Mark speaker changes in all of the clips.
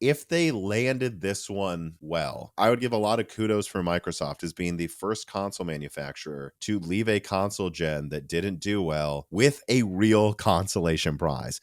Speaker 1: if they landed this one well, I would give a lot of kudos for Microsoft as being the first console manufacturer to leave a console gen that didn't do well with a real consolation prize.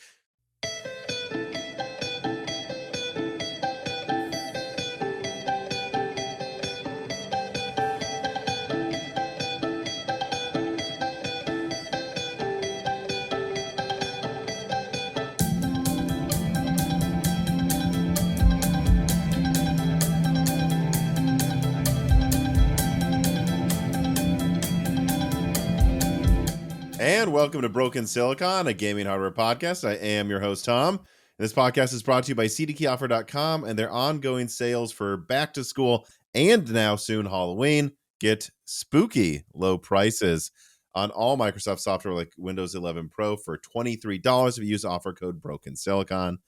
Speaker 1: And welcome to Broken Silicon, a gaming hardware podcast. I am your host, Tom. This podcast is brought to you by CDkeyoffer.com and their ongoing sales for back to school and now soon Halloween. Get spooky low prices on all Microsoft software like Windows 11 Pro for $23 if you use offer code Broken Silicon.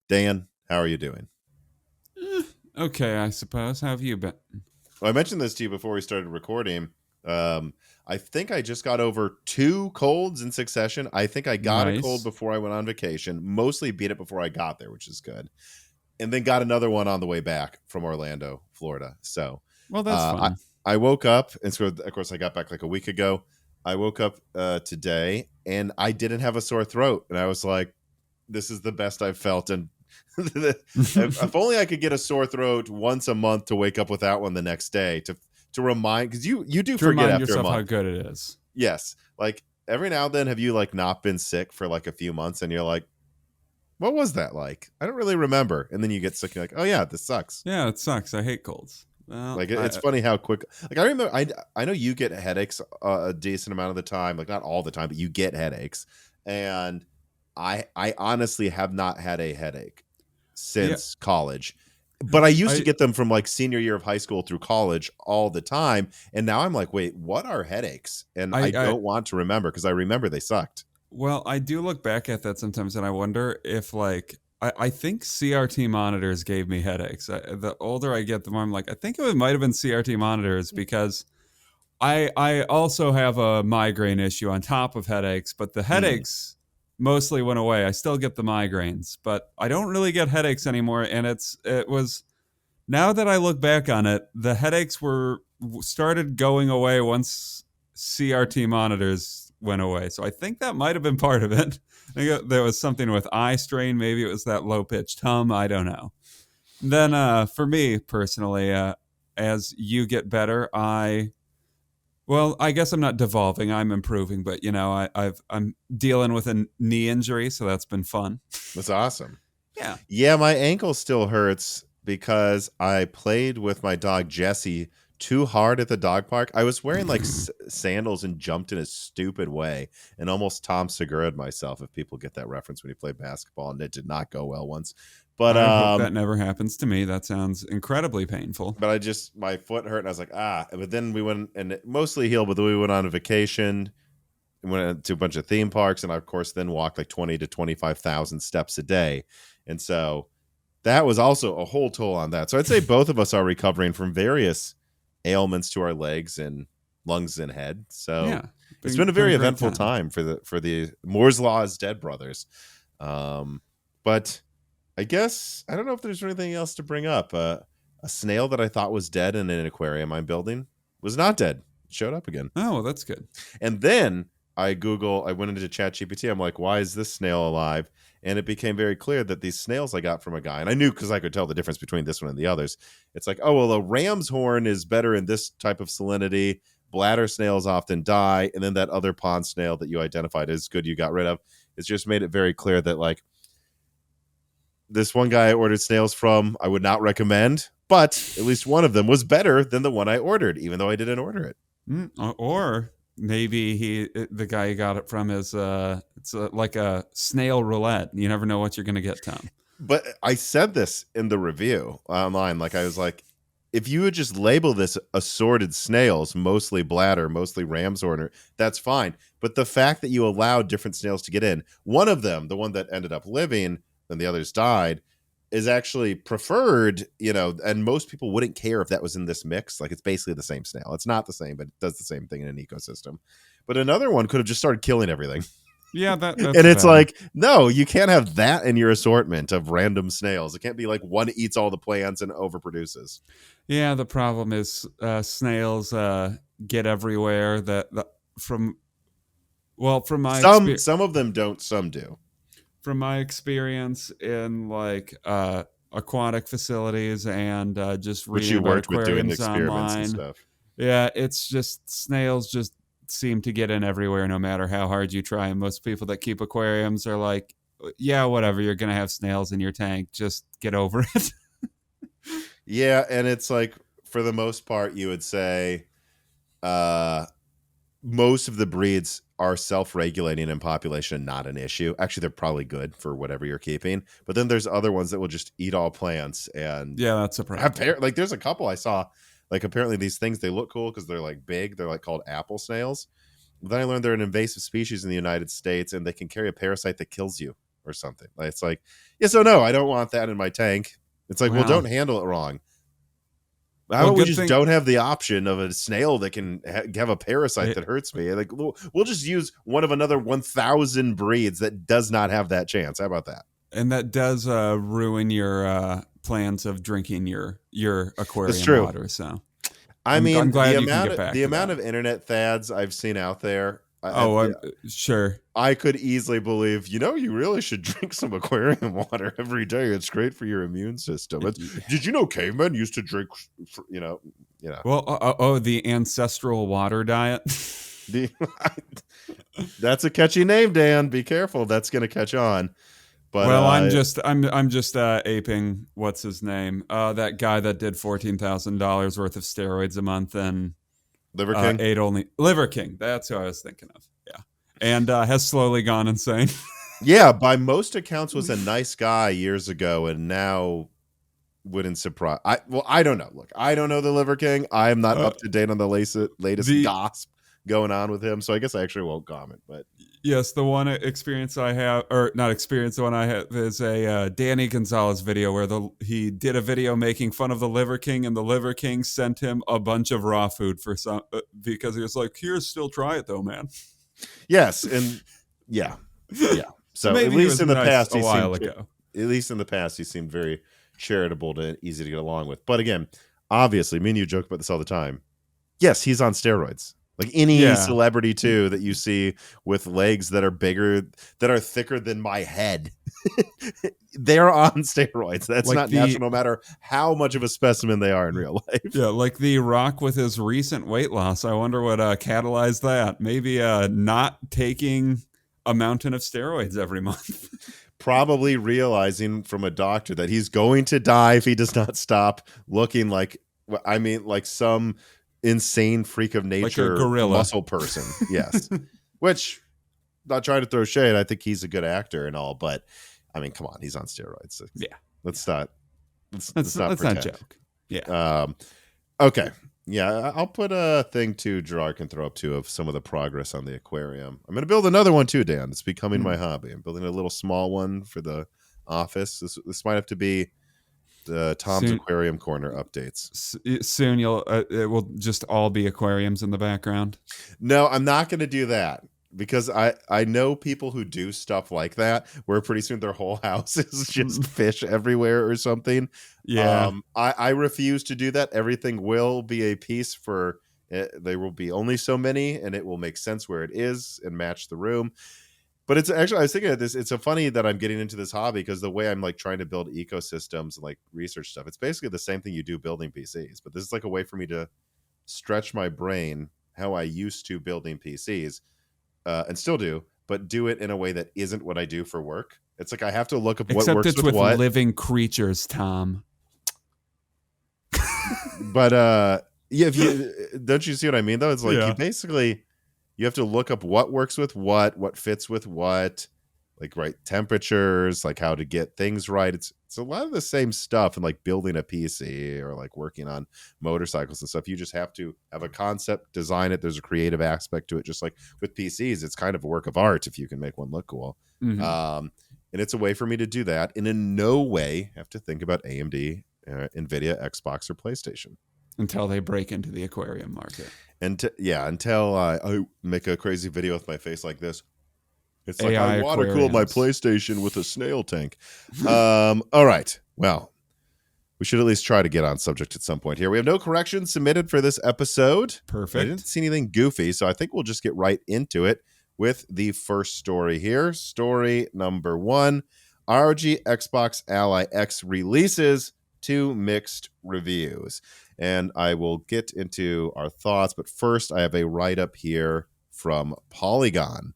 Speaker 1: Dan, how are you doing?
Speaker 2: Okay, I suppose. How have you been?
Speaker 1: Well, I mentioned this to you before we started recording. I think I just got over 2 colds in succession. I think I got a cold before I went on vacation, mostly beat it before I got there, which is good. And then got another one on the way back from Orlando, Florida. So,
Speaker 2: well, that's fun.
Speaker 1: I woke up, and so of course I got back like a week ago. I woke up today, and I didn't have a sore throat, and I was like, "This is the best I've felt." And if only I could get a sore throat once a month to wake up without one the next day to remind, because you do forget after
Speaker 2: yourself
Speaker 1: a month
Speaker 2: how good it is.
Speaker 1: Yes, like every now and then, have you like not been sick for like a few months, and you're like, "What was that like? I don't really remember." And then you get sick, and you're like, "Oh yeah, this sucks."
Speaker 2: Yeah, it sucks. I hate colds. Well,
Speaker 1: like it's funny how quick. Like I remember, I know you get headaches a decent amount of the time, like not all the time, but you get headaches, and I honestly have not had a headache since college. But I used to get them from like senior year of high school through college all the time. And now I'm like, wait, what are headaches? And I don't want to remember because I remember they sucked.
Speaker 2: Well, I do look back at that sometimes and I wonder if like, I think CRT monitors gave me headaches. The older I get, the more I'm like, I think it might have been CRT monitors because I also have a migraine issue on top of headaches, but the headaches mostly went away. I still get the migraines, but I don't really get headaches anymore. And it was now that I look back on it, the headaches started going away once CRT monitors went away. So I think that might have been part of it. I think there was something with eye strain. Maybe it was that low pitched hum. I don't know. Then for me personally, as you get better, well, I guess I'm not devolving. I'm improving, but you know, I'm dealing with a knee injury, so that's been fun.
Speaker 1: That's awesome.
Speaker 2: Yeah.
Speaker 1: Yeah, my ankle still hurts because I played with my dog Jessie too hard at the dog park. I was wearing like sandals and jumped in a stupid way and almost Tom Segura'd myself, if people get that reference, when he played basketball, and it did not go well once. But
Speaker 2: I hope that never happens to me. That sounds incredibly painful.
Speaker 1: But my foot hurt, and I was like, But then we went, and it mostly healed, but then we went on a vacation and went to a bunch of theme parks, and I, of course, then walked like 20 to 25,000 steps a day. And so that was also a whole toll on that. So I'd say both of us are recovering from various ailments to our legs and lungs and head. So yeah, it's been a very eventful time for the Moore's Law is dead brothers. But I guess I don't know if there's anything else to bring up. A snail that I thought was dead in an aquarium I'm building was not dead. It showed up again.
Speaker 2: Oh, well, that's good.
Speaker 1: And then I went into ChatGPT. I'm like, why is this snail alive? And it became very clear that these snails I got from a guy, and I knew because I could tell the difference between this one and the others. It's like, oh, well, a ram's horn is better in this type of salinity. Bladder snails often die. And then that other pond snail that you identified as good you got rid of. It's just made it very clear that, like, this one guy I ordered snails from, I would not recommend, but at least one of them was better than the one I ordered, even though I didn't order it.
Speaker 2: Or maybe the guy you got it from is like a snail roulette. You never know what you're going to get, Tom.
Speaker 1: But I said this in the review online. Like I was like, if you would just label this assorted snails, mostly bladder, mostly ram's horn, that's fine. But the fact that you allowed different snails to get in, one of them, the one that ended up living, and the others died, is actually preferred, you know, and most people wouldn't care if that was in this mix. Like, it's basically the same snail. It's not the same, but it does the same thing in an ecosystem. But another one could have just started killing everything.
Speaker 2: Yeah, that's
Speaker 1: And it's
Speaker 2: valid.
Speaker 1: like, no, you can't have that in your assortment of random snails. It can't be like one eats all the plants and overproduces.
Speaker 2: Yeah, the problem is snails get everywhere. From from my experience,
Speaker 1: Some of them don't, some do.
Speaker 2: in like aquatic facilities and just
Speaker 1: Which
Speaker 2: reading
Speaker 1: you
Speaker 2: about
Speaker 1: worked with doing the
Speaker 2: aquariums
Speaker 1: experiments and
Speaker 2: online.
Speaker 1: stuff.
Speaker 2: Yeah, it's just snails just seem to get in everywhere no matter how hard you try. And most people that keep aquariums are like, yeah, whatever, you're going to have snails in your tank. Just get over it.
Speaker 1: Yeah, and it's like for the most part, you would say uh most of the breeds are self-regulating in population, not an issue. Actually, they're probably good for whatever you're keeping. But then there's other ones that will just eat all plants and
Speaker 2: Yeah, that's a problem.
Speaker 1: like there's a couple I saw. Like apparently these things they look cool because they're like big. They're like called apple snails. But then I learned they're an invasive species in the United States and they can carry a parasite that kills you or something. Like, it's like, yeah, so no, I don't want that in my tank. It's like, well,
Speaker 2: Wow.
Speaker 1: don't handle it wrong. How
Speaker 2: Well,
Speaker 1: about we
Speaker 2: good
Speaker 1: just
Speaker 2: thing.
Speaker 1: don't have the option of a snail that can have a parasite that hurts me? Like we'll just use one of another 1,000 breeds that does not have that chance. How about that?
Speaker 2: And that does ruin your plans of drinking your
Speaker 1: It's
Speaker 2: aquarium
Speaker 1: true.
Speaker 2: water. So
Speaker 1: I
Speaker 2: I'm
Speaker 1: mean,
Speaker 2: glad you can get back
Speaker 1: the
Speaker 2: to
Speaker 1: amount
Speaker 2: that.
Speaker 1: of internet fads I've seen out there,
Speaker 2: Oh, I'm sure.
Speaker 1: I could easily believe, you really should drink some aquarium water every day. It's great for your immune system. Did you know cavemen used to drink, you know,
Speaker 2: Well, the ancestral water diet.
Speaker 1: the, that's a catchy name, Dan. Be careful. That's going to catch on. But
Speaker 2: Well, I'm just aping what's his name? That guy that did $14,000 worth of steroids a month and
Speaker 1: Liver King.
Speaker 2: ate only Liver King. That's who I was thinking of. Yeah, and has slowly gone insane.
Speaker 1: Yeah, by most accounts was a nice guy years ago and now wouldn't surprise. I don't know. Look, I don't know the Liver King. I am not
Speaker 2: Uh,
Speaker 1: up to date on the latest
Speaker 2: the
Speaker 1: gossip going on with him, so I guess I actually won't comment. But
Speaker 2: Yes, the one experience I have, or not experience, the one I have is a Danny Gonzalez video where he did a video making fun of the Liver King, and the Liver King sent him a bunch of raw food for some because he was like, "Here, still try it though, man."
Speaker 1: yes, and yeah, yeah.
Speaker 2: So
Speaker 1: So at
Speaker 2: maybe he
Speaker 1: least
Speaker 2: was
Speaker 1: in the
Speaker 2: nice
Speaker 1: past,
Speaker 2: a while ago.
Speaker 1: he seemed very charitable and easy to get along with. But again, obviously, me and you joke about this all the time. Yes, he's on steroids. Like any
Speaker 2: Yeah,
Speaker 1: celebrity too that you see with legs that are bigger, that are thicker than my head, they're on steroids. That's
Speaker 2: like
Speaker 1: not natural, no matter how much of a specimen they are in real life.
Speaker 2: like the Rock with his recent weight loss. I wonder what catalyzed that. Maybe not taking a mountain of steroids every month.
Speaker 1: Probably realizing from a doctor that he's going to die if he does not stop looking like, like some insane freak of
Speaker 2: Like a
Speaker 1: nature
Speaker 2: gorilla.
Speaker 1: muscle person. Yes. Which, not trying to throw shade, I think he's a good actor and all, but I mean, come on, he's on steroids.
Speaker 2: Yeah.
Speaker 1: Let's not
Speaker 2: Let's
Speaker 1: not
Speaker 2: not
Speaker 1: pretend.
Speaker 2: joke. Yeah.
Speaker 1: Okay. Yeah, I'll put a thing too Gerard can throw up too of some of the progress on the aquarium. I'm gonna build another one too, Dan. It's becoming my hobby. I'm building a little small one for the office. This might have to be the Tom's
Speaker 2: Soon,
Speaker 1: Aquarium Corner updates.
Speaker 2: soon you'll it will just all be aquariums in the background.
Speaker 1: No, I'm not gonna do that. Because I know people who do stuff like that, where pretty soon their whole house is just fish everywhere or something.
Speaker 2: Yeah.
Speaker 1: I refuse to do that. Everything will be a piece for there will be only so many, and it will make sense where it is and match the room. But it's actually I was thinking of this. It's so funny that I'm getting into this hobby because the way I'm like trying to build ecosystems and like research stuff, it's basically the same thing you do building PCs. But this is like a way for me to stretch my brain how I used to building PCs. And still do, but do it in a way that isn't what I do for work. It's like I have to look up what
Speaker 2: Except
Speaker 1: works
Speaker 2: it's
Speaker 1: with
Speaker 2: with
Speaker 1: what.
Speaker 2: living creatures, Tom.
Speaker 1: But yeah, if you don't you see what I mean though? It's like
Speaker 2: Yeah.
Speaker 1: you basically you have to look up what works with what fits with what, like right temperatures, like how to get things right. It's a lot of the same stuff and like building a PC or like working on motorcycles and stuff. You just have to have a concept, design it. There's a creative aspect to it. Just like with PCs, it's kind of a work of art if you can make one look cool.
Speaker 2: Mm-hmm.
Speaker 1: And it's a way for me to do that and in no way have to think about AMD, NVIDIA, Xbox, or PlayStation.
Speaker 2: Until they break into the aquarium market.
Speaker 1: And until I make a crazy video with my face like this. It's like I
Speaker 2: AI
Speaker 1: water cooled my
Speaker 2: aquariums.
Speaker 1: PlayStation with a snail tank. All right. Well, we should at least try to get on subject at some point here. We have no corrections submitted for this episode, but I didn't
Speaker 2: Perfect.
Speaker 1: see anything goofy, so I think we'll just get right into it with the first story here. Story number 1: ROG Xbox Ally X releases to mixed reviews. And I will get into our thoughts, but first I have a write-up here from Polygon.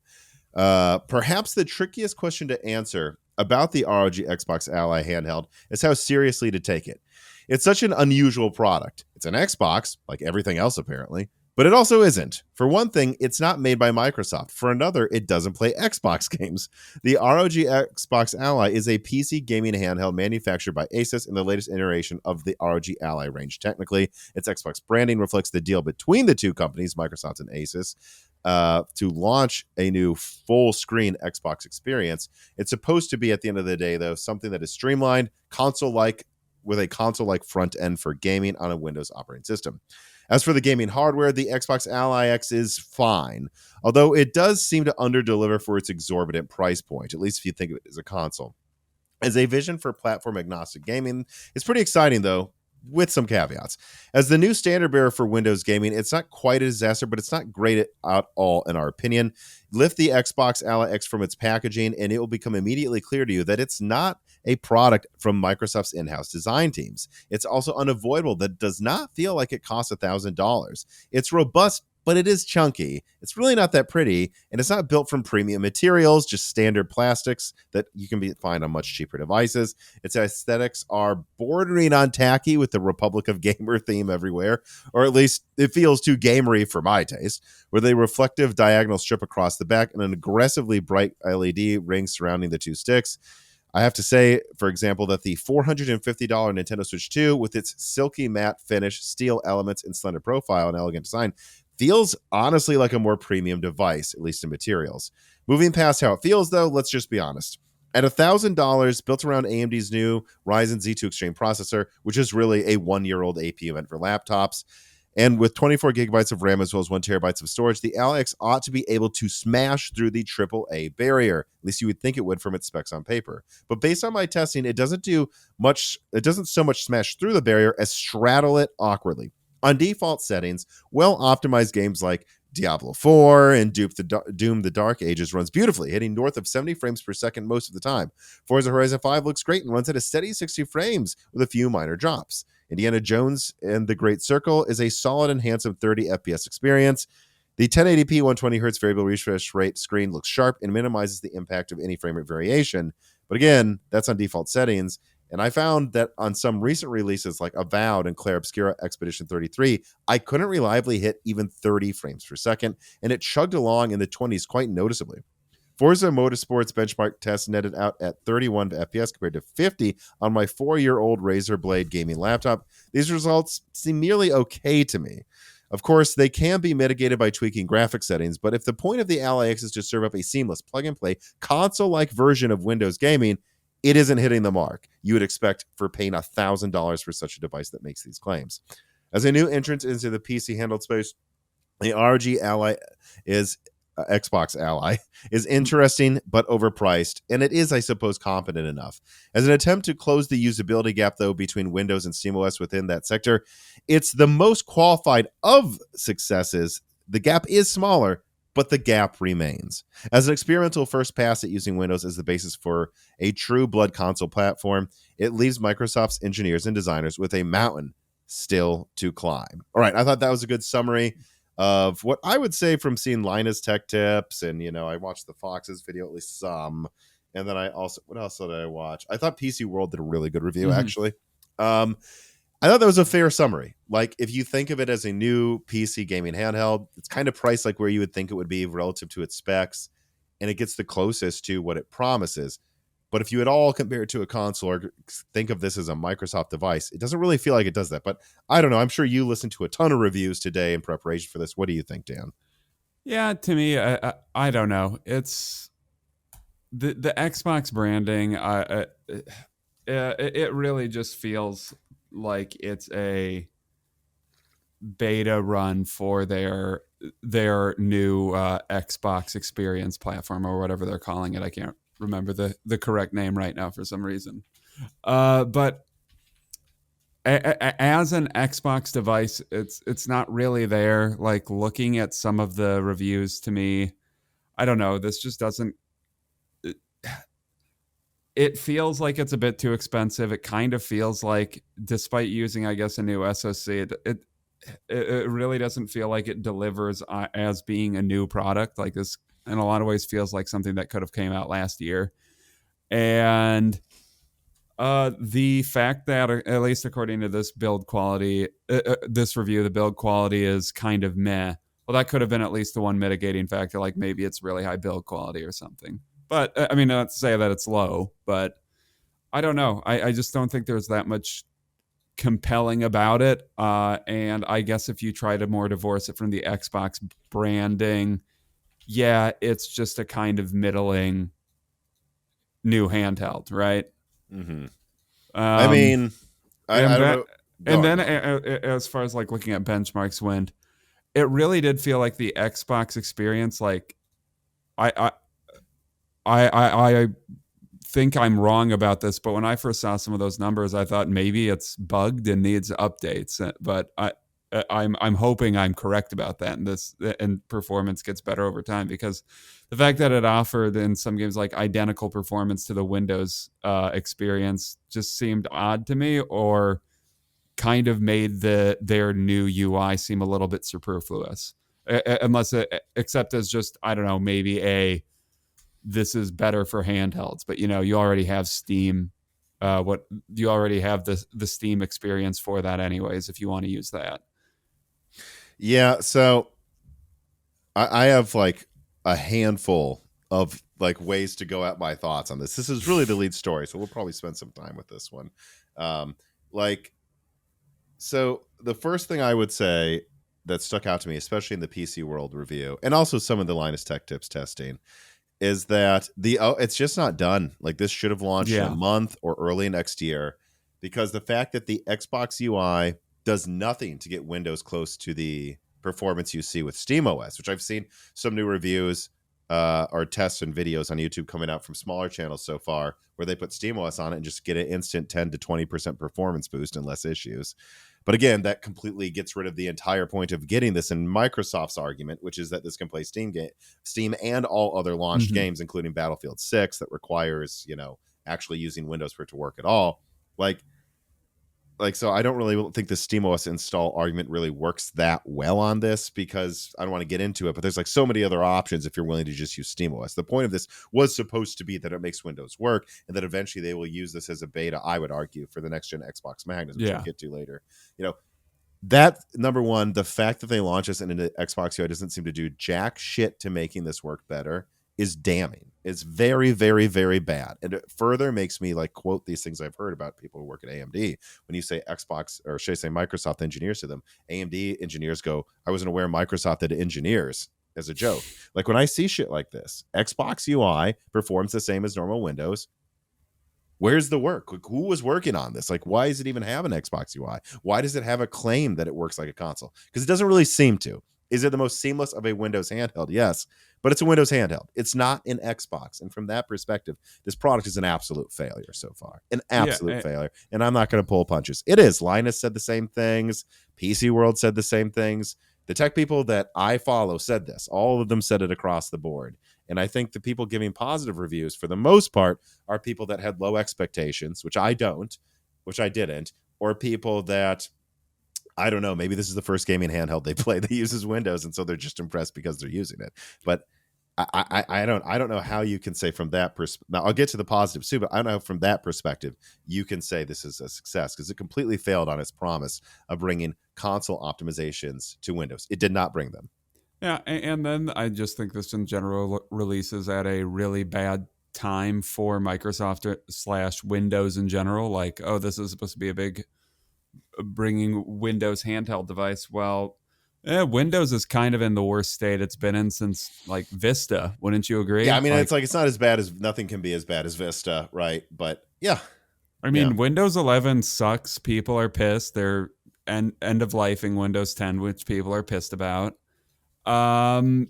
Speaker 1: Perhaps the trickiest question to answer about the ROG Xbox Ally handheld is how seriously to take it. It's such an unusual product. It's an Xbox, like everything else apparently, but it also isn't. For one thing, it's not made by Microsoft. For another, it doesn't play Xbox games. The ROG Xbox Ally is a PC gaming handheld manufactured by Asus in the latest iteration of the ROG Ally range. Technically, its Xbox branding reflects the deal between the two companies, Microsoft and Asus, to launch a new full screen Xbox experience. It's supposed to be, at the end of the day, though, something that is streamlined, console like, with a console like front end for gaming on a Windows operating system. As for the gaming hardware, the Xbox Ally X is fine, although it does seem to underdeliver for its exorbitant price point, at least if you think of it as a console. As a vision for platform agnostic gaming, it's pretty exciting, though, with some caveats. As the new standard bearer for Windows gaming, it's not quite a disaster, but it's not great at all, in our opinion. Lift the Xbox Ally X from its packaging, and it will become immediately clear to you that it's not a product from Microsoft's in-house design teams. It's also unavoidable that it does not feel like it costs $1,000. It's robust, but it is chunky. It's really not that pretty, and it's not built from premium materials, just standard plastics that you can find on much cheaper devices. Its aesthetics are bordering on tacky with the Republic of Gamer theme everywhere, or at least it feels too gamery for my taste, with a reflective diagonal strip across the back and an aggressively bright LED ring surrounding the two sticks. I have to say, for example, that the $450 Nintendo Switch 2, with its silky matte finish, steel elements, and slender profile and elegant design, feels honestly like a more premium device, at least in materials. Moving past how it feels, though, let's just be honest. At $1,000, built around AMD's new Ryzen Z2 Extreme processor, which is really a one-year-old AP event for laptops, and with 24 gigabytes of RAM as well as 1 terabyte of storage, the Ally X ought to be able to smash through the AAA barrier. At least you would think it would from its specs on paper. But based on my testing, it doesn't do much. It doesn't so much smash through the barrier as straddle it awkwardly. On default settings, well-optimized games like Diablo 4 and Doom the Dark Ages runs beautifully, hitting north of 70 frames per second most of the time. Forza Horizon 5 looks great and runs at a steady 60 frames with a few minor drops. Indiana Jones and the Great Circle is a solid and handsome 30 FPS experience. The 1080p 120Hz variable refresh rate screen looks sharp and minimizes the impact of any frame rate variation. But again, that's on default settings. And I found that on some recent releases like Avowed and Clair Obscura Expedition 33, I couldn't reliably hit even 30 frames per second, and it chugged along in the 20s quite noticeably. Forza Motorsport's benchmark test netted out at 31 FPS compared to 50 on my 4-year-old Razer Blade gaming laptop. These results seem merely okay to me. Of course, they can be mitigated by tweaking graphic settings, but if the point of the Ally X is to serve up a seamless plug-and-play console-like version of Windows gaming, it isn't hitting the mark you would expect for paying $1,000 for such a device that makes these claims. As a new entrant into the PC handheld space, the ROG Ally is Xbox Ally is interesting but overpriced, and it is, I suppose, competent enough. As an attempt to close the usability gap, though, between Windows and SteamOS within that sector, it's the most qualified of successes. The gap is smaller, but the gap remains. As an experimental first pass at using Windows as the basis for a true blood console platform, it leaves Microsoft's engineers and designers with a mountain still to climb. All right, I thought that was a good summary of what I would say from seeing Linus Tech Tips, and I watched the Fox's video at least some, and then I also, what else did I watch? I thought PC World did a really good review actually. I thought that was a fair summary. Like, if you think of it as a new PC gaming handheld, it's kind of priced like where you would think it would be relative to its specs, and it gets the closest to what it promises. But if you at all compare it to a console or think of this as a Microsoft device, it doesn't really feel like it does that. But I don't know. I'm sure you listened to a ton of reviews today in preparation for this. What do you think, Dan?
Speaker 2: Yeah, to me, I don't know. It's the Xbox branding. It really just feels like it's a beta run for their their new Xbox experience platform or whatever they're calling it. I can't remember the correct name right now for some reason. But as an Xbox device, it's not really there. Like looking at some of the reviews, to me, I don't know. This just doesn't. It feels like it's a bit too expensive. It kind of feels like, despite using, I guess, a new SoC, it really doesn't feel like it delivers as being a new product. Like this, in a lot of ways, feels like something that could have came out last year. And the fact that, at least according to this build quality, this review, the build quality is kind of meh. Well, that could have been at least the one mitigating factor. Like maybe it's really high build quality or something. But I mean, not to say that it's low, but I don't know. I just don't think there's that much compelling about it. And I guess if you try to more divorce it from the Xbox branding, yeah, it's just a kind of middling new handheld, right?
Speaker 1: Mm-hmm. I
Speaker 2: Um,
Speaker 1: mean,
Speaker 2: and
Speaker 1: I don't
Speaker 2: that,
Speaker 1: know. Go
Speaker 2: and
Speaker 1: on,
Speaker 2: then
Speaker 1: go on.
Speaker 2: as far as like looking at benchmarks, when it really did feel like the Xbox experience, like I I I think I'm wrong about this, but when I first saw some of those numbers, I thought maybe it's bugged and needs updates. But I'm hoping I'm correct about that, and this and performance gets better over time, because the fact that it offered in some games like identical performance to the Windows experience just seemed odd to me, or kind of made their new UI seem a little bit superfluous, unless except as just, I don't know, maybe this is better for handhelds, but you already have Steam. What you already have the Steam experience for that, anyways. If you want to use that,
Speaker 1: Yeah, so I have like a handful of like ways to go at my thoughts on this. This is really the lead story, so we'll probably spend some time with this one. Um, like, so the first thing I would say that stuck out to me, especially in the PC World review, and also some of the Linus Tech Tips testing, is that it's just not done. Like this should have launched in a
Speaker 2: yeah,
Speaker 1: month or early next year, because the fact that the Xbox UI does nothing to get Windows close to the performance you see with SteamOS, which I've seen some new reviews or tests and videos on YouTube coming out from smaller channels so far, where they put SteamOS on it and just get an instant 10 to 20% performance boost and less issues. But again, that completely gets rid of the entire point of getting this in Microsoft's argument, which is that this can play Steam and all other launched
Speaker 2: mm-hmm.
Speaker 1: games, including Battlefield 6, that requires, actually using Windows for it to work at all. So I don't really think the SteamOS install argument really works that well on this, because I don't want to get into it, but there's like so many other options if you're willing to just use SteamOS. The point of this was supposed to be that it makes Windows work, and that eventually they will use this as a beta, I would argue, for the next gen Xbox Magnus, which we'll
Speaker 2: Yeah,
Speaker 1: get to later. You know, that number one, the fact that they launch this and into Xbox UI doesn't seem to do jack shit to making this work better is damning. It's very, very, very bad. And it further makes me like quote these things I've heard about people who work at AMD. When you say Xbox, or should I say Microsoft engineers to them, AMD engineers go, I wasn't aware Microsoft had engineers, as a joke. Like when I see shit like this, Xbox UI performs the same as normal Windows. Where's the work? Like, who was working on this? Like, why does it even have an Xbox UI? Why does it have a claim that it works like a console? Because it doesn't really seem to. Is it the most seamless of a Windows handheld? Yes, but it's a Windows handheld. It's not an Xbox. And from that perspective, this product is an absolute failure so far. An
Speaker 2: yeah,
Speaker 1: absolute failure. And I'm not going to pull punches. It is. Linus said the same things. PC World said the same things. The tech people that I follow said this. All of them said it across the board. And I think the people giving positive reviews, for the most part, are people that had low expectations, which I didn't, or people that, I don't know, maybe this is the first gaming handheld they play that uses Windows, and so they're just impressed because they're using it. But I don't know how you can say from that perspective. Now I'll get to the positives too, but I don't know from that perspective you can say this is a success, because it completely failed on its promise of bringing console optimizations to Windows. It did not bring them.
Speaker 2: yeah. And then I just think this in general releases at a really bad time for Microsoft slash Windows in general. Like, oh, this is supposed to be a big bringing Windows handheld device. Well, Windows is kind of in the worst state it's been in since like Vista. Wouldn't you
Speaker 1: Yeah, I
Speaker 2: agree?
Speaker 1: mean,
Speaker 2: Like,
Speaker 1: it's not as bad as, nothing can be as bad as Vista, right? But yeah,
Speaker 2: I
Speaker 1: yeah.
Speaker 2: mean, Windows 11 sucks. People are pissed. They're end of lifing Windows 10, which people are pissed about. Um,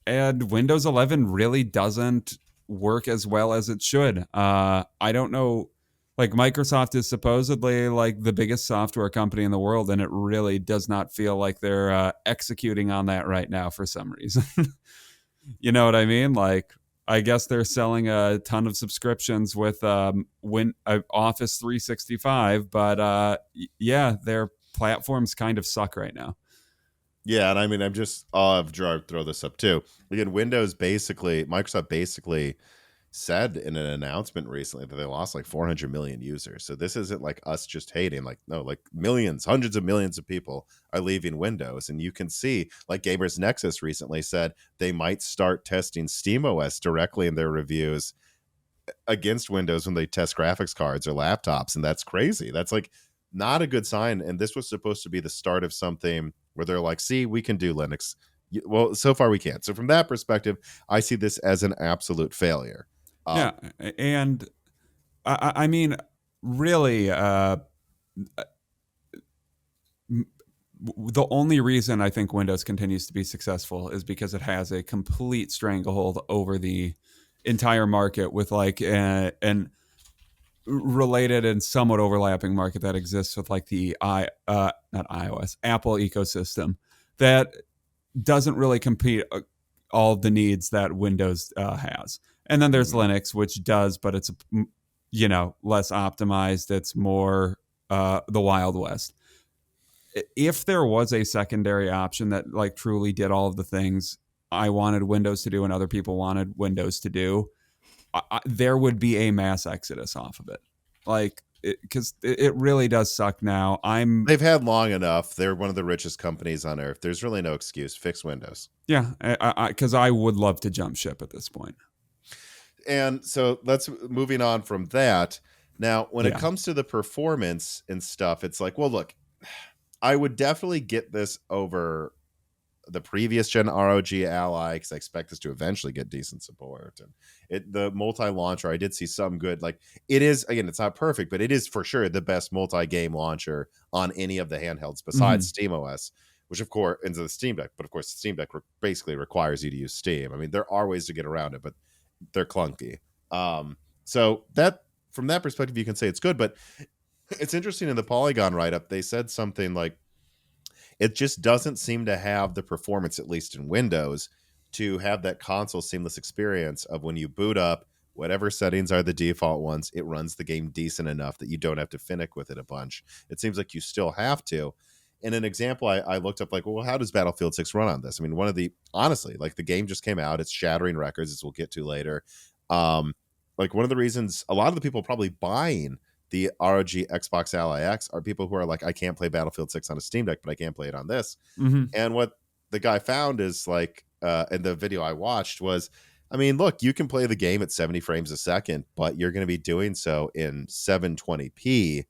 Speaker 2: and Windows 11 really doesn't work as well as it should. I don't know. Like Microsoft is supposedly like the biggest software company in the world, and it really does not feel like they're executing on that right now for some reason. You know what I mean? Like, I guess they're selling a ton of subscriptions with Office 365, but yeah, their platforms kind of suck right now.
Speaker 1: Yeah, and I mean, I'm just, I'll throw this up too. Again, Microsoft basically said in an announcement recently that they lost like 400 million users. So this isn't like us just hating, like, no, like millions, hundreds of millions of people are leaving Windows. And you can see, like Gamers Nexus recently said, they might start testing SteamOS directly in their reviews against Windows when they test graphics cards or laptops. And that's crazy. That's like not a good sign. And this was supposed to be the start of something where they're like, see, we can do Linux. Well, so far we can't. So from that perspective, I see this as an absolute failure.
Speaker 2: Yeah, and I mean, really, the only reason I think Windows continues to be successful is because it has a complete stranglehold over the entire market with like an related and somewhat overlapping market that exists with like the not iOS Apple ecosystem that doesn't really compete all the needs that Windows has. And then there's Linux, which does, but it's less optimized. It's more the Wild West. If there was a secondary option that like truly did all of the things I wanted Windows to do and other people wanted Windows to do, there would be a mass exodus off of it. Like, because it really does suck now.
Speaker 1: They've had long enough. They're one of the richest companies on earth. There's really no excuse. Fix Windows.
Speaker 2: Yeah, because I would love to jump ship at this point.
Speaker 1: And so let's moving on from that. Now, when it comes to the performance and stuff, it's like, well, look, I would definitely get this over the previous gen ROG Ally because I expect this to eventually get decent support. And the multi-launcher, I did see some good. Like it is, again, it's not perfect, but it is for sure the best multi-game launcher on any of the handhelds besides SteamOS, which of course into the Steam Deck. But of course, the Steam Deck basically requires you to use Steam. I mean, there are ways to get around it, but they're clunky. So that from that perspective, you can say it's good, but it's interesting in the Polygon write-up, they said something like, it just doesn't seem to have the performance, at least in Windows, to have that console seamless experience of when you boot up, whatever settings are the default ones, it runs the game decent enough that you don't have to finick with it a bunch. It seems like you still have to. And an example I looked up, like, well, how does Battlefield 6 run on this? I mean, honestly, like the game just came out, it's shattering records, as we'll get to later. Like one of the reasons a lot of the people probably buying the ROG Xbox Ally X are people who are like, I can't play Battlefield 6 on a Steam Deck, but I can play it on this. And what the guy found is like, in the video I watched was, I mean, look, you can play the game at 70 frames a second, but you're going to be doing so in 720p.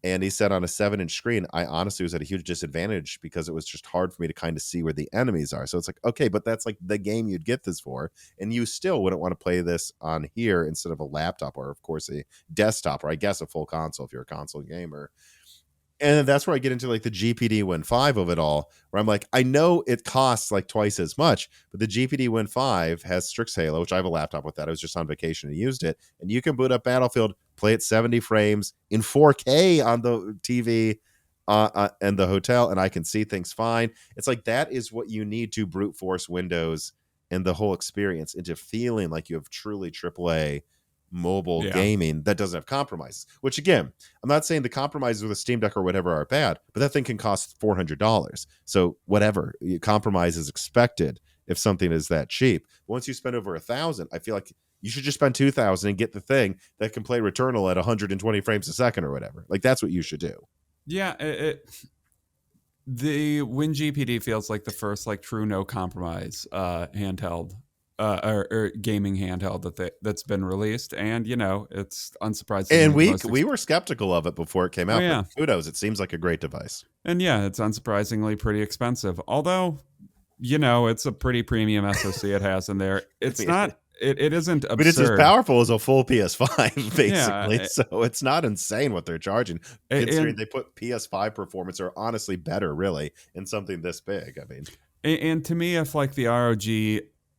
Speaker 1: And he said on a 7-inch screen, I honestly was at a huge disadvantage because it was just hard for me to kind of see where the enemies are. So it's like, okay, but that's like the game you'd get this for. And you still wouldn't want to play this on here instead of a laptop or, of course, a desktop or I guess a full console if you're a console gamer. And that's where I get into like the GPD Win 5 of it all, where I'm like, I know it costs like twice as much, but the GPD Win 5 has Strix Halo, which I have a laptop with that. I was just on vacation and used it. And you can boot up Battlefield, play it 70 frames in 4K on the TV and the hotel, and I can see things fine. It's like that is what you need to brute force Windows and the whole experience into feeling like you have truly AAA mobile gaming that doesn't have compromises, which again, I'm not saying the compromises with a Steam Deck or whatever are bad, but that thing can cost $400. So whatever, compromise is expected if something is that cheap. Once you spend over 1,000, I feel like you should just spend 2,000 and get the thing that can play Returnal at 120 frames a second or whatever. Like that's what you should do.
Speaker 2: Yeah, the WinGPD feels like the first like true no compromise handheld or gaming handheld that's been released, and it's unsurprising.
Speaker 1: And we were skeptical of it before it came out. But kudos, it seems like a great device.
Speaker 2: And yeah, it's unsurprisingly pretty expensive. Although, it's a pretty premium SoC it has in there. It's not. It isn't absurd.
Speaker 1: But it's as powerful as a full PS5, basically. Yeah, so it's not insane what they're charging. Considering they put PS5 performance, or honestly better, really, in something this big. I mean,
Speaker 2: And to me, if like the ROG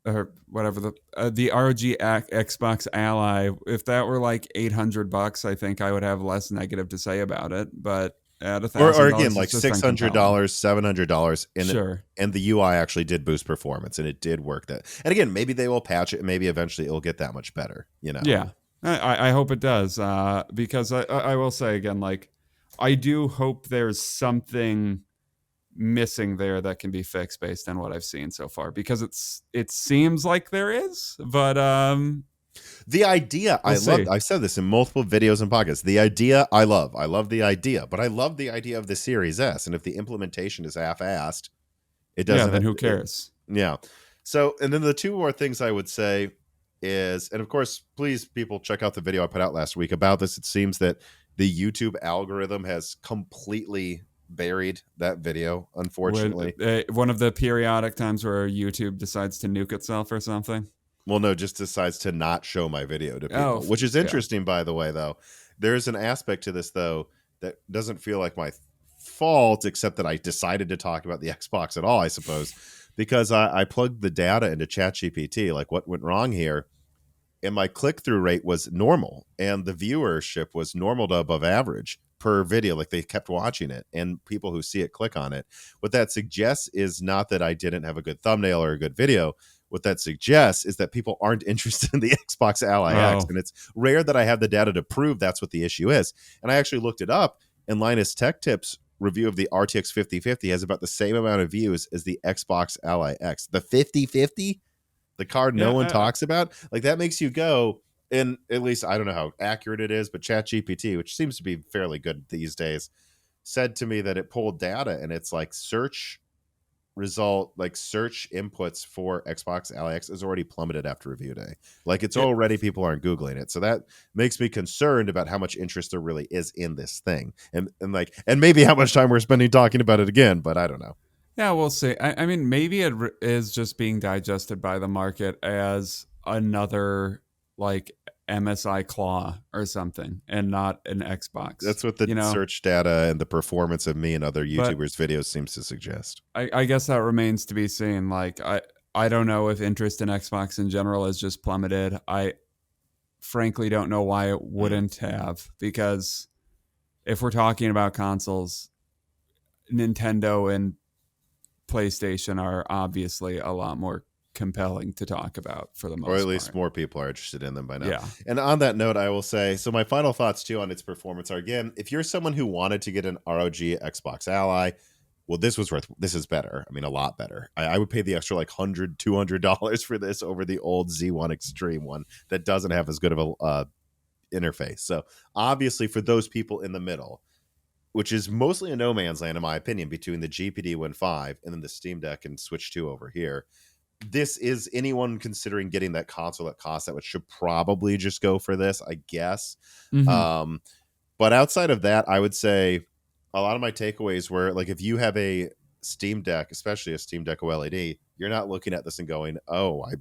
Speaker 2: or whatever the ROG Xbox Ally, if that were like $800, I think I would have less negative to say about it. But at a
Speaker 1: Or
Speaker 2: thousand
Speaker 1: again,
Speaker 2: dollars,
Speaker 1: like
Speaker 2: it's just uncompelling.
Speaker 1: $600, $700,
Speaker 2: Sure.
Speaker 1: and the UI actually did boost performance, and it did work that. And again, maybe they will patch it, and maybe eventually it'll get that much better. You know.
Speaker 2: Yeah, I hope it does, because I will say again, like I do hope there's something missing there that can be fixed based on what I've seen so far, because it seems like there is, but
Speaker 1: The idea
Speaker 2: we'll
Speaker 1: I love.
Speaker 2: see.
Speaker 1: I've said this in multiple videos and podcasts. The idea I love. I love the idea, but I love the idea of the Series S. And if the implementation is half-assed, it
Speaker 2: Yeah,
Speaker 1: doesn't.
Speaker 2: then who cares?
Speaker 1: Yeah. So, and then the two more things I would say is, and of course, please, people, check out the video I put out last week about this. It seems that the YouTube algorithm has completely buried that video,
Speaker 2: When
Speaker 1: unfortunately.
Speaker 2: one of the periodic times where YouTube decides to nuke itself or something.
Speaker 1: Well, no, just decides to not show my video to
Speaker 2: Oh,
Speaker 1: people, which is
Speaker 2: yeah.
Speaker 1: interesting, by the way, though. There's an aspect to this, though, that doesn't feel like my fault, except that I decided to talk about the Xbox at all, I suppose, because I plugged the data into ChatGPT. Like, what went wrong here? And my click-through rate was normal, and the viewership was normal to above average per video. Like, they kept watching it, and people who see it click on it. What that suggests is not that I didn't have a good thumbnail or a good video. What that suggests is that people aren't interested in the Xbox Ally X,
Speaker 2: Oh,
Speaker 1: and it's rare that I have the data to prove that's what the issue is. And I actually looked it up, and Linus Tech Tips review of the RTX 5050 has about the same amount of views as the Xbox Ally X. The 5050, the card no
Speaker 2: yeah.
Speaker 1: one talks about, like, that makes you go. And at least I don't know how accurate it is, but ChatGPT, which seems to be fairly good these days, said to me that it pulled data, and it's like search inputs for Xbox Ally X is already plummeted after review day. Like, it's
Speaker 2: Yeah.
Speaker 1: already, people aren't Googling it. So that makes me concerned about how much interest there really is in this thing. And maybe how much time we're spending talking about it again, but I don't know.
Speaker 2: Yeah, we'll see. I mean, maybe it is just being digested by the market as another like MSI claw or something, and not an Xbox.
Speaker 1: That's what the search data and the performance of me and other
Speaker 2: But
Speaker 1: YouTubers' videos seems to suggest.
Speaker 2: I guess that remains to be seen. Like I don't know if interest in Xbox in general has just plummeted. I frankly don't know why it wouldn't have, because if we're talking about consoles, Nintendo and PlayStation are obviously a lot more compelling to talk about for the most
Speaker 1: Or
Speaker 2: part.
Speaker 1: at least more people are interested in them by now.
Speaker 2: Yeah.
Speaker 1: And on that note, I will say, so my final thoughts too on its performance are, again, if you're someone who wanted to get an ROG Xbox Ally, well, this is better. I mean, a lot better. I would pay the extra like $100-$200 for this over the old Z1 Extreme one that doesn't have as good of a interface. So obviously for those people in the middle, which is mostly a no man's land, in my opinion, between the GPD Win 5 and then the Steam Deck and Switch 2 over here, this is anyone considering getting that console at cost that should probably just go for this, I guess.
Speaker 2: Mm-hmm.
Speaker 1: But outside of that, I would say a lot of my takeaways were, like, if you have a Steam Deck, especially a Steam Deck OLED, you're not looking at this and going, oh, I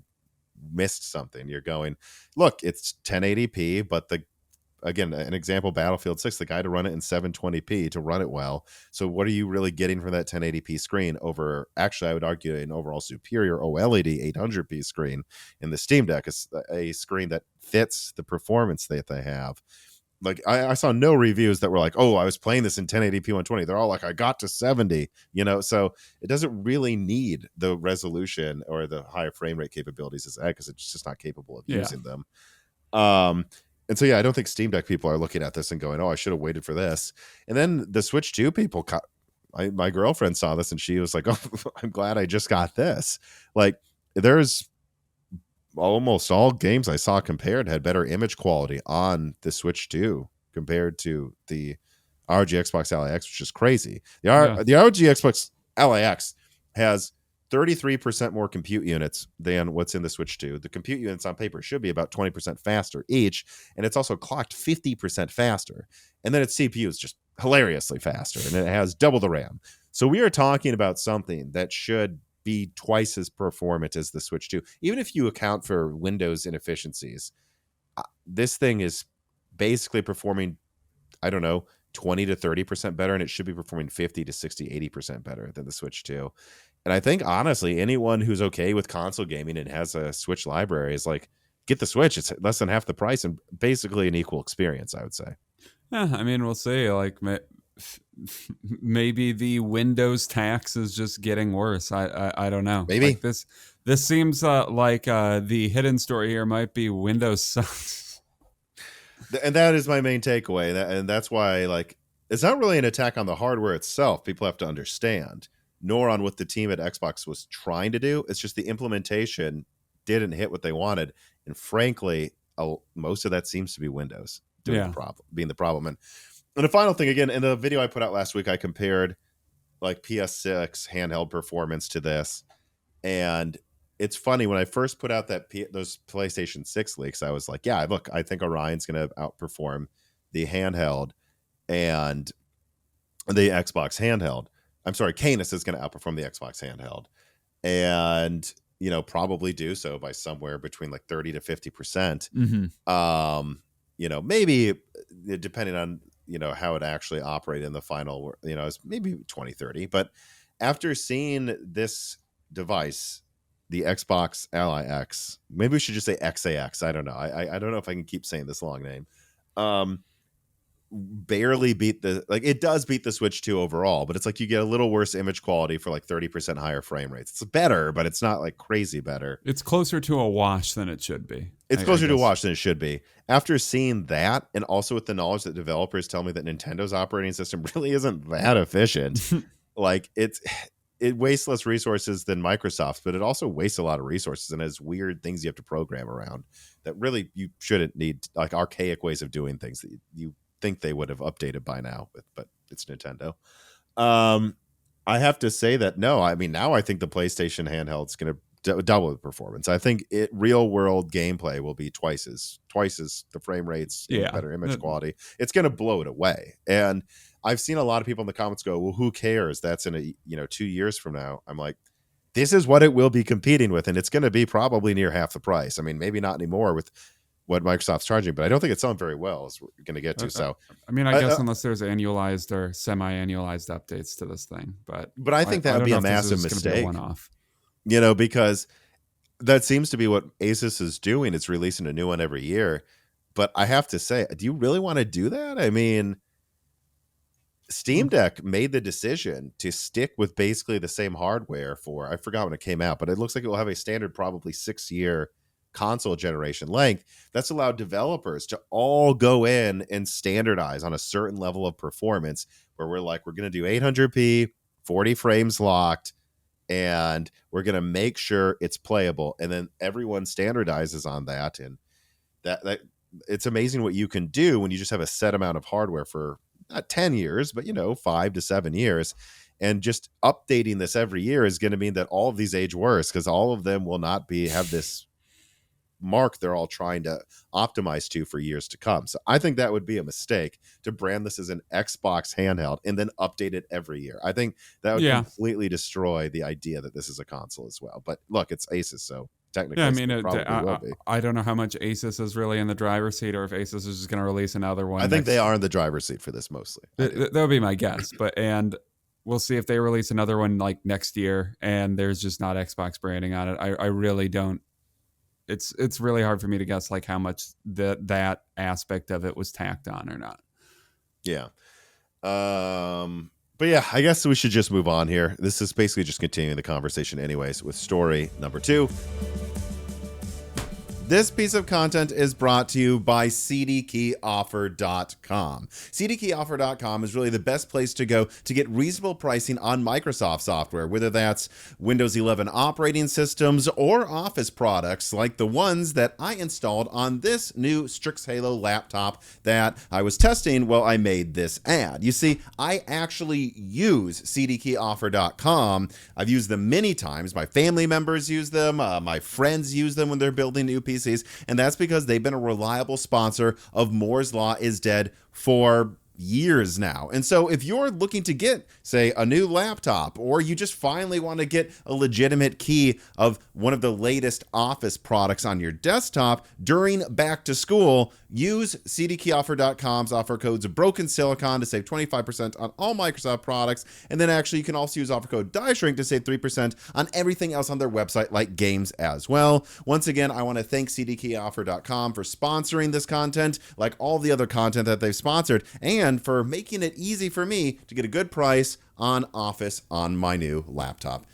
Speaker 1: missed something. You're going, look, it's 1080p, but again, an example, Battlefield 6, the guy to run it in 720p to run it well. So what are you really getting from that 1080p screen over, actually, I would argue, an overall superior OLED 800p screen in the Steam Deck, a screen that fits the performance that they have. Like, I saw no reviews that were like, oh, I was playing this in 1080p 120. They're all like, I got to 70, so it doesn't really need the resolution or the higher frame rate capabilities as that, because it's just not capable of using them. And so, yeah, I don't think Steam Deck people are looking at this and going, oh, I should have waited for this. And then the Switch 2 people, my girlfriend saw this and she was like, oh, I'm glad I just got this. Like, there's almost all games I saw compared had better image quality on the Switch 2 compared to the ROG Xbox Ally X, which is crazy. The ROG Xbox Ally X has 33% more compute units than what's in the Switch 2. The compute units on paper should be about 20% faster each, and it's also clocked 50% faster. And then its CPU is just hilariously faster, and it has double the RAM. So we are talking about something that should be twice as performant as the Switch 2. Even if you account for Windows inefficiencies, this thing is basically performing, I don't know, 20 to 30% better, and it should be performing 50 to 60, 80% better than the Switch 2. And I think honestly, anyone who's okay with console gaming and has a Switch library is like, get the Switch. It's less than half the price and basically an equal experience, I would say.
Speaker 2: Yeah, I mean, we'll see. Like, maybe the Windows tax is just getting worse. I don't know.
Speaker 1: Maybe.
Speaker 2: Like this seems like the hidden story here might be Windows sucks.
Speaker 1: And that is my main takeaway. And that's why, like, it's not really an attack on the hardware itself. People have to understand, nor on what the team at Xbox was trying to do. It's just the implementation didn't hit what they wanted. And frankly, most of that seems to be Windows being the problem. And the final thing, again, in the video I put out last week, I compared like PS6 handheld performance to this. And it's funny, when I first put out those PlayStation 6 leaks, I was like, yeah, look, I think Orion's going to outperform the handheld and the Xbox handheld. I'm sorry, Canis is going to outperform the Xbox handheld. And, probably do so by somewhere between like 30 to 50%. Maybe depending on, how it actually operated in the final, it's maybe 20, 30. But after seeing this device, the Xbox Ally X, maybe we should just say XAX. I don't know. I don't know if I can keep saying this long name. Barely beat it does beat the Switch 2 overall, but it's like you get a little worse image quality for like 30% higher frame rates. It's better, but it's not like crazy better.
Speaker 2: It's closer to a wash than it should be.
Speaker 1: It's closer to a wash than it should be. After seeing that, and also with the knowledge that developers tell me that Nintendo's operating system really isn't that efficient, like it wastes less resources than Microsoft's, but it also wastes a lot of resources and has weird things you have to program around that really you shouldn't need, like archaic ways of doing things that you think they would have updated by now, but it's Nintendo. I have to say that no, I mean, now I think the PlayStation handheld is going to double the performance. I think real world gameplay will be twice as the frame rates, better image quality. It's going to blow it away. And I've seen a lot of people in the comments go, well, who cares? That's in 2 years from now. I'm like, this is what it will be competing with, and it's going to be probably near half the price. I mean, maybe not anymore with what Microsoft's charging, but I don't think it's selling very well, as we're going to get to. So,
Speaker 2: I mean, I guess unless there's annualized or semi-annualized updates to this thing, but
Speaker 1: I think that would be a massive mistake, because that seems to be what Asus is doing. It's releasing a new one every year. But I have to say, do you really want to do that? I mean, Steam Deck made the decision to stick with basically the same hardware for, I forgot when it came out, but it looks like it will have a standard probably 6-year console generation length. That's allowed developers to all go in and standardize on a certain level of performance, where we're like, we're going to do 800p, 40 frames locked, and we're going to make sure it's playable. And then everyone standardizes on that. And that it's amazing what you can do when you just have a set amount of hardware for not 10 years, but 5 to 7 years. And just updating this every year is going to mean that all of these age worse, because all of them will not have this mark they're all trying to optimize to for years to come. So I think that would be a mistake to brand this as an Xbox handheld and then update it every year. I think that would completely destroy the idea that this is a console as well. But look, it's Asus, so technically,
Speaker 2: I mean,
Speaker 1: will be.
Speaker 2: I don't know how much Asus is really in the driver's seat, or if Asus is just going to release another one.
Speaker 1: I think they are in the driver's seat for this mostly.
Speaker 2: That would be my guess. And we'll see if they release another one like next year and there's just not Xbox branding on it. I really don't. It's really hard for me to guess like how much that aspect of it was tacked on or not.
Speaker 1: Yeah. But yeah, I guess we should just move on here. This is basically just continuing the conversation anyways with story number 2. This piece of content is brought to you by CDkeyoffer.com. CDkeyoffer.com is really the best place to go to get reasonable pricing on Microsoft software, whether that's Windows 11 operating systems or Office products like the ones that I installed on this new Strix Halo laptop that I was testing while I made this ad. You see, I actually use CDkeyoffer.com. I've used them many times. My family members use them. My friends use them when they're building new PCs, and that's because they've been a reliable sponsor of Moore's Law is Dead for years now. And so if you're looking to get, say, a new laptop, or you just finally want to get a legitimate key of one of the latest Office products on your desktop during back to school, use CDkeyoffer.com's offer codes Broken Silicon to save 25% on all Microsoft products. And then actually you can also use offer code DieShrink to save 3% on everything else on their website, like games as well. Once again, I want to thank CDkeyoffer.com for sponsoring this content, like all the other content that they've sponsored, and for making it easy for me to get a good price on Office on my new laptop.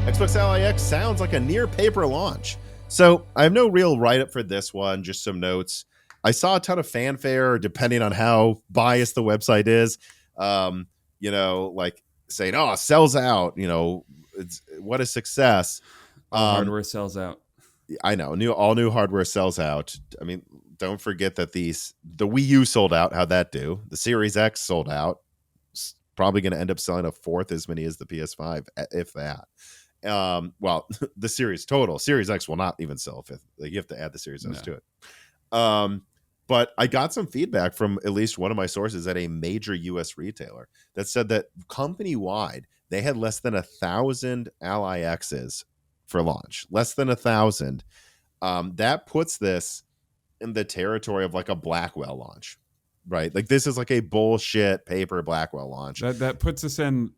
Speaker 1: Xbox Ally X sounds like a near paper launch. So I have no real write-up for this one, just some notes. I saw a ton of fanfare, depending on how biased the website is. Like saying, "Oh, sells out." What a success!
Speaker 2: Hardware sells out.
Speaker 1: I know, all new hardware sells out. I mean, don't forget that the Wii U sold out. How'd that do? The Series X sold out. It's probably going to end up selling a fourth as many as the PS5, if that. Well, the Series X will not even sell a fifth. Like, you have to add the Series S to it. But I got some feedback from at least one of my sources at a major U.S. retailer that said that company-wide, they had less than 1,000 Ally X's for launch. Less than 1,000. That puts this in the territory of like a Blackwell launch, right? Like, this is like a bullshit paper Blackwell launch.
Speaker 2: That puts us in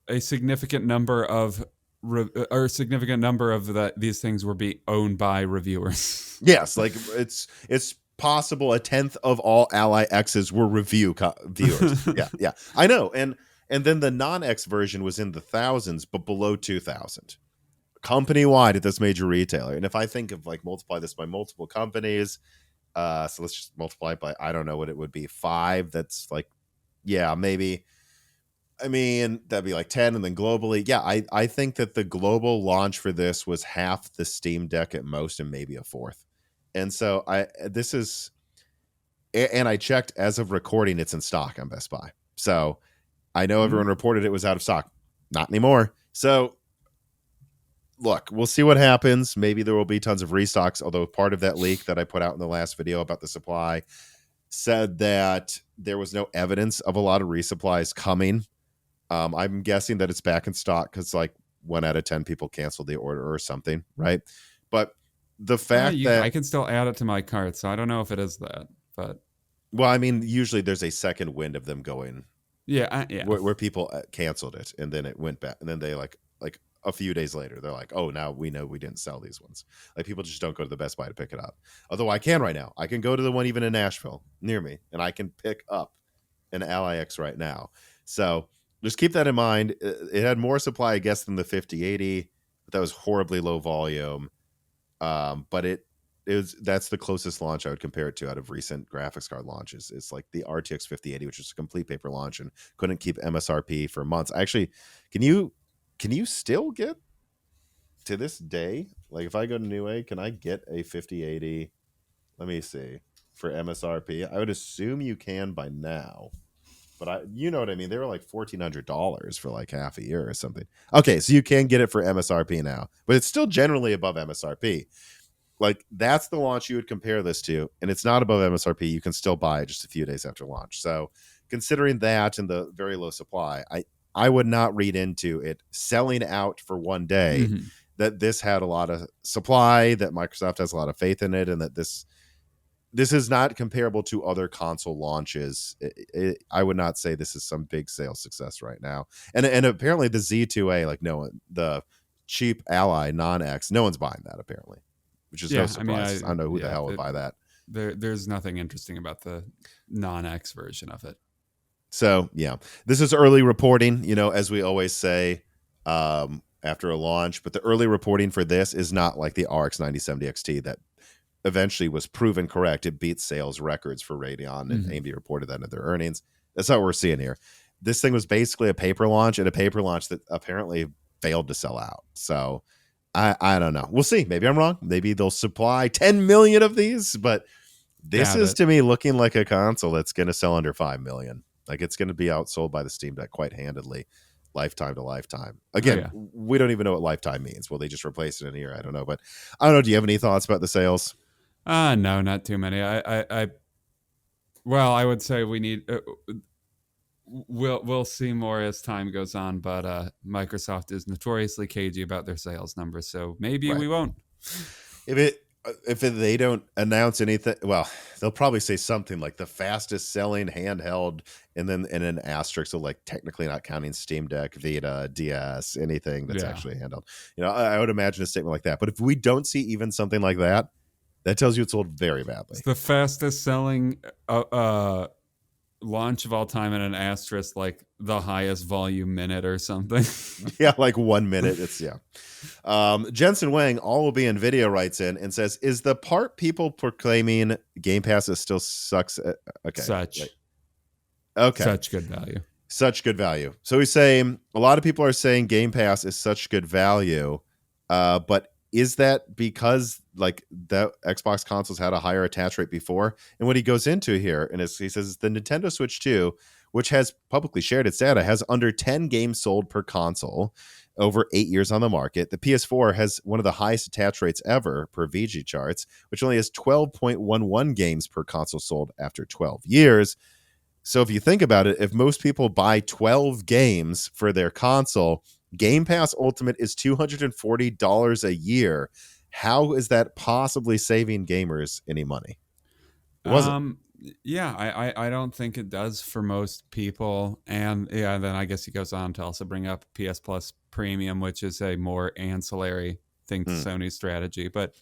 Speaker 2: a significant number of these things will be owned by reviewers.
Speaker 1: Yes, like it's possible a tenth of all Ally X's were viewers. yeah, I know. And then the non-X version was in the thousands, but below 2,000 company-wide at this major retailer. And if I think of, like, multiply this by multiple companies, so let's just multiply it by, I don't know what it would be, 5. That's like, yeah, maybe. I mean, that'd be like 10. And then globally, yeah, I think that the global launch for this was half the Steam Deck at most, and maybe a fourth. And so I checked, as of recording, it's in stock on Best Buy. So I know everyone reported it was out of stock. Not anymore. So look, we'll see what happens. Maybe there will be tons of restocks, although part of that leak that I put out in the last video about the supply said that there was no evidence of a lot of resupplies coming. I'm guessing that it's back in stock because, like, 1 out of 10 people canceled the order or something, right? But the fact that
Speaker 2: I can still add it to my cart, so I don't know if it is that, but
Speaker 1: well, I mean, usually there's a second wind of them going, where people canceled it, and then it went back, and then they like a few days later, they're like, "Oh, now we know we didn't sell these ones." Like, people just don't go to the Best Buy to pick it up. Although I can right now. I can go to the one even in Nashville near me, and I can pick up an Ally X right now. So just keep that in mind. It had more supply, I guess, than the 5080, but that was horribly low volume. But that's the closest launch I would compare it to out of recent graphics card launches. It's like the RTX 5080, which is a complete paper launch and couldn't keep MSRP for months. Actually, can you still get, to this day, like, if I go to Newegg, can I get a 5080? Let me see, for MSRP. I would assume you can by now. But you know what I mean? They were like $1,400 for like half a year or something. Okay, so you can get it for MSRP now, but it's still generally above MSRP. Like, that's the launch you would compare this to, and it's not above MSRP. You can still buy it just a few days after launch. So considering that and the very low supply, I would not read into it selling out for one day that this had a lot of supply, that Microsoft has a lot of faith in it, and that this is not comparable to other console launches. I would not say this is some big sales success right now. And apparently the Z2A, like, no one, the cheap Ally non-X, no one's buying that apparently, which is no surprise. I don't know who the hell would buy that.
Speaker 2: There's nothing interesting about the non-X version of it.
Speaker 1: So yeah, this is early reporting, as we always say, after a launch. But the early reporting for this is not like the RX 9070 XT that eventually was proven correct. It beat sales records for Radeon, and AMD reported that in their earnings. That's not what we're seeing here. This thing was basically a paper launch, and a paper launch that apparently failed to sell out. So I don't know. We'll see. Maybe I'm wrong. Maybe they'll supply 10 million of these, but this is to me looking like a console that's going to sell under 5 million. Like, it's going to be outsold by the Steam Deck quite handedly. lifetime to lifetime.
Speaker 2: Oh
Speaker 1: Again,
Speaker 2: yeah.
Speaker 1: we don't even know what lifetime means. Will they just replace it in a year? I don't know. But I don't know. Do you have any thoughts about the sales?
Speaker 2: No, not too many. Well, I would say we need. We'll see more as time goes on, but Microsoft is notoriously cagey about their sales numbers, so maybe
Speaker 1: Right.
Speaker 2: we won't.
Speaker 1: If they don't announce anything, well, they'll probably say something like the fastest selling handheld, and then in an asterisk, so like technically not counting Steam Deck, Vita, DS, anything that's
Speaker 2: Yeah.
Speaker 1: actually a handheld. I would imagine a statement like that. But if we don't see even something like that, that tells you it's sold very badly.
Speaker 2: It's the fastest selling launch of all time in an asterisk, like the highest volume minute or something.
Speaker 1: Yeah, like 1 minute. It's yeah. Jensen Wang, all will be NVIDIA, writes in and says, "Is the part people proclaiming Game Pass is still sucks?" Okay,
Speaker 2: Such good value.
Speaker 1: Such good value. So he's saying a lot of people are saying Game Pass is such good value, but is that because like the Xbox consoles had a higher attach rate before? And what he goes into here, and he says the Nintendo Switch 2, which has publicly shared its data, has under 10 games sold per console over 8 years on the market. The PS4 has one of the highest attach rates ever per VG charts, which only has 12.11 games per console sold after 12 years. So if you think about it, if most people buy 12 games for their console, Game Pass Ultimate is $240 a year. How is that possibly saving gamers any money? It wasn't.
Speaker 2: Yeah, I don't think it does for most people. And yeah, then I guess he goes on to also bring up PS Plus Premium, which is a more ancillary thing to Sony's strategy. But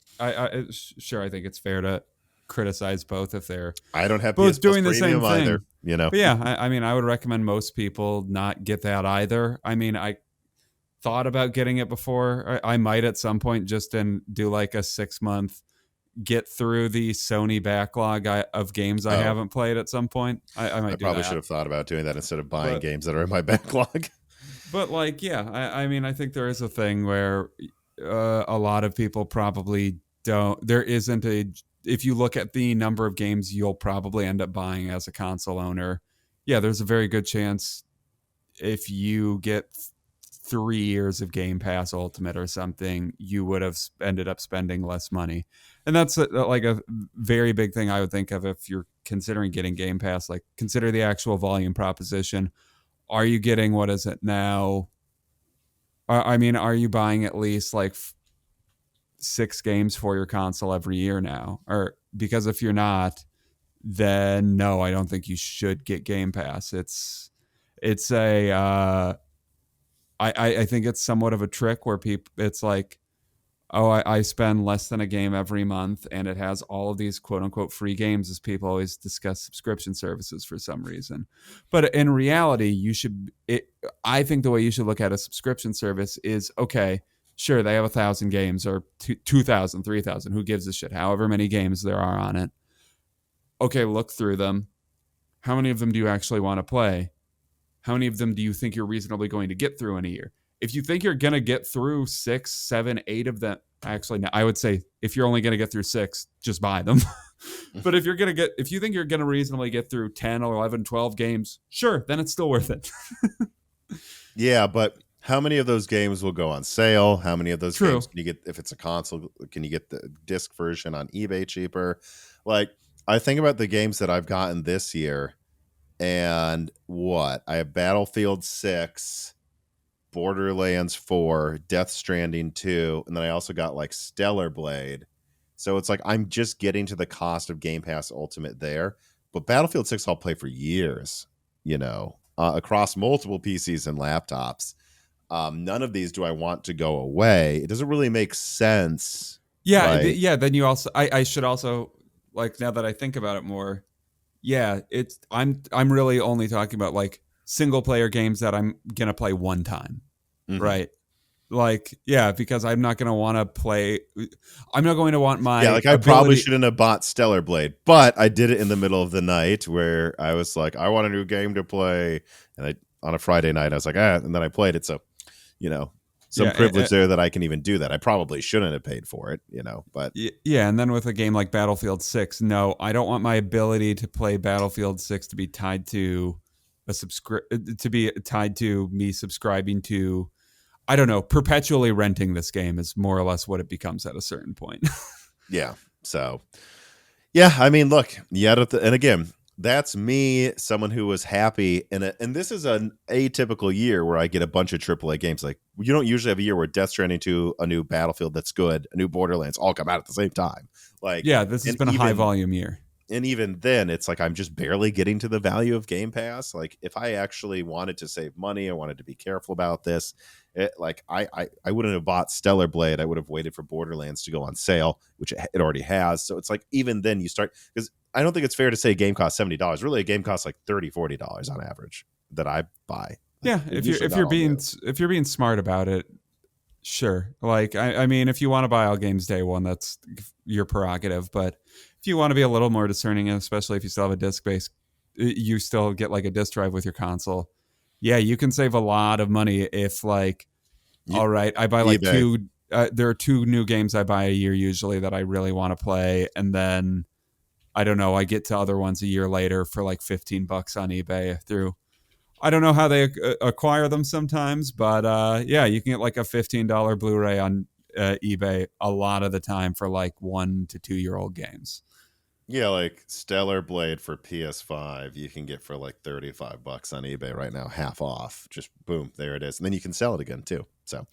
Speaker 2: sure, I think it's fair to criticize both if they're
Speaker 1: I don't have
Speaker 2: both
Speaker 1: PS
Speaker 2: doing
Speaker 1: Plus
Speaker 2: the same
Speaker 1: Premium
Speaker 2: thing.
Speaker 1: either,
Speaker 2: But yeah, I mean, I would recommend most people not get that either. I mean, I thought about getting it before. I might at some point just do like a 6-month get through the Sony backlog of games I haven't played at some point. I might do
Speaker 1: probably
Speaker 2: that.
Speaker 1: should have thought about doing that instead of buying games that are in my backlog.
Speaker 2: But like, yeah, I mean, I think there is a thing where a lot of people probably don't. There isn't a. If you look at the number of games you'll probably end up buying as a console owner, yeah, there's a very good chance if you get 3 years of Game Pass Ultimate or something, you would have ended up spending less money. And that's like a very big thing I would think of if you're considering getting Game Pass. Like, consider the actual volume proposition. Are you getting, what is it now? I mean, are you buying at least like 6 games for your console every year now? Or because if you're not, then no, I don't think you should get Game Pass. It's a I think it's somewhat of a trick where people, it's like, oh, I spend less than a game every month and it has all of these quote unquote free games, as people always discuss subscription services for some reason. But in reality, I think the way you should look at a subscription service is, okay, sure, they have 1,000 games or 2,000, 3,000, who gives a shit, however many games there are on it. Okay, look through them. How many of them do you actually want to play? How many of them do you think you're reasonably going to get through in a year? If you think you're going to get through 6, 7, 8 of them, actually, no, I would say if you're only going to get through 6, just buy them. But if you think you're going to reasonably get through 10 or 11, 12 games, sure, then it's still worth it.
Speaker 1: Yeah, but how many of those games will go on sale? How many of those games can you get, if it's a console, can you get the disc version on eBay cheaper? Like, I think about the games that I've gotten this year, and I have Battlefield 6, Borderlands 4, Death Stranding 2, and then I also got like Stellar Blade. So it's like I'm just getting to the cost of Game Pass Ultimate there. But Battlefield 6 I'll play for years, across multiple PCs and laptops. None of these do I want to go away. It doesn't really make sense.
Speaker 2: Yeah, then you also, I should also, like, now that I think about it more, yeah, I'm really only talking about like single player games that I'm gonna play one time, right? Like, yeah, because I'm not gonna want to play. I'm not going to want my
Speaker 1: I probably shouldn't have bought Stellar Blade, but I did it in the middle of the night where I was like, I want a new game to play, and on a Friday night I was like, and then I played it. So, some privilege there that I can even do that. I probably shouldn't have paid for it, but
Speaker 2: yeah. And then with a game like Battlefield 6, no, I don't want my ability to play Battlefield 6 to be tied to to be tied to me subscribing to, I don't know, perpetually renting this game is more or less what it becomes at a certain point.
Speaker 1: Yeah. So, yeah, I mean, look, and again, that's me, someone who was happy, and this is an atypical year where I get a bunch of AAA games. Like, you don't usually have a year where Death Stranding 2, a new Battlefield that's good, a new Borderlands all come out at the same time. Like,
Speaker 2: Yeah, this has
Speaker 1: and
Speaker 2: been a high volume year.
Speaker 1: and even then, it's like I'm just barely getting to the value of Game Pass. Like, if I actually wanted to save money, I wanted to be careful about this. I wouldn't have bought Stellar Blade. I would have waited for Borderlands to go on sale, which it already has. So it's like, even then you start, because I don't think it's fair to say a game costs $70. Really, a game costs like $30-$40 on average that I buy.
Speaker 2: Yeah, if you're being smart about it, sure. Like, I mean, if you want to buy all games day one, that's your prerogative. But if you want to be a little more discerning, and especially if you still have a disc base, you still get like a disc drive with your console. Yeah, you can save a lot of money if, like, all right, I buy like
Speaker 1: eBay.
Speaker 2: there are 2 new games I buy a year usually that I really want to play, and then I don't know, I get to other ones a year later for like $15 on eBay through. I don't know how they acquire them sometimes, but yeah, you can get like a $15 Blu-ray on eBay a lot of the time for like 1 to 2 year old games.
Speaker 1: Yeah, like Stellar Blade for PS5, you can get for like $35 on eBay right now, half off. Just boom, there it is. And then you can sell it again too. So,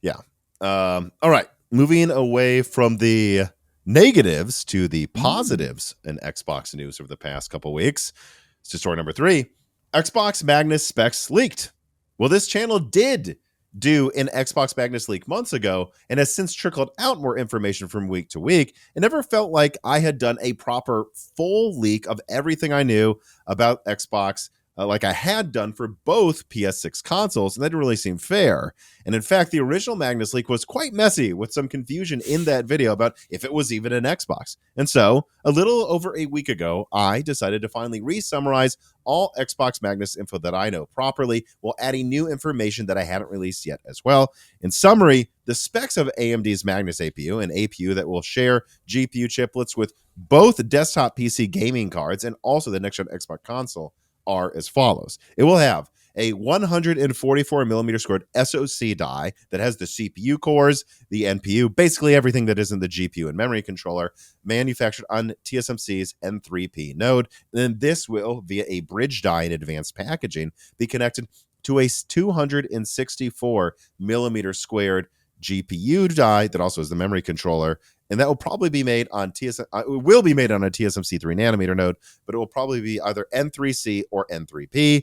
Speaker 2: Yeah.
Speaker 1: All right. Moving away from the negatives to the positives in Xbox news over the past couple weeks. It's to story number 3. Xbox Magnus specs leaked. Well, this channel did do an Xbox Magnus leak months ago and has since trickled out more information from week to week. It never felt like I had done a proper full leak of everything I knew about Xbox, like I had done for both PS6 consoles, and that didn't really seem fair. And in fact, the original Magnus leak was quite messy, with some confusion in that video about if it was even an Xbox. And so, a little over a week ago, I decided to finally re-summarize all Xbox Magnus info that I know properly, while adding new information that I hadn't released yet as well. In summary, the specs of AMD's Magnus APU, an APU that will share GPU chiplets with both desktop PC gaming cards and also the next-gen Xbox console, are as follows. It will have a 144 millimeter squared SoC die that has the CPU cores, the NPU, basically everything that isn't the GPU and memory controller, manufactured on TSMC's N3P node. And then this will, via a bridge die in advanced packaging, be connected to a 264 millimeter squared GPU die that also is the memory controller, and that will probably be made on it will be made on a TSMC 3 nanometer node, but it will probably be either N3C or N3P,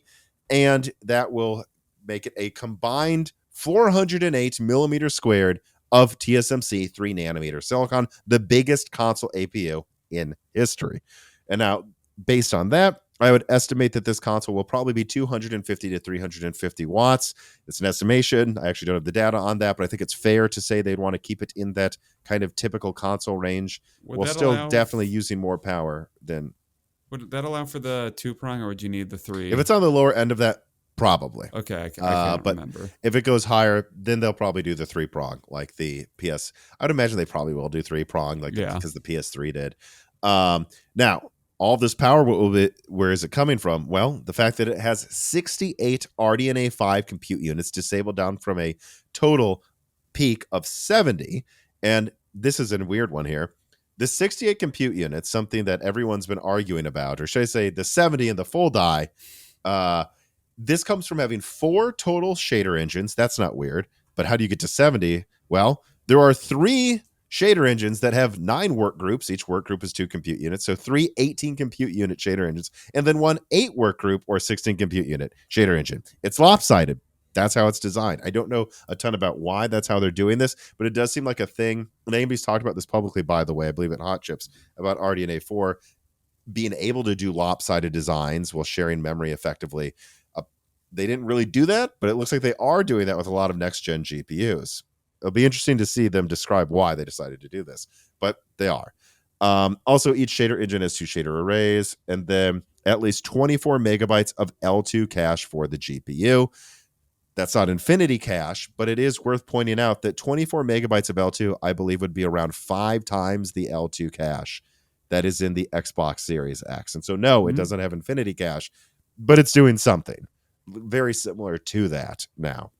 Speaker 1: and that will make it a combined 408 millimeter squared of TSMC 3 nanometer silicon, the biggest console APU in history. And now, based on that, I would estimate that this console will probably be 250 to 350 watts. It's an estimation. I actually don't have the data on that, but I think it's fair to say they'd want to keep it in that kind of typical console range, while still definitely using more power than.
Speaker 2: Would that allow for the 2-prong, or would you need the 3?
Speaker 1: If it's on the lower end of that, probably.
Speaker 2: Okay, I can't
Speaker 1: but
Speaker 2: remember.
Speaker 1: If it goes higher, then they'll probably do the 3-prong, like the PS. I'd imagine they probably will do 3-prong, like because the PS3 did. Now, all this power, where is it coming from? Well, the fact that it has 68 RDNA 5 compute units disabled down from a total peak of 70. And this is a weird one here. The 68 compute units, something that everyone's been arguing about, or should I say the 70 in the full die, this comes from having 4 total shader engines. That's not weird. But how do you get to 70? Well, there are 3 shader engines that have 9 work groups. Each work group is 2 compute units. So 3 18 compute unit shader engines, and then 1 8 work group or 16 compute unit shader engine. It's lopsided. That's how it's designed. I don't know a ton about why that's how they're doing this, but it does seem like a thing. And AMD's talked about this publicly, by the way, I believe at Hot Chips, about RDNA 4 being able to do lopsided designs while sharing memory effectively. They didn't really do that, but it looks like they are doing that with a lot of next-gen GPUs. It'll be interesting to see them describe why they decided to do this, but they are. Also, each shader engine has 2 shader arrays, and then at least 24 megabytes of L2 cache for the GPU. That's not infinity cache, but it is worth pointing out that 24 megabytes of L2, I believe, would be around 5 times the L2 cache that is in the Xbox Series X. And so, no, it doesn't have infinity cache. but it's doing something very similar to that now.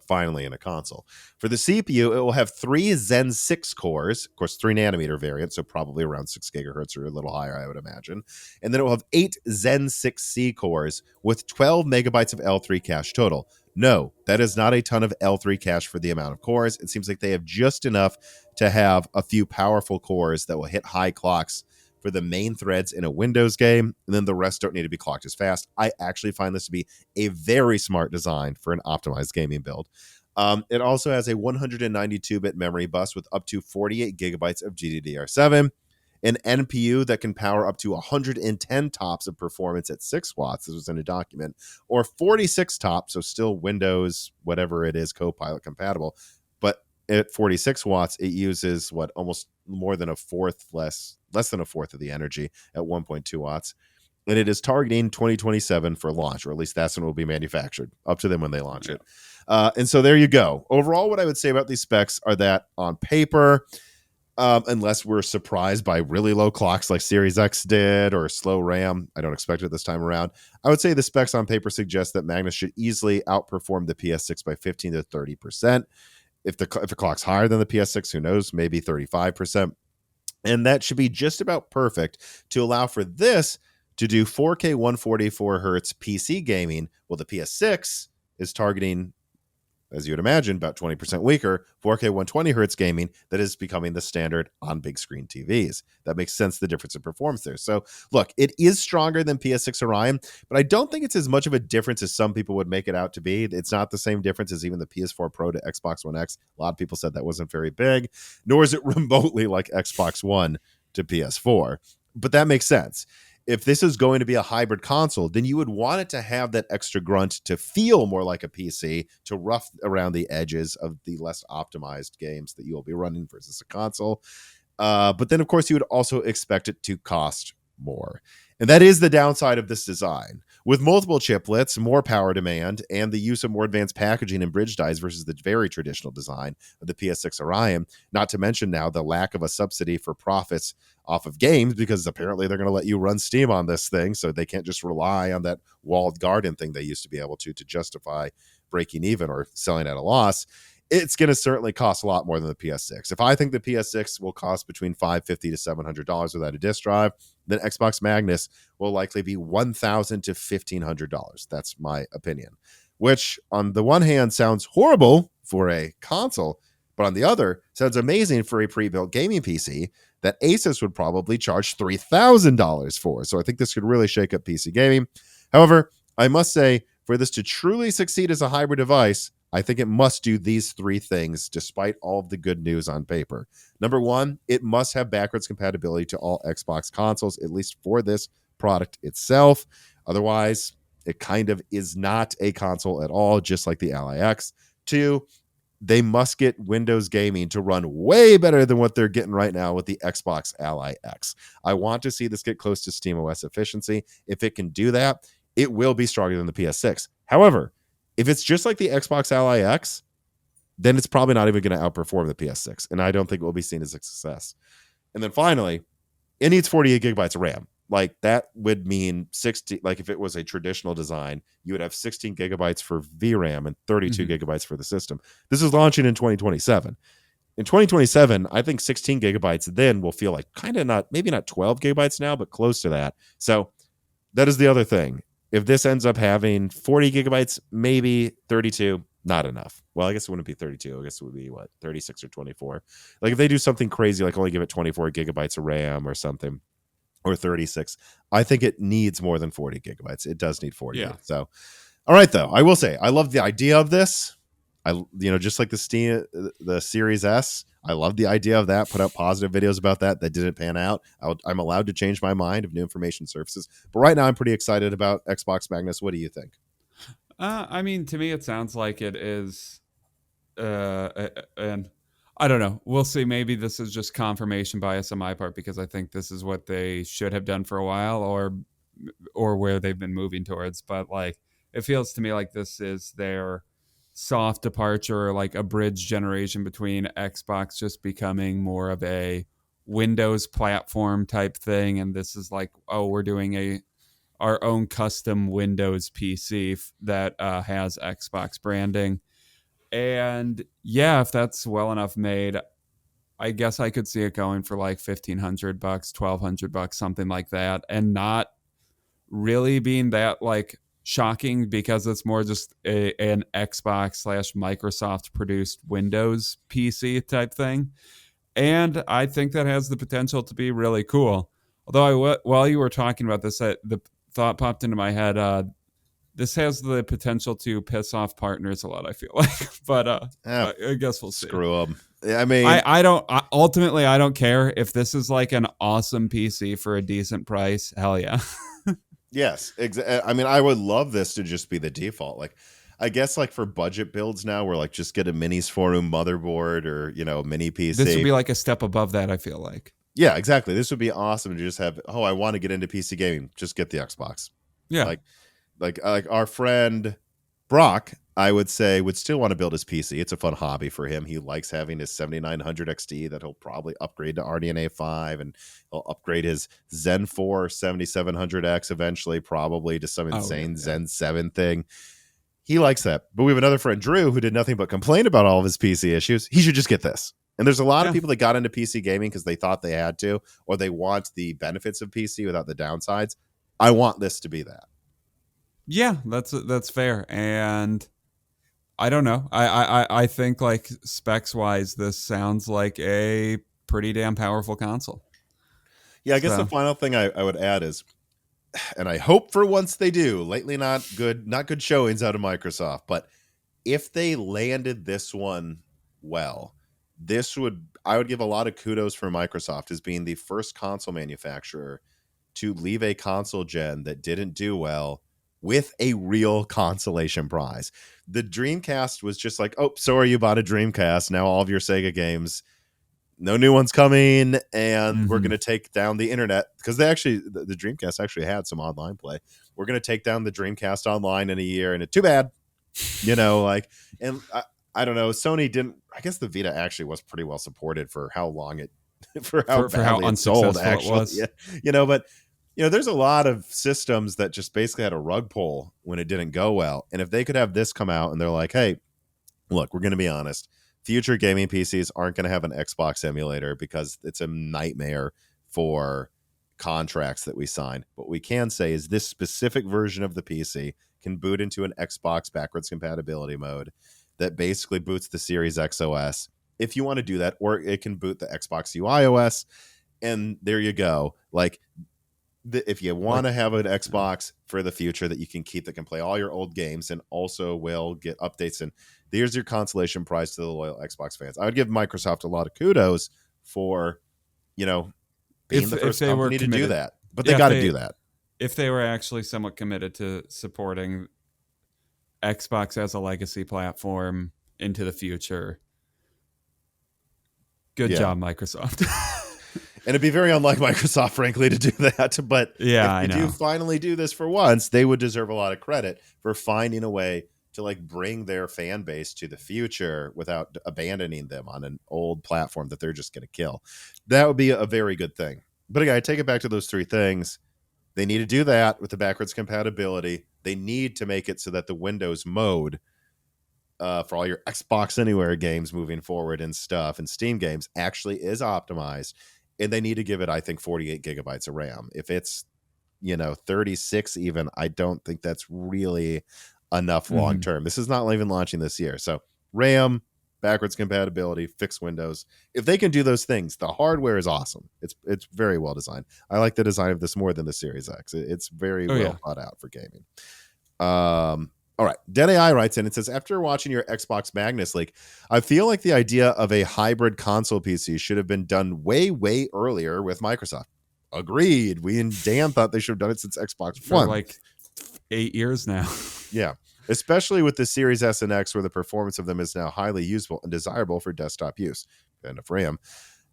Speaker 1: Finally in a console. For the CPU, it will have 3 Zen 6 cores, of course, 3 nanometer variant, so probably around 6 gigahertz or a little higher, I would imagine. And then it will have 8 Zen 6C cores with 12 megabytes of L3 cache total. No, that is not a ton of L3 cache for the amount of cores. It seems like they have just enough to have a few powerful cores that will hit high clocks for the main threads in a Windows game, and then the rest don't need to be clocked as fast. I actually find this to be a very smart design for an optimized gaming build. It also has a 192-bit memory bus with up to 48 gigabytes of GDDR7, an NPU that can power up to 110 tops of performance at 6 watts, this was in a document, or 46 tops, so still Windows, whatever it is, Copilot compatible, but at 46 watts, it uses almost more than a fourth less than a fourth of the energy at 1.2 watts. And it is targeting 2027 for launch, or at least that's when it will be manufactured. Up to them when they launch it. And so there you go. Overall, what I would say about these specs are that on paper, unless we're surprised by really low clocks like Series X did or slow RAM, I don't expect it this time around. I would say the specs on paper suggest that Magnus should easily outperform the PS6 by 15 to 30%. If the clock's higher than the PS6, who knows, maybe 35%. And that should be just about perfect to allow for this to do 4K 144 hertz PC gaming. Well, the PS6 is targeting, as you would imagine, about 20% weaker 4K 120 hertz gaming that is becoming the standard on big screen TVs. That makes sense, the difference in performance there. So look, it is stronger than PS6 Orion, but I don't think it's as much of a difference as some people would make it out to be. It's not the same difference as even the PS4 Pro to Xbox One X. A lot of people said that wasn't very big, nor is it remotely like Xbox One to PS4, but that makes sense. If this is going to be a hybrid console, then you would want it to have that extra grunt to feel more like a PC, to rough around the edges of the less optimized games that you will be running versus a console. But then, of course, you would also expect it to cost more. And that is the downside of this design. With multiple chiplets, more power demand, and the use of more advanced packaging and bridge dies versus the very traditional design of the PS6 Orion, not to mention now the lack of a subsidy for profits off of games, because apparently they're going to let you run Steam on this thing, so they can't just rely on that walled garden thing they used to be able to justify breaking even or selling at a loss. It's going to certainly cost a lot more than the PS6. If I think the PS6 will cost between $550 to $700 without a disk drive, then Xbox Magnus will likely be $1,000 to $1,500. That's my opinion, which on the one hand sounds horrible for a console, but on the other sounds amazing for a pre-built gaming PC that Asus would probably charge $3,000 for. So I think this could really shake up PC gaming. However, I must say, for this to truly succeed as a hybrid device, I think it must do these 3 things despite all of the good news on paper. Number 1, it must have backwards compatibility to all Xbox consoles, at least for this product itself. Otherwise, it kind of is not a console at all, just like the Ally X. 2, they must get Windows gaming to run way better than what they're getting right now with the Xbox Ally X. I want to see this get close to SteamOS efficiency. If it can do that, it will be stronger than the PS6. However, if it's just like the Xbox Ally X, then it's probably not even going to outperform the PS6, and I don't think it will be seen as a success. And then finally, it needs 48 gigabytes of RAM. Like that would mean 60, like if it was a traditional design, you would have 16 gigabytes for VRAM and 32 gigabytes for the system. This is launching in 2027. In 2027, I think 16 gigabytes then will feel like kind of not, maybe not 12 gigabytes now, but close to that. So that is the other thing. If this ends up having 40 gigabytes, maybe 32, not enough. Well, I guess it wouldn't be 32. I guess it would be 36 or 24. Like if they do something crazy, like only give it 24 gigabytes of RAM or something, or 36, I think it needs more than 40 gigabytes. It does need 40. Yeah. So, all right, though, I will say I love the idea of this. Just like the Series S, I love the idea of that. Put out positive videos about that didn't pan out. I'm allowed to change my mind if new information surfaces. But right now, I'm pretty excited about Xbox Magnus. What do you think?
Speaker 2: I mean, to me, it sounds like it is, and I don't know. We'll see. Maybe this is just confirmation bias on my part because I think this is what they should have done for a while, or where they've been moving towards. But like, it feels to me like this is their soft departure, like a bridge generation between Xbox just becoming more of a Windows platform type thing, and this is like, oh, we're doing our own custom Windows PC that has Xbox branding. And yeah, if that's well enough made, I guess I could see it going for like $1,500, $1,200, something like that, and not really being that like shocking because it's more just an Xbox / Microsoft produced Windows PC type thing. And I think that has the potential to be really cool. Although while you were talking about this, the thought popped into my head. This has the potential to piss off partners a lot, I feel like. But I guess we'll see.
Speaker 1: Screw them. I mean,
Speaker 2: ultimately, I don't care if this is like an awesome PC for a decent price. Hell yeah.
Speaker 1: yes. I mean, I would love this to just be the default. Like, I guess like for budget builds now, we're like, just get a Minis Forum motherboard or, mini PC.
Speaker 2: This would be like a step above that, I feel like.
Speaker 1: Yeah, exactly. This would be awesome to just have, I want to get into PC gaming. Just get the Xbox.
Speaker 2: Yeah.
Speaker 1: Like our friend Brock, I would say, would still want to build his PC. It's a fun hobby for him. He likes having his 7900 XT that he'll probably upgrade to RDNA 5, and he'll upgrade his Zen 4 7700X eventually, probably to some insane Zen 7 thing. He likes that. But we have another friend, Drew, who did nothing but complain about all of his PC issues. He should just get this. And there's a lot of people that got into PC gaming because they thought they had to, or they want the benefits of PC without the downsides. I want this to be that.
Speaker 2: Yeah, that's fair. And I don't know. I think like specs wise, this sounds like a pretty damn powerful console.
Speaker 1: Yeah, I guess the final thing I would add is, and I hope for once they do, lately not good showings out of Microsoft, but if they landed this one well, I would give a lot of kudos for Microsoft as being the first console manufacturer to leave a console gen that didn't do well with a real consolation prize. The Dreamcast was just like, oh, sorry, you bought a Dreamcast. Now all of your Sega games, no new ones coming, and we're going to take down the internet. Because the Dreamcast actually had some online play. We're going to take down the Dreamcast online in a year, and too bad. And I don't know. Sony didn't. I guess the Vita actually was pretty well supported for how long for how unsold actually. It was. Yeah, but there's a lot of systems that just basically had a rug pull when it didn't go well. And if they could have this come out and they're like, hey, look, we're going to be honest. Future gaming PCs aren't going to have an Xbox emulator because it's a nightmare for contracts that we sign. What we can say is this specific version of the PC can boot into an Xbox backwards compatibility mode that basically boots the Series X OS if you want to do that, or it can boot the Xbox UI OS. And there you go. Like, if you want to have an Xbox for the future that you can keep, that can play all your old games and also will get updates, and there's your consolation prize to the loyal Xbox fans. I would give Microsoft a lot of kudos for, being the first company to do that. But they got to do that.
Speaker 2: If they were actually somewhat committed to supporting Xbox as a legacy platform into the future, good job, Microsoft.
Speaker 1: And it'd be very unlike Microsoft, frankly, to do that. But if they do finally do this for once, they would deserve a lot of credit for finding a way to bring their fan base to the future without abandoning them on an old platform that they're just going to kill. That would be a very good thing. But again, I take it back to those three things. They need to do that with the backwards compatibility. They need to make it so that the Windows mode for all your Xbox Anywhere games moving forward and stuff, and Steam games, actually is optimized. And they need to give it, I think, 48 gigabytes of RAM. If it's, 36 even, I don't think that's really enough long term. This is not even launching this year. So RAM, backwards compatibility, fixed Windows. If they can do those things, the hardware is awesome. It's very well designed. I like the design of this more than the Series X. It's very well thought out for gaming. All right. Dead AI writes in and says, after watching your Xbox Magnus leak, I feel like the idea of a hybrid console PC should have been done way, way earlier with Microsoft. Agreed. We and Dan thought they should have done it since Xbox
Speaker 2: for
Speaker 1: One.
Speaker 2: Like 8 years now.
Speaker 1: Yeah. Especially with the Series S and X, where the performance of them is now highly useful and desirable for desktop use. Enough RAM.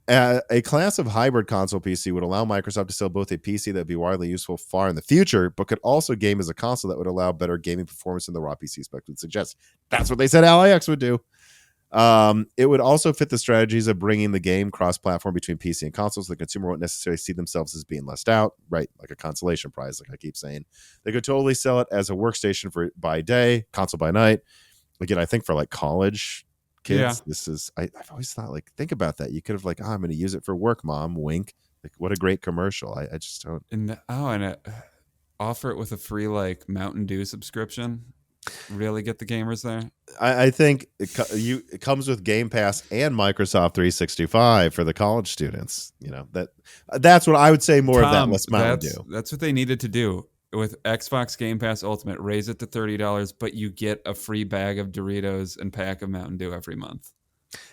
Speaker 1: A class of hybrid console PC would allow Microsoft to sell both a PC that would be widely useful far in the future, but could also game as a console that would allow better gaming performance than the raw PC spec would suggest. That's what they said Ally X would do. It would also fit the strategies of bringing the game cross-platform between PC and consoles. The consumer won't necessarily see themselves as being left out, right? Like a consolation prize, like I keep saying. They could totally sell it as a workstation for by day, console by night. Again, I think for like college
Speaker 2: Yeah.
Speaker 1: kids, this is I've always thought, like, think about that. You could have like, I'm going to use it for work, mom. Wink. Like, what a great commercial. I just don't.
Speaker 2: And offer it with a free like Mountain Dew subscription. Really get the gamers there.
Speaker 1: I think it comes with Game Pass and Microsoft 365 for the college students. That's what I would say. More of that,
Speaker 2: Tom,
Speaker 1: less Mountain Dew.
Speaker 2: that's what they needed to do with Xbox Game Pass Ultimate. Raise it to $30, but you get a free bag of Doritos and pack of Mountain Dew every month.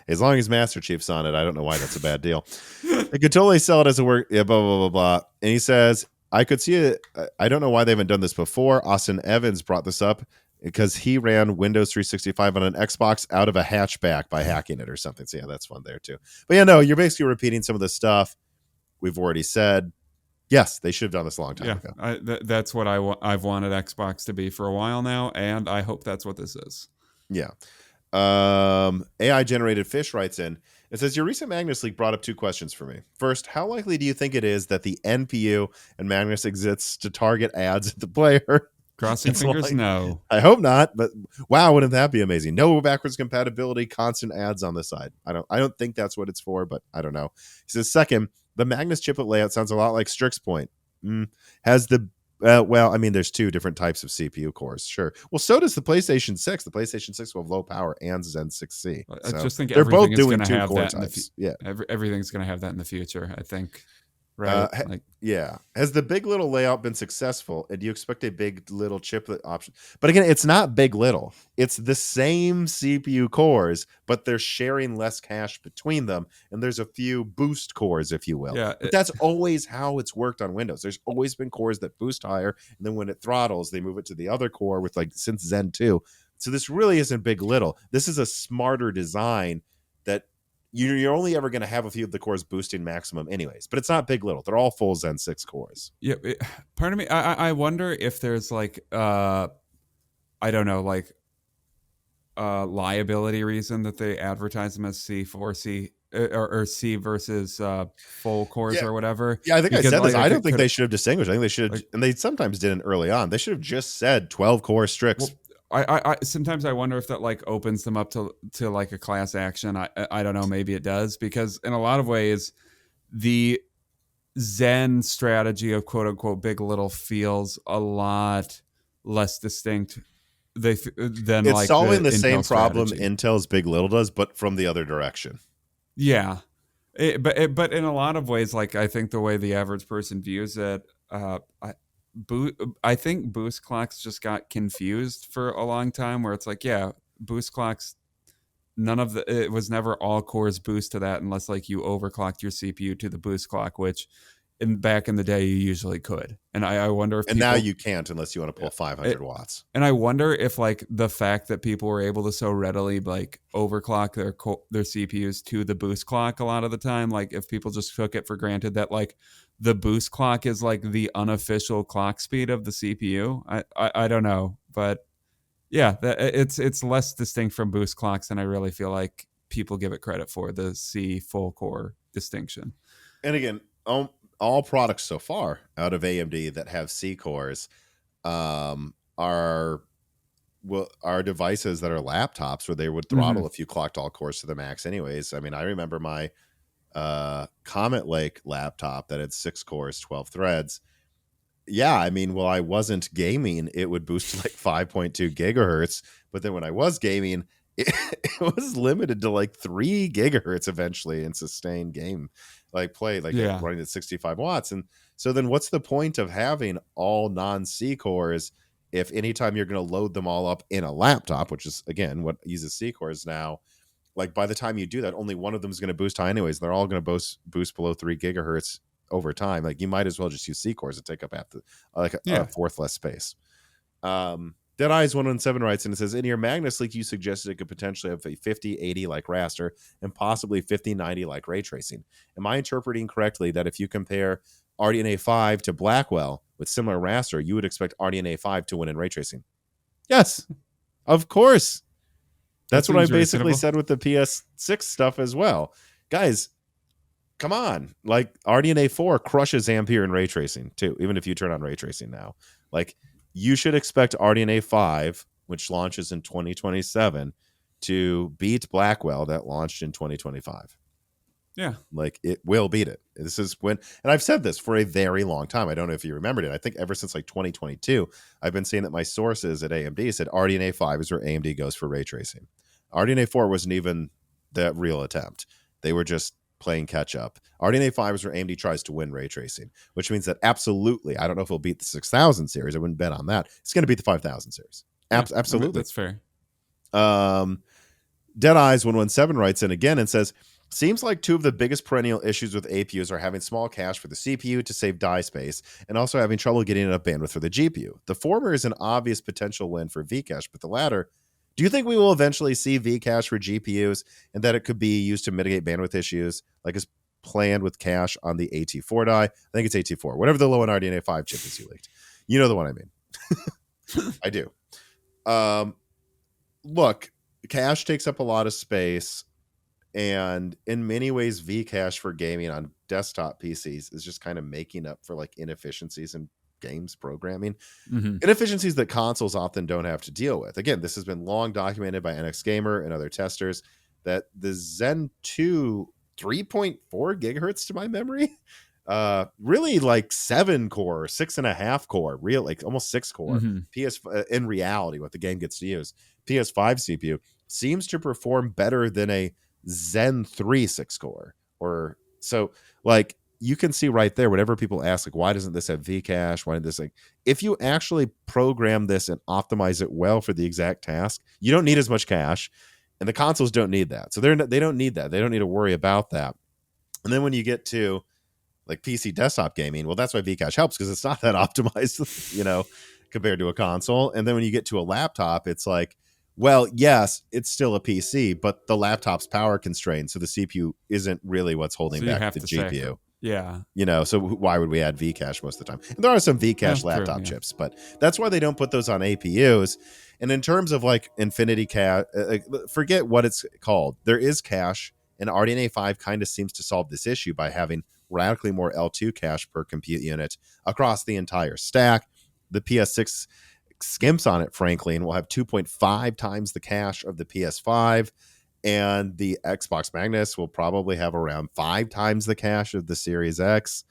Speaker 1: As long as Master Chief's on it, I don't know why that's a bad deal. They could totally sell it as a work. Yeah, blah blah blah blah. And he says, I could see it. I don't know why they haven't done this before. Austin Evans brought this up because he ran Windows 365 on an Xbox out of a hatchback by hacking it or something. So yeah, that's fun there too. But yeah, no, you're basically repeating some of the stuff we've already said. Yes, they should have done this a long time ago.
Speaker 2: That's what I've wanted Xbox to be for a while now, and I hope that's what this is.
Speaker 1: Yeah. AI generated fish writes in. It says, your recent Magnus leak brought up two questions for me. First, how likely do you think it is that the NPU and Magnus exists to target ads at the player?
Speaker 2: Crossing fingers, no.
Speaker 1: I hope not, but wow, wouldn't that be amazing? No backwards compatibility, constant ads on the side. I don't think that's what it's for, but I don't know. He says, second, the Magnus chiplet layout sounds a lot like Strix's point. Has the well, I mean, there's two different types of CPU cores, sure. Well, so does the PlayStation 6. The PlayStation 6 will have low power and Zen 6C.
Speaker 2: I just think
Speaker 1: they're both doing
Speaker 2: going to
Speaker 1: two
Speaker 2: have
Speaker 1: core
Speaker 2: that.
Speaker 1: types. Yeah,
Speaker 2: everything's going to have that in the future, I think. Right?
Speaker 1: Yeah. Has the big little layout been successful? And do you expect a big little chiplet option? But again, it's not big little. It's the same CPU cores, but they're sharing less cache between them. And there's a few boost cores, if you will.
Speaker 2: Yeah,
Speaker 1: but that's always how it's worked on Windows. There's always been cores that boost higher. And then when it throttles, they move it to the other core with, like, since Zen 2. So this really isn't big little. This is a smarter design that you're only ever going to have a few of the cores boosting maximum anyways, but it's not big little. They're all full Zen 6 cores.
Speaker 2: Yeah. Part of me, I wonder if there's like, I don't know, like liability reason that they advertise them as C4C or C versus full cores or whatever.
Speaker 1: Yeah, I think I said this. I don't think they should have distinguished. I think they should, and they sometimes didn't early on. They should have just said 12 core Strix.
Speaker 2: Well, I sometimes I wonder if that like opens them up to like a class action. I don't know, maybe it does, because in a lot of ways the Zen strategy of quote unquote big little feels a lot less distinct than
Speaker 1: it's
Speaker 2: like
Speaker 1: solving the same
Speaker 2: Intel
Speaker 1: problem
Speaker 2: strategy.
Speaker 1: Intel's big little does, but from the other direction.
Speaker 2: Yeah, but in a lot of ways, like I think the way the average person views it, I think boost clocks just got confused for a long time, where it's like, yeah, boost clocks, it was never all cores boost to that unless like you overclocked your CPU to the boost clock, which back in the day you usually could. And I wonder if
Speaker 1: now you can't unless you want to pull 500 watts.
Speaker 2: And I wonder if like the fact that people were able to so readily like overclock their CPUs to the boost clock a lot of the time, like if people just took it for granted that like the boost clock is like the unofficial clock speed of the CPU. I don't know, but yeah, it's less distinct from boost clocks than I really feel like people give it credit for, the C full core distinction.
Speaker 1: And again, all products so far out of AMD that have C cores are devices that are laptops where they would throttle if you clocked all cores to the max anyways. I mean, I remember my Comet Lake laptop that had 6 cores, 12 threads. Yeah, I mean, I wasn't gaming, it would boost to like 5.2 gigahertz. But then when I was gaming, it was limited to like 3 gigahertz eventually in sustained game, like play, like running at 65 watts. And so then what's the point of having all non-C cores if anytime you're going to load them all up in a laptop, which is, again, what uses C cores now, like by the time you do that, only one of them is going to boost high anyways. They're all going to boost below 3 gigahertz over time. Like you might as well just use C cores and take up half a fourth less space. Dead Eyes 117 writes, and it says, in your Magnus leak, you suggested it could potentially have a 5080 like raster and possibly 5090 like ray tracing. Am I interpreting correctly that if you compare RDNA 5 to Blackwell with similar raster, you would expect RDNA 5 to win in ray tracing? Yes, of course.
Speaker 2: That
Speaker 1: That's what I
Speaker 2: seems
Speaker 1: basically
Speaker 2: reasonable.
Speaker 1: said with the PS6 stuff as well. Guys, come on. Like RDNA 4 crushes Ampere in ray tracing too, even if you turn on ray tracing now. Like you should expect RDNA 5, which launches in 2027, to beat Blackwell that launched in 2025.
Speaker 2: Yeah.
Speaker 1: Like it will beat it. This is when, and I've said this for a very long time. I don't know if you remembered it. I think ever since like 2022, I've been saying that my sources at AMD said RDNA 5 is where AMD goes for ray tracing. RDNA 4 wasn't even the real attempt. They were just playing catch up. RDNA 5 is where AMD tries to win ray tracing, which means that absolutely, I don't know if it'll beat the 6000 series. I wouldn't bet on that. It's going to beat the 5000 series.
Speaker 2: Yeah. I mean,
Speaker 1: Absolutely.
Speaker 2: that's fair.
Speaker 1: Dead Eyes 117 writes in again and says, seems like two of the biggest perennial issues with APUs are having small cache for the CPU to save die space and also having trouble getting enough bandwidth for the GPU. The former is an obvious potential win for Vcache, but the latter, do you think we will eventually see Vcache for GPUs and that it could be used to mitigate bandwidth issues like is planned with cache on the AT4 die? I think it's AT4, whatever the low-end RDNA 5 chip is you leaked. You know the one I mean. I do. Look, cache takes up a lot of space, and in many ways Vcache for gaming on desktop PCs is just kind of making up for like inefficiencies in games programming,
Speaker 2: Mm-hmm.
Speaker 1: inefficiencies that consoles often don't have to deal with. Again, this has been long documented by NX Gamer and other testers that the Zen 2 3.4 gigahertz to my memory, really like 7 core, 6.5 core, real like almost 6 core
Speaker 2: Mm-hmm.
Speaker 1: in reality what the game gets to use, PS5 CPU seems to perform better than a Zen 3 6 core. Or so like you can see right there, whenever people ask like, why doesn't this have Vcache, why did this, like, if you actually program this and optimize it well for the exact task, you don't need as much cache, and the consoles don't need that. So they don't need that. They don't need to worry about that. And then when you get to like PC desktop gaming, well, that's why Vcache helps, because it's not that optimized, compared to a console. And then when you get to a laptop, it's like, well, yes, it's still a PC, but the laptop's power constrained, so the CPU isn't really what's holding
Speaker 2: So you
Speaker 1: back
Speaker 2: have
Speaker 1: the
Speaker 2: to sacri-
Speaker 1: GPU.
Speaker 2: Yeah.
Speaker 1: So why would we add Vcache most of the time? And there are some Vcache
Speaker 2: True.
Speaker 1: laptop
Speaker 2: Yeah.
Speaker 1: chips, but that's why they don't put those on APUs. And in terms of like Infinity Cache, forget what it's called. There is cache, and RDNA 5 kind of seems to solve this issue by having radically more L2 cache per compute unit across the entire stack. The PS6 skimps on it, frankly, and will have 2.5 times the cache of the PS5. And the Xbox Magnus will probably have around 5 times the cache of the Series X.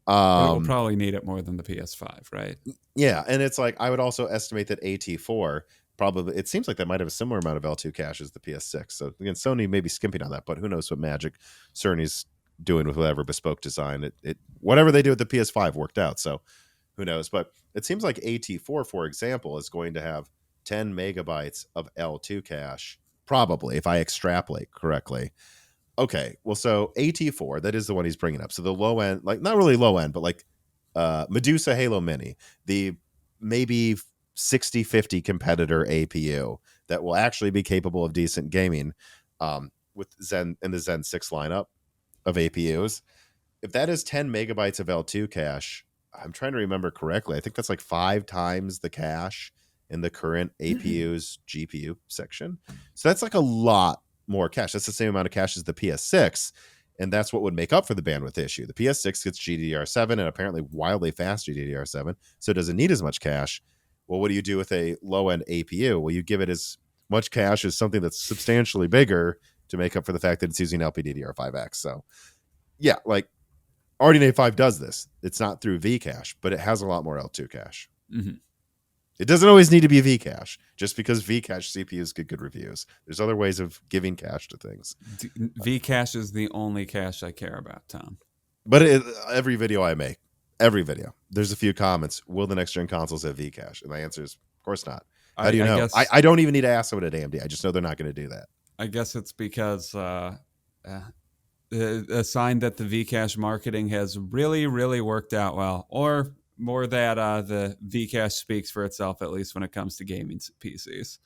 Speaker 2: But it will probably need it more than the PS5, right?
Speaker 1: Yeah, and it's like I would also estimate that AT4 probably, it seems like that might have a similar amount of L2 cache as the PS6. So again, Sony may be skimping on that, but who knows what magic Cerny's doing with whatever bespoke design. It whatever they do with the PS5 worked out. So who knows? But it seems like AT4, for example, is going to have 10 megabytes of L2 cache, probably, if I extrapolate correctly. Okay, well, so AT4, that is the one he's bringing up. So the low end, like not really low end, but like Medusa Halo Mini, the maybe 6050 competitor APU that will actually be capable of decent gaming, with Zen in the Zen 6 lineup of APUs. If that is 10 megabytes of L2 cache, I'm trying to remember correctly. I think that's like 5 times the cache in the current APU's GPU section. So that's like a lot more cache. That's the same amount of cache as the PS6. And that's what would make up for the bandwidth issue. The PS6 gets GDDR7 and apparently wildly fast GDDR7, so it doesn't need as much cache. Well, what do you do with a low end APU? Well, you give it as much cache as something that's substantially bigger to make up for the fact that it's using LPDDR5X. So, yeah, like RDNA 5 does this. It's not through Vcache, but it has a lot more L2 cache.
Speaker 2: Mm-hmm.
Speaker 1: It doesn't always need to be Vcache, just because Vcache CPUs get good reviews. There's other ways of giving cache to things.
Speaker 2: Vcache is the only cache I care about, Tom.
Speaker 1: But every video I make, there's a few comments. Will the next gen consoles have Vcache? And the answer is, of course not. How do you
Speaker 2: I
Speaker 1: know?
Speaker 2: guess
Speaker 1: I don't even need to ask someone at AMD. I just know they're not going to do that.
Speaker 2: I guess it's because a sign that the Vcache marketing has really, really worked out well, or more that the Vcache speaks for itself, at least when it comes to gaming PCs.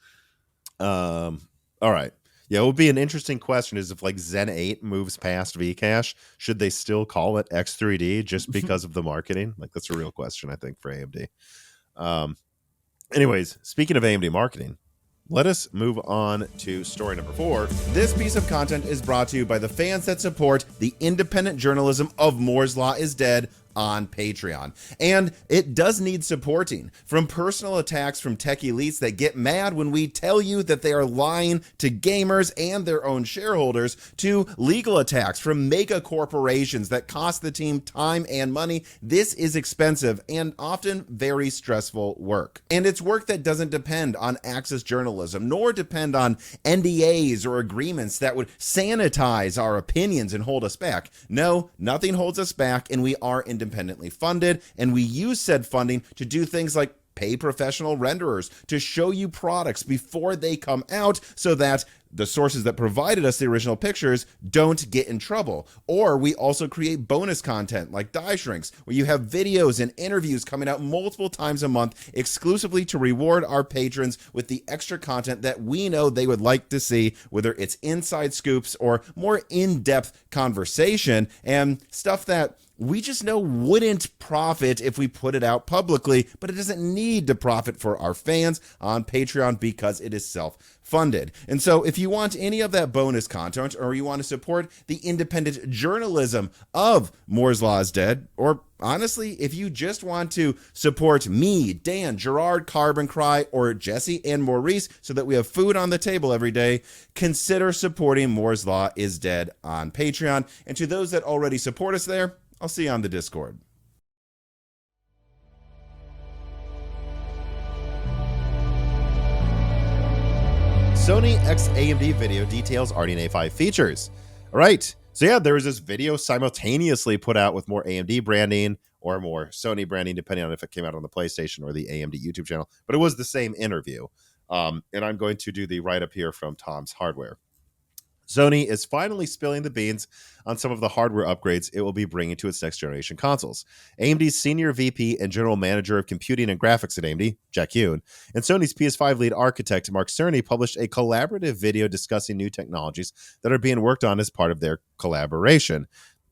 Speaker 1: All right. Yeah, it will be an interesting question is if like Zen 8 moves past Vcache, should they still call it X3D just because of the marketing? Like that's a real question, I think, for AMD. Anyways, speaking of AMD marketing, Let us move on to story number 4. This piece of content is brought to you by the fans that support the independent journalism of Moore's Law is Dead on Patreon. And it does need supporting. From personal attacks from tech elites that get mad when we tell you that they are lying to gamers and their own shareholders, to legal attacks from mega corporations that cost the team time and money. This is expensive and often very stressful work. And it's work that doesn't depend on access journalism, nor depend on NDAs or agreements that would sanitize our opinions and hold us back. No, nothing holds us back, and we are independently funded, and we use said funding to do things like pay professional renderers to show you products before they come out so that the sources that provided us the original pictures don't get in trouble. Or we also create bonus content like die shrinks, where you have videos and interviews coming out multiple times a month exclusively to reward our patrons with the extra content that we know they would like to see, whether it's inside scoops or more in-depth conversation and stuff that we just know wouldn't profit if we put it out publicly, but it doesn't need to profit for our fans on Patreon because it is self-funded. And so if you want any of that bonus content, or you want to support the independent journalism of Moore's Law is Dead, or honestly, if you just want to support me, Dan, Gerard, Carbon Cry, or Jesse and Maurice so that we have food on the table every day, consider supporting Moore's Law is Dead on Patreon. And to those that already support us there, I'll see you on the Discord. Sony x AMD video details RDNA 5 features. All right. So yeah, there was this video simultaneously put out with more AMD branding or more Sony branding, depending on if it came out on the PlayStation or the AMD YouTube channel. But it was the same interview. And I'm going to do the write-up here from Tom's Hardware. Sony is finally spilling the beans on some of the hardware upgrades it will be bringing to its next-generation consoles. AMD's Senior VP and General Manager of Computing and Graphics at AMD, Jack Yoon, and Sony's PS5 lead architect, Mark Cerny, published a collaborative video discussing new technologies that are being worked on as part of their collaboration,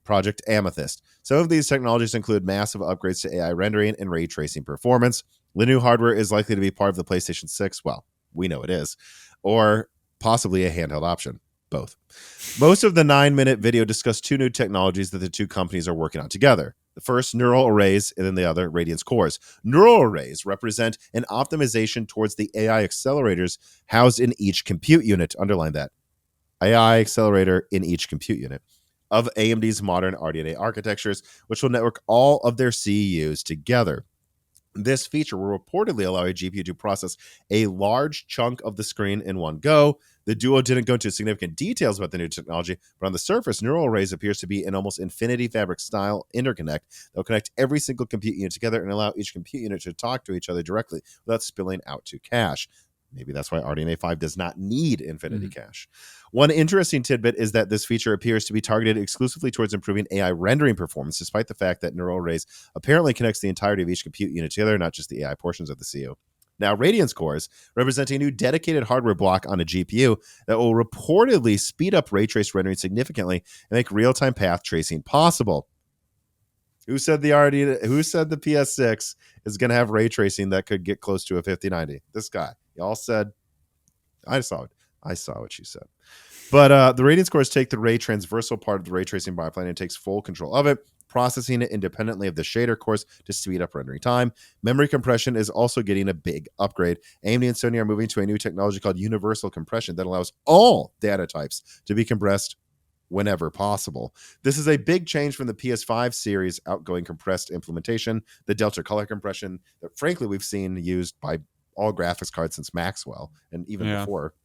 Speaker 1: Project Amethyst. Some of these technologies include massive upgrades to AI rendering and ray tracing performance. The new hardware is likely to be part of the PlayStation 6, well, we know it is, or possibly a handheld option. Both. Most of the 9-minute video discussed 2 new technologies that the 2 companies are working on together. The first, neural arrays, and then the other, Radiance cores. Neural arrays represent an optimization towards the AI accelerators housed in each compute unit. Underline that. AI accelerator in each compute unit of AMD's modern RDNA architectures, which will network all of their CEUs together. This feature will reportedly allow a GPU to process a large chunk of the screen in one go. The duo didn't go into significant details about the new technology, but on the surface, neural arrays appears to be an almost infinity fabric style interconnect that will connect every single compute unit together and allow each compute unit to talk to each other directly without spilling out to cache. Maybe that's why RDNA 5 does not need infinity cache. One interesting tidbit is that this feature appears to be targeted exclusively towards improving AI rendering performance, despite the fact that neural arrays apparently connects the entirety of each compute unit together, not just the AI portions of the CPU. Now, Radiance cores represent a new dedicated hardware block on a GPU that will reportedly speed up ray trace rendering significantly and make real-time path tracing possible. Who said the PS6 is going to have ray tracing that could get close to a 5090? This guy. Y'all said, I saw it. I saw what you said. But the Radiance cores take the ray transversal part of the ray tracing biplane and takes full control of it, processing it independently of the shader cores to speed up rendering time. Memory compression is also getting a big upgrade. AMD and Sony are moving to a new technology called universal compression that allows all data types to be compressed whenever possible. This is a big change from the PS5 series outgoing compressed implementation, the Delta color compression that frankly we've seen used by all graphics cards since Maxwell and even before,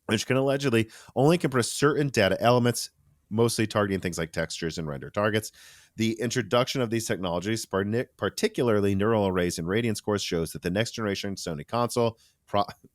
Speaker 1: which can allegedly only compress certain data elements, mostly targeting things like textures and render targets. The introduction of these technologies, particularly neural arrays and Radiance cores, shows that the next generation Sony console,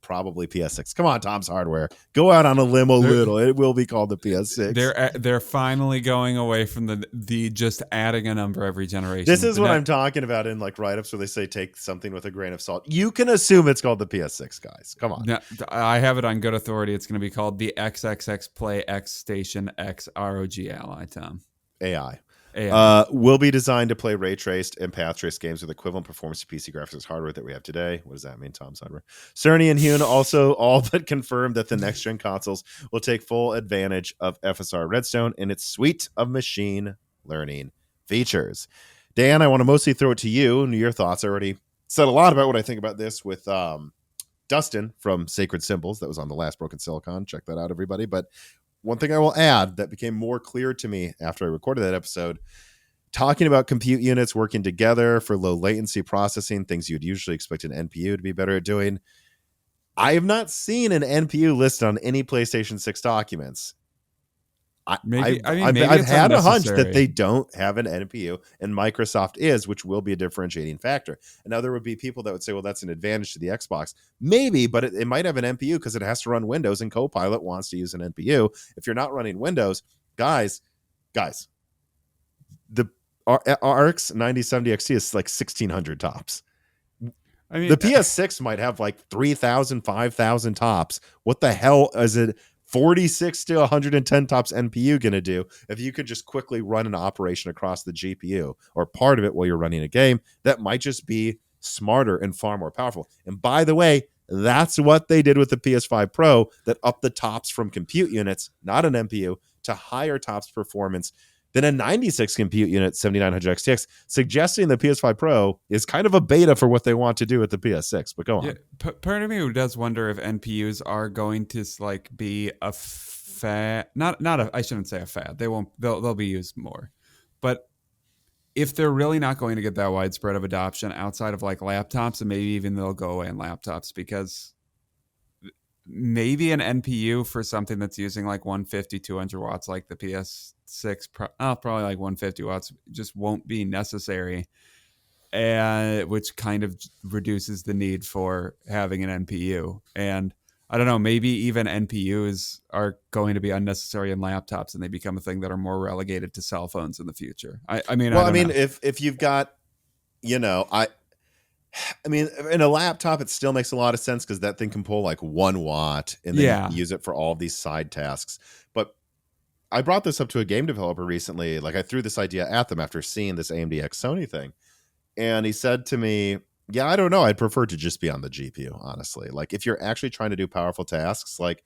Speaker 1: probably PS6. Come on, Tom's Hardware. Go out on a limb a little. It will be called the PS6.
Speaker 2: They're finally going away from the just adding a number every generation.
Speaker 1: This is what I'm talking about in like write-ups where they say take something with a grain of salt. You can assume it's called the PS6, guys. Come on.
Speaker 2: Now, I have it on good authority. It's going to be called the XXX Play X Station X ROG Ally, Tom.
Speaker 1: AI.
Speaker 2: AI.
Speaker 1: Will be designed to play ray traced and path traced games with equivalent performance to PC graphics hardware that we have today. What does that mean, Tom's hardware? Cerny and Hune also all but confirmed that the next gen consoles will take full advantage of FSR Redstone and its suite of machine learning features. Dan, I want to mostly throw it to you and your thoughts. I already said a lot about what I think about this with Dustin from Sacred Symbols. That was on the last Broken Silicon. Check that out, everybody. But one thing I will add that became more clear to me after I recorded that episode, talking about compute units working together for low latency processing, things you'd usually expect an NPU to be better at doing. I have not seen an NPU listed on any PlayStation 6 documents.
Speaker 2: Maybe
Speaker 1: I've
Speaker 2: maybe it's
Speaker 1: had a hunch that
Speaker 2: unnecessary.
Speaker 1: they don't have an NPU, and Microsoft is, which will be a differentiating factor. And now there would be people that would say, well, that's an advantage to the Xbox. Maybe, but it might have an NPU because it has to run Windows, and Copilot wants to use an NPU. If you're not running Windows, guys, the RX 9070 XT is like 1600 tops.
Speaker 2: I mean,
Speaker 1: The PS6 might have like 3,000, 5,000 tops. What the hell is it? 46 to 110 tops NPU going to do if you could just quickly run an operation across the GPU or part of it while you're running a game? That might just be smarter and far more powerful. And by the way, that's what they did with the PS5 Pro, that upped the tops from compute units, not an NPU, to higher tops performance than a 96 compute unit 7900 XTX, suggesting the PS5 Pro is kind of a beta for what they want to do with the PS6. But go on.
Speaker 2: yeah, part of me does wonder if NPUs are going to like be a fad. Not a. I shouldn't say a fad. They won't. They'll be used more. But if they're really not going to get that widespread of adoption outside of like laptops, and maybe even they'll go away in laptops, because maybe an NPU for something that's using like 150, 200 watts, like the PS6, probably like 150 watts, just won't be necessary, and which kind of reduces the need for having an NPU. And I don't know, maybe even NPUs are going to be unnecessary in laptops, and they become a thing that are more relegated to cell phones in the future. I mean, I
Speaker 1: Well, I
Speaker 2: don't
Speaker 1: mean,
Speaker 2: know.
Speaker 1: if you've got, I mean, in a laptop, it still makes a lot of sense because that thing can pull like 1 watt, and then you can
Speaker 2: Yeah,
Speaker 1: use it for all of these side tasks. But I brought this up to a game developer recently. Like, I threw this idea at them after seeing this AMD X Sony thing, and he said to me, "Yeah, I don't know. I'd prefer to just be on the GPU, honestly. Like, if you're actually trying to do powerful tasks, like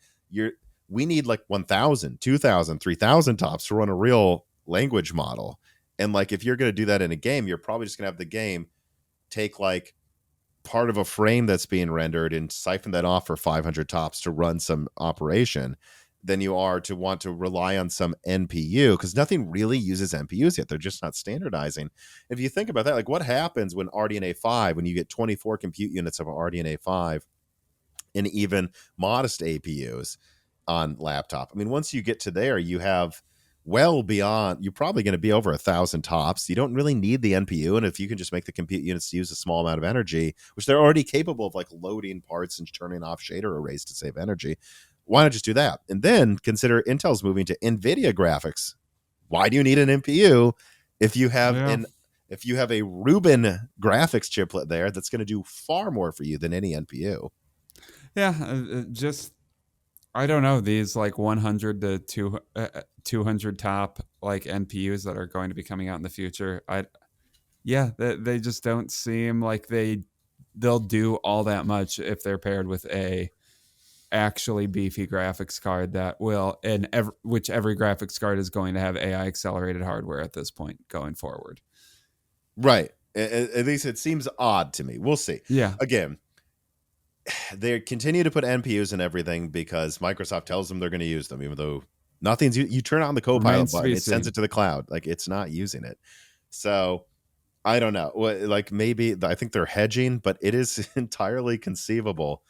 Speaker 1: we need like 1,000, 2,000, 3,000 tops to run a real language model. And like, if you're going to do that in a game, you're probably just going to have the game take like part of a frame that's being rendered and siphon that off for 500 tops to run some operation than you are to want to rely on some NPU, because nothing really uses NPUs yet. They're just not standardizing. If you think about that, like what happens when RDNA 5, when you get 24 compute units of RDNA 5 and even modest APUs on laptop? I mean, once you get to there, you have well beyond, you're probably going to be over 1,000 tops. You don't really need the NPU. And if you can just make the compute units use a small amount of energy, which they're already capable of, like loading parts and turning off shader arrays to save energy, why not just do that? And then consider Intel's moving to NVIDIA graphics. Why do you need an NPU if you have
Speaker 2: yeah,
Speaker 1: a Rubin graphics chiplet there that's going to do far more for you than any NPU?
Speaker 2: yeah. Just I don't know, these like 100 to 200 top like NPUs that are going to be coming out in the future. Yeah, they just don't seem like they'll do all that much if they're paired with a actually beefy graphics card that will, and which every graphics card is going to have AI accelerated hardware at this point going forward.
Speaker 1: Right. At least it seems odd to me. We'll see.
Speaker 2: Yeah,
Speaker 1: Again, they continue to put NPUs in everything because Microsoft tells them they're going to use them, even though nothing's. You turn on the Copilot
Speaker 2: remains to
Speaker 1: button,
Speaker 2: be
Speaker 1: it sends
Speaker 2: seen.
Speaker 1: it to the cloud. Like, it's not using it. So I don't know. Like, maybe I think they're hedging, but it is entirely conceivable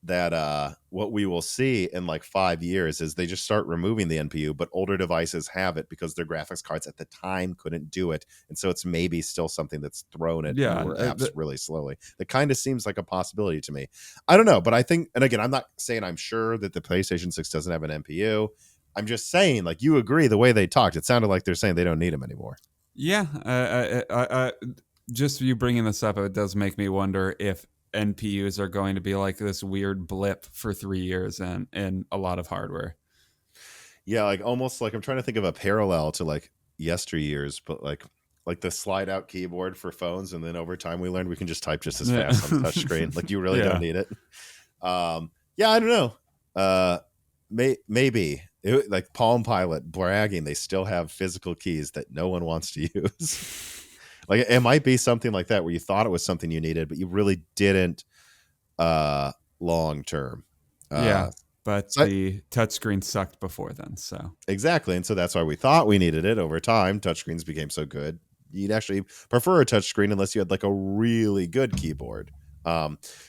Speaker 1: that what we will see in like 5 years is they just start removing the NPU, but older devices have it because their graphics cards at the time couldn't do it. And so it's maybe still something that's thrown at
Speaker 2: Yeah,
Speaker 1: newer apps really slowly. That kind of seems like a possibility to me. I don't know, but I think, and again, I'm not saying I'm sure that the PlayStation 6 doesn't have an NPU. I'm just saying, like, you agree the way they talked, it sounded like they're saying they don't need them anymore.
Speaker 2: yeah. Just you bringing this up, it does make me wonder if NPUs are going to be like this weird blip for 3 years and a lot of hardware.
Speaker 1: Yeah, like almost like I'm trying to think of a parallel to like yesteryears, but like the slide out keyboard for phones, and then over time we learned we can just type just as
Speaker 2: Yeah.
Speaker 1: fast on the touch screen. Like you really don't
Speaker 2: Yeah.
Speaker 1: need it. Yeah, I don't know. Maybe like Palm Pilot bragging they still have physical keys that no one wants to use. Like it might be something like that where you thought it was something you needed, but you really didn't long term.
Speaker 2: Yeah. But
Speaker 1: So
Speaker 2: the touchscreen sucked before then. So
Speaker 1: exactly. And so that's why we thought we needed it. Over time, touchscreens became so good. You'd actually prefer a touchscreen unless you had like a really good keyboard.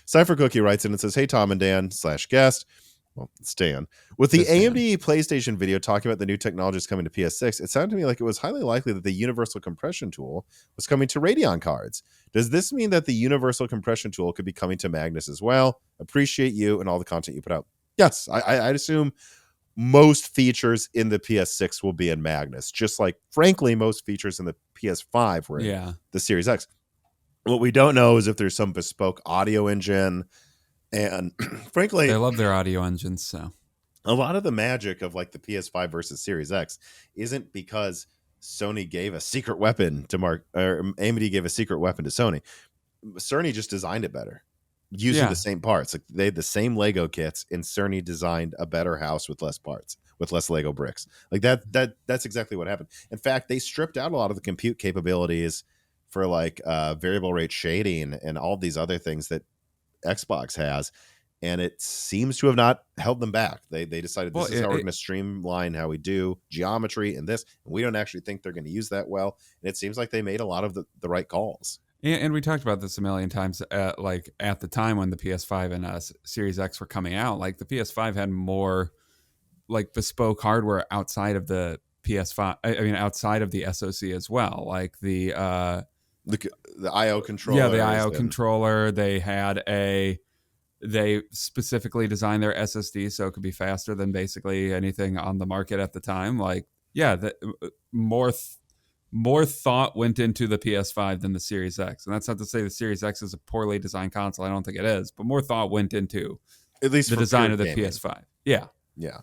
Speaker 1: Cypher Cookie writes in and says, "Hey, Tom and Dan / guest. Well, it's Dan. With the
Speaker 2: It's Dan.
Speaker 1: AMD PlayStation video talking about the new technologies coming to PS6, it sounded to me like it was highly likely that the universal compression tool was coming to Radeon cards. Does this mean that the universal compression tool could be coming to Magnus as well? Appreciate you and all the content you put out." Yes, I'd assume most features in the PS6 will be in Magnus, just like, frankly, most features in the PS5 were in the Series X. What we don't know is if there's some bespoke audio engine. And frankly,
Speaker 2: they love their audio engines. So
Speaker 1: a lot of the magic of like the PS5 versus Series X isn't because Sony gave a secret weapon to AMD gave a secret weapon to Sony. Cerny just designed it better using the same parts. Like they had the same Lego kits, and Cerny designed a better house with less parts, with less Lego bricks. Like that's exactly what happened. In fact, they stripped out a lot of the compute capabilities for like variable rate shading and all these other things that Xbox has, and it seems to have not held them back. They decided this is how we're going to streamline how we do geometry and this, and we don't actually think they're going to use that well. And it seems like they made a lot of the right calls.
Speaker 2: And we talked about this a million times, like at the time when the PS5 and Series X were coming out, like the PS5 had more like bespoke hardware outside of the PS5. I mean, outside of the SoC as well, like the
Speaker 1: IO controller.
Speaker 2: Yeah, the IO controller. They specifically designed their SSD so it could be faster than basically anything on the market at the time. Like, yeah, more thought went into the PS5 than the Series X. And that's not to say the Series X is a poorly designed console. I don't think it is. But more thought went into
Speaker 1: at least
Speaker 2: the design of the
Speaker 1: gaming.
Speaker 2: PS5. Yeah.
Speaker 1: Yeah.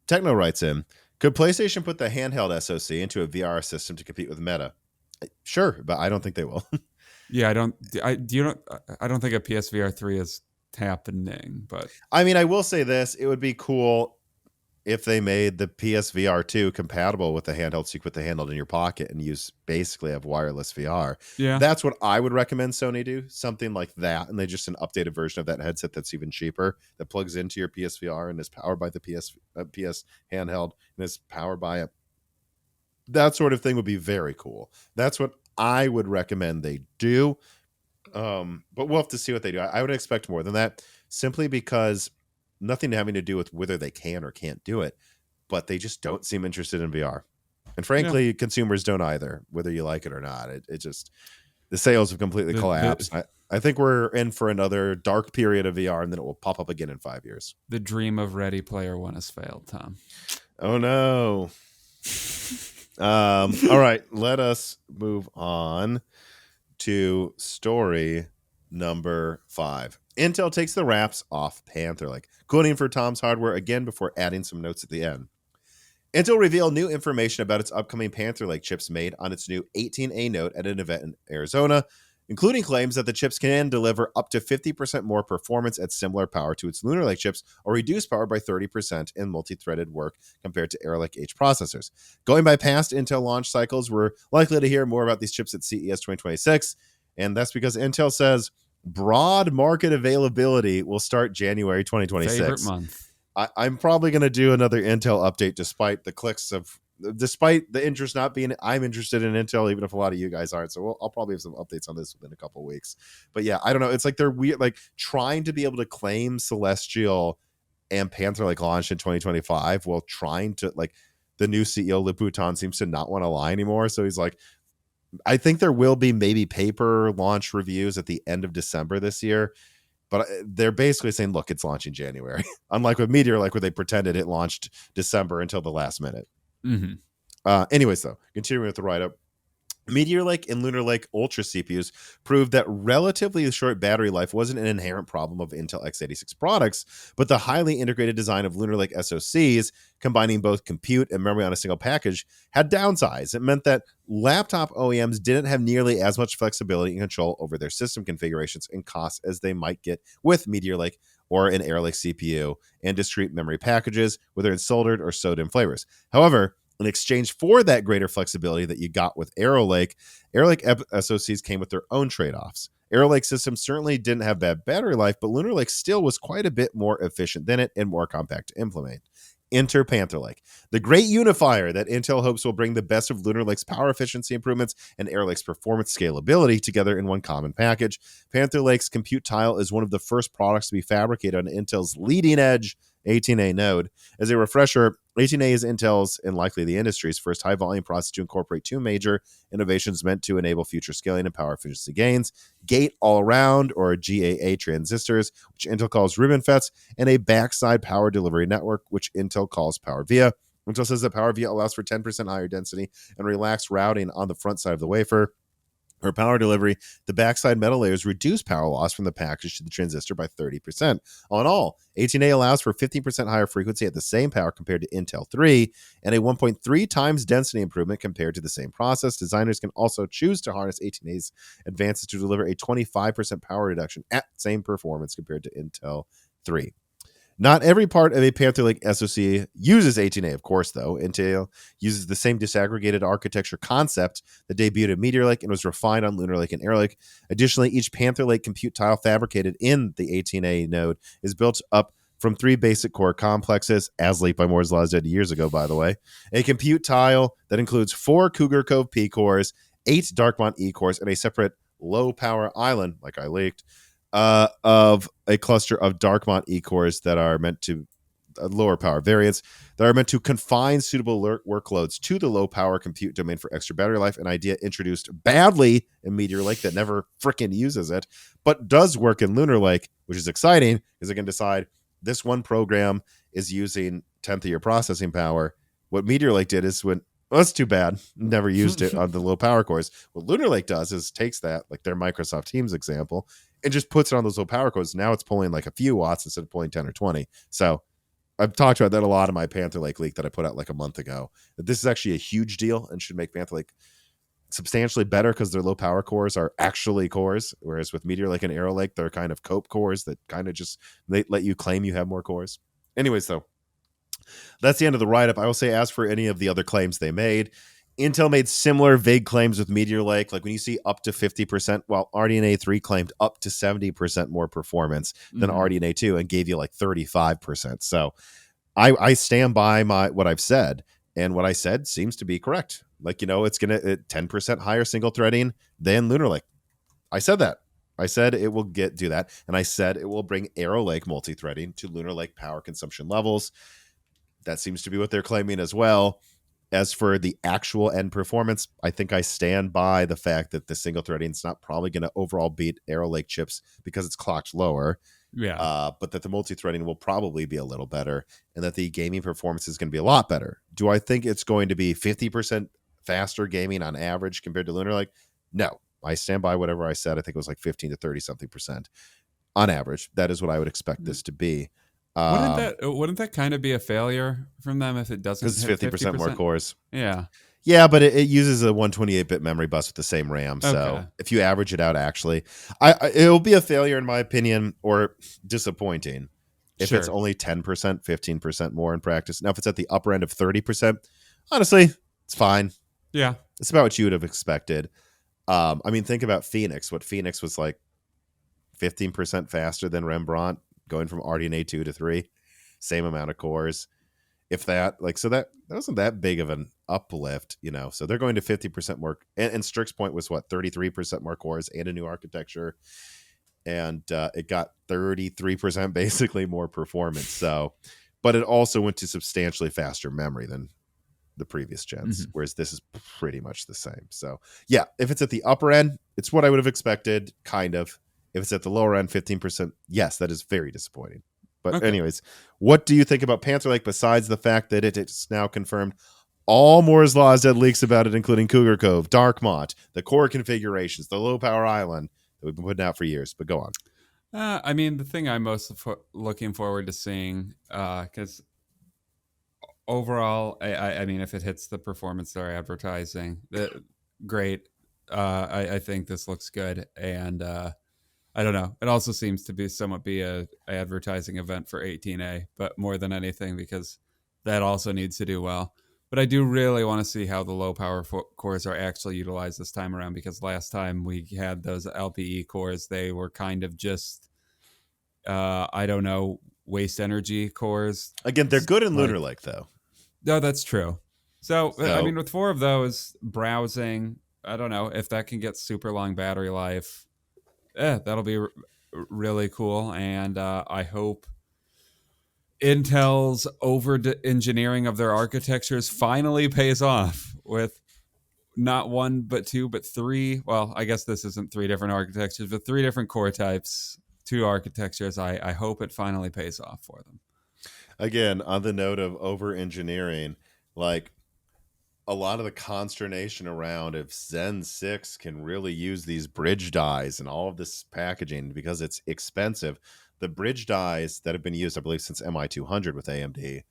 Speaker 1: Techno writes in, could PlayStation put the handheld SoC into a VR system to compete with Meta? Sure, but I don't think they will.
Speaker 2: Yeah, I don't think a PSVR 3 is happening. But
Speaker 1: I mean, I will say this. It would be cool if they made the PSVR 2 compatible with the handheld, so you put the handheld in your pocket and basically have wireless VR.
Speaker 2: Yeah.
Speaker 1: That's what I would recommend Sony do, something like that. And they just an updated version of that headset that's even cheaper, that plugs into your PSVR and is powered by the PS handheld and is powered by it. That sort of thing would be very cool. That's what I would recommend they do. But we'll have to see what they do. I would expect more than that, simply because nothing having to do with whether they can or can't do it, but they just don't seem interested in VR. And frankly, consumers don't either, whether you like it or not. It just, the sales have completely collapsed. I think we're in for another dark period of VR, and then it will pop up again in 5 years.
Speaker 2: The dream of Ready Player One has failed, Tom.
Speaker 1: Oh no. All right, let us move on to story number 5. Intel takes the wraps off Panther Lake, quoting for Tom's hardware again before adding some notes at the end. Intel revealed new information about its upcoming Panther Lake chips made on its new 18A node at an event in Arizona, including claims that the chips can deliver up to 50% more performance at similar power to its Lunar Lake chips, or reduce power by 30% in multi-threaded work compared to Arrow Lake H processors. Going by past Intel launch cycles, we're likely to hear more about these chips at CES 2026, and that's because Intel says broad market availability will start January 2026.
Speaker 2: Favorite month.
Speaker 1: I'm probably going to do another Intel update despite the interest not being, I'm interested in Intel, even if a lot of you guys aren't. So I'll probably have some updates on this within a couple of weeks. But yeah, I don't know. It's like they're weird, like trying to be able to claim Celestial and Panther Lake launch in 2025 while trying to, like, the new CEO, Louboutin, seems to not want to lie anymore. So he's like, I think there will be maybe paper launch reviews at the end of December this year. But they're basically saying, look, it's launching January. Unlike with Meteor, like where they pretended it launched December until the last minute.
Speaker 2: Mm-hmm.
Speaker 1: Anyways, though, continuing with the write-up, Meteor Lake and Lunar Lake Ultra CPUs proved that relatively short battery life wasn't an inherent problem of Intel x86 products, but the highly integrated design of Lunar Lake SoCs, combining both compute and memory on a single package, had downsides. It meant that laptop OEMs didn't have nearly as much flexibility and control over their system configurations and costs as they might get with Meteor Lake or an Arrow Lake CPU and discrete memory packages, whether it's soldered or sewed in flavors. However, in exchange for that greater flexibility that you got with Arrow Lake SoCs came with their own trade-offs. Arrow Lake systems certainly didn't have bad battery life, but Lunar Lake still was quite a bit more efficient than it and more compact to implement. Enter Panther Lake, the great unifier that Intel hopes will bring the best of Lunar Lake's power efficiency improvements and Arrow Lake's performance scalability together in one common package. Panther Lake's compute tile is one of the first products to be fabricated on Intel's leading-edge 18A node. As a refresher, 18A is Intel's and likely the industry's first high-volume process to incorporate two major innovations meant to enable future scaling and power efficiency gains: gate-all-around, or GAA transistors, which Intel calls ribbon FETs, and a backside power delivery network, which Intel calls PowerVia. Intel says that PowerVia allows for 10% higher density and relaxed routing on the front side of the wafer. For power delivery, the backside metal layers reduce power loss from the package to the transistor by 30%. All in all, 18A allows for 15% higher frequency at the same power compared to Intel 3 and a 1.3 times density improvement compared to the same process. Designers can also choose to harness 18A's advances to deliver a 25% power reduction at same performance compared to Intel 3. Not every part of a Panther Lake SoC uses 18A, of course, though. Intel uses the same disaggregated architecture concept that debuted at Meteor Lake and was refined on Lunar Lake and Arrow Lake. Additionally, each Panther Lake compute tile fabricated in the 18A node is built up from three basic core complexes, as leaked by Moore's Law did years ago, by the way. A compute tile that includes 4 Cougar Cove P cores, 8 Darkmont E cores, and a separate low power island, like I leaked, of a cluster of Darkmont E-cores that are meant to lower power variants that are meant to confine suitable workloads to the low power compute domain for extra battery life, an idea introduced badly in Meteor Lake that never frickin' uses it, but does work in Lunar Lake, which is exciting because it can decide this one program is using 10th of your processing power. What Meteor Lake did is when, well, that's too bad. Never used it on the low power cores. What Lunar Lake does is takes that, like their Microsoft Teams example, and just puts it on those low power cores. Now it's pulling like a few watts instead of pulling 10 or 20. So I've talked about that a lot in my Panther Lake leak that I put out like a month ago. That this is actually a huge deal and should make Panther Lake substantially better because their low power cores are actually cores, whereas with Meteor Lake and Arrow Lake, they're kind of cope cores that kind of just they let you claim you have more cores. Anyways, though, that's the end of the write-up. I will say, as for any of the other claims they made, Intel made similar vague claims with Meteor Lake, like when you see up to 50%, while RDNA 3 claimed up to 70% more performance than RDNA 2 and gave you like 35%. So I stand by what I've said, and what I said seems to be correct. Like, it's going to 10% higher single threading than Lunar Lake. I said that. I said it will do that, and I said it will bring Arrow Lake multi-threading to Lunar Lake power consumption levels. That seems to be what they're claiming as well. As for the actual end performance, I think I stand by the fact that the single threading is not probably going to overall beat Arrow Lake chips because it's clocked lower.
Speaker 2: Yeah.
Speaker 1: But that the multi-threading will probably be a little better and that the gaming performance is going to be a lot better. Do I think it's going to be 50% faster gaming on average compared to Lunar Lake? No. I stand by whatever I said. I think it was like 15 to 30 something percent on average. That is what I would expect this to be.
Speaker 2: Wouldn't that kind of be a failure from them if it doesn't
Speaker 1: Because it's
Speaker 2: hit
Speaker 1: 50% more cores.
Speaker 2: Yeah.
Speaker 1: Yeah, but it uses a 128-bit memory bus with the same RAM. So
Speaker 2: Okay.
Speaker 1: if you average it out, actually, it'll be a failure in my opinion, or disappointing if it's
Speaker 2: Sure.
Speaker 1: only 10%, 15% more in practice. Now, if it's at the upper end of 30%, honestly, it's fine.
Speaker 2: Yeah.
Speaker 1: It's about what you would have expected. I mean, think about Phoenix. What Phoenix was like 15% faster than Rembrandt, going from RDNA 2 to 3, same amount of cores. If that, like, so that wasn't that big of an uplift, so they're going to 50% more, and Strix Point was what, 33% more cores and a new architecture, and it got 33% basically more performance. So, but it also went to substantially faster memory than the previous gens, whereas this is pretty much the same. So yeah, if it's at the upper end, it's what I would have expected, kind of. If it's at the lower end, 15%, yes, that is very disappointing. But
Speaker 2: Okay.
Speaker 1: anyways, what do you think about Panther Lake besides the fact that it's now confirmed All Moore's Law has had leaks about it, including Cougar Cove, Darkmont, the core configurations, the low power island that we've been putting out for years. But go on.
Speaker 2: I mean, the thing I'm most looking forward to seeing, because overall, I mean, if it hits the performance they're advertising, great. I think this looks good, and I don't know. It also seems to be somewhat be a advertising event for 18A, but more than anything because that also needs to do well. But I do really want to see how the low power cores are actually utilized this time around, because last time we had those LPE cores, they were kind of just I don't know, waste energy cores.
Speaker 1: Again, they're good in
Speaker 2: Like,
Speaker 1: Lunar Lake, though.
Speaker 2: no, that's true. So, I
Speaker 1: So
Speaker 2: mean, with 4 of those, browsing, I don't know if that can get super long battery life. That'll be really cool. And I hope Intel's over engineering of their architectures finally pays off with not 1, but 2, but 3. Well, I guess this isn't 3 different architectures, but 3 different core types, 2 architectures. I hope it finally pays off for them.
Speaker 1: again, on the note of over engineering, like a lot of the consternation around if Zen 6 can really use these bridge dies and all of this packaging because it's expensive. The bridge dies that have been used, I believe, since MI200 with AMD,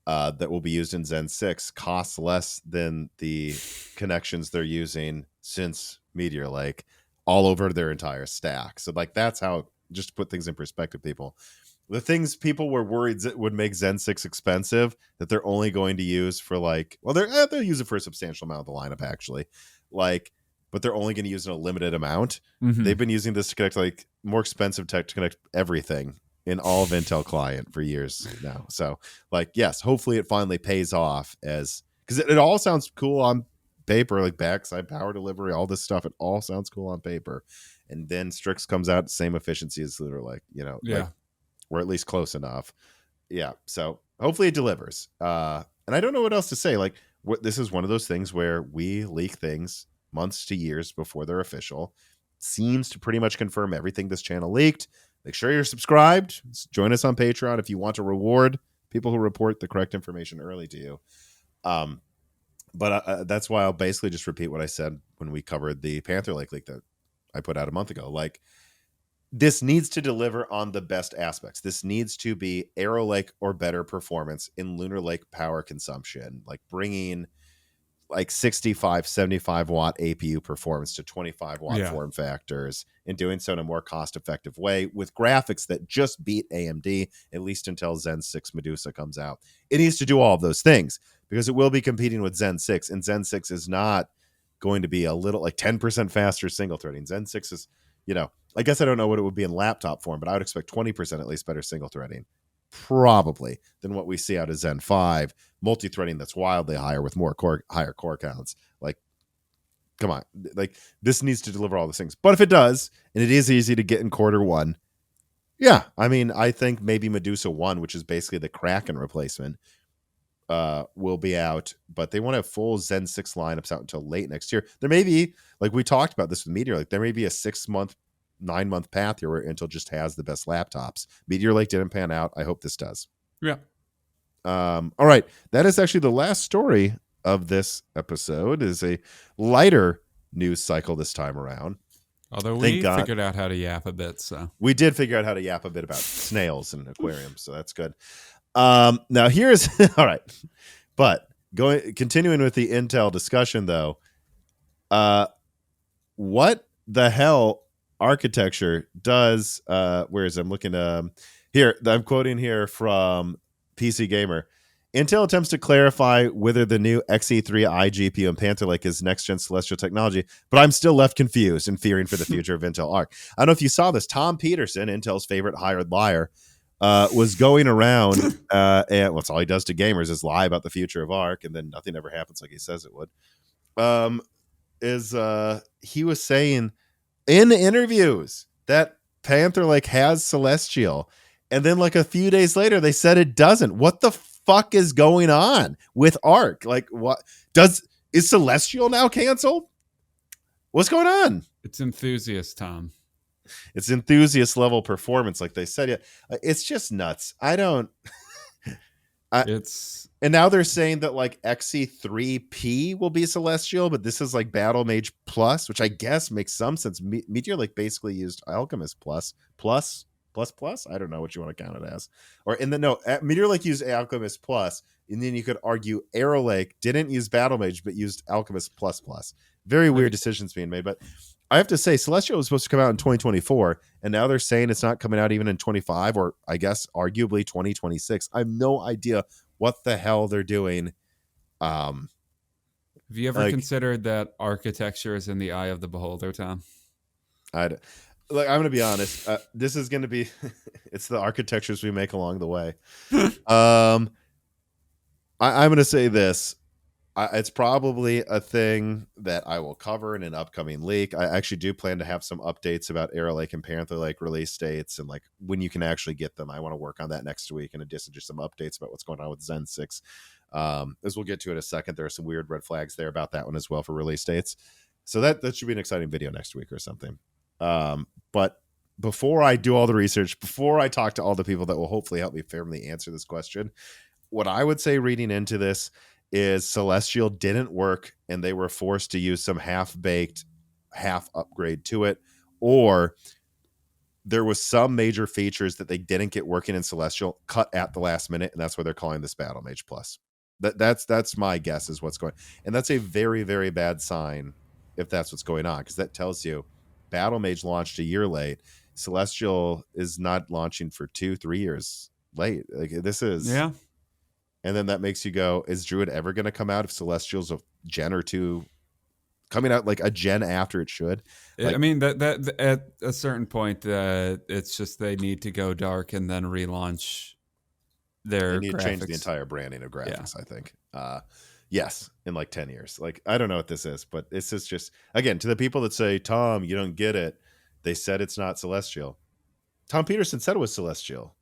Speaker 1: that will be used in Zen 6 costs less than the connections they're using since Meteor Lake all over their entire stack. So, like, that's how, just to put things in perspective, people, the things people were worried that would make Zen 6 expensive that they're only going to use for like, well, they'll use it for a substantial amount of the lineup actually, like, but they're only going to use it in a limited amount.
Speaker 2: Mm-hmm.
Speaker 1: They've been using this to connect like more expensive tech to connect everything in all of Intel client for years now. So like, yes, hopefully it finally pays off, as because it all sounds cool on paper, like backside power delivery, all this stuff. It all sounds cool on paper. And then Strix comes out same efficiency as Lunar Lake, you know,
Speaker 2: Yeah.
Speaker 1: like, or at least close enough. Yeah. So hopefully it delivers. And I don't know what else to say. Like, this is one of those things where we leak things months to years before they're official. Seems to pretty much confirm everything this channel leaked. Make sure you're subscribed. Join us on Patreon if you want to reward people who report the correct information early to you. But that's why I'll basically just repeat what I said when we covered the Panther Lake leak that I put out a month ago. Like, this needs to deliver on the best aspects. This needs to be Arrow Lake or better performance in Lunar Lake power consumption, like bringing like 65, 75 watt APU performance to 25 watt form factors, and doing so in a more cost effective way with graphics that just beat AMD, at least until Zen 6 Medusa comes out. It needs to do all of those things because it will be competing with Zen 6, and Zen 6 is not going to be a little like 10% faster single threading. Zen 6 is, you know, I guess I don't know what it would be in laptop form, but I would expect 20% at least better single threading, probably, than what we see out of Zen 5. Multi-threading that's wildly higher with higher core counts. Like, come on. Like, this needs to deliver all those things. But if it does, and it is easy to get in Q1, yeah, I mean, I think maybe Medusa 1, which is basically the Kraken replacement, will be out, but they want to have full Zen 6 lineups out until late next year. There may be, like we talked about this with Meteor Lake, there may be a 6-month, 9-month path here where Intel just has the best laptops. Meteor Lake didn't pan out. I hope this does.
Speaker 2: Yeah.
Speaker 1: All right. That is actually the last story of this episode. It is a lighter news cycle this time around.
Speaker 2: Although we figured out how to yap a bit, so
Speaker 1: we did figure out how to yap a bit about snails and aquariums, so that's good. Now here's all right, but continuing with the Intel discussion though, what the hell architecture does? Where is I'm looking here? I'm quoting here from PC Gamer. Intel attempts to clarify whether the new Xe3 iGPU and Panther Lake is next-gen celestial technology, but I'm still left confused and fearing for the future of Intel Arc. I don't know if you saw this. Tom Peterson, Intel's favorite hired liar, was going around, and that's all he does to gamers is lie about the future of Arc, and then nothing ever happens like he says it would. He was saying in interviews that Panther Lake has celestial, and then like a few days later they said it doesn't. What the fuck is going on with Arc? Like, what is celestial now canceled? What's going on?
Speaker 2: It's enthusiast, Tom.
Speaker 1: It's enthusiast level performance, like they said. Yeah, it's just nuts. I don't. I,
Speaker 2: It's
Speaker 1: and now they're saying that like XC3P will be Celestial, but this is like Battle Mage Plus, which I guess makes some sense. Meteor Lake basically used Alchemist Plus. I don't know what you want to count it as. Or in the no, Meteor Lake used Alchemist Plus, and then you could argue Arrow Lake didn't use Battle Mage, but used Alchemist Plus Plus. Very weird decisions being made, but I have to say, Celestial was supposed to come out in 2024, and now they're saying it's not coming out even in 25, or I guess arguably 2026. I have no idea what the hell they're doing. Um,
Speaker 2: have you ever
Speaker 1: like
Speaker 2: considered that architecture is in the eye of the beholder, Tom?
Speaker 1: I'm gonna be honest. This is gonna be it's the architectures we make along the way. Um, I'm gonna say this. It's probably a thing that I will cover in an upcoming leak. I actually do plan to have some updates about Arrow Lake and Panther Lake release dates and like when you can actually get them. I want to work on that next week, in addition to some updates about what's going on with Zen 6. As we'll get to in a second, there are some weird red flags there about that one as well for release dates. So that should be an exciting video next week or something. But before I do all the research, before I talk to all the people that will hopefully help me firmly answer this question, what I would say reading into this is Celestial didn't work and they were forced to use some half-baked half upgrade to it, or there was some major features that they didn't get working in Celestial cut at the last minute, and that's why they're calling this Battle Mage Plus. That's my guess is what's going, and that's a very, very bad sign if that's what's going on, because that tells you Battle Mage launched a year late. Celestial is not launching for 2-3 years late. Like this is,
Speaker 2: Yeah.
Speaker 1: and then that makes you go, is Druid ever going to come out if Celestial's a gen or two coming out like a gen after it should? Like,
Speaker 2: I mean that at a certain point, it's just they need to go dark and then relaunch
Speaker 1: they
Speaker 2: their
Speaker 1: need to change the
Speaker 2: graphics.
Speaker 1: entire branding of
Speaker 2: Yeah.
Speaker 1: graphics, I think. Yes, in like 10 years. Like, I don't know what this is, but this is just, again, to the people that say, Tom, you don't get it. They said it's not Celestial. Tom Peterson said it was Celestial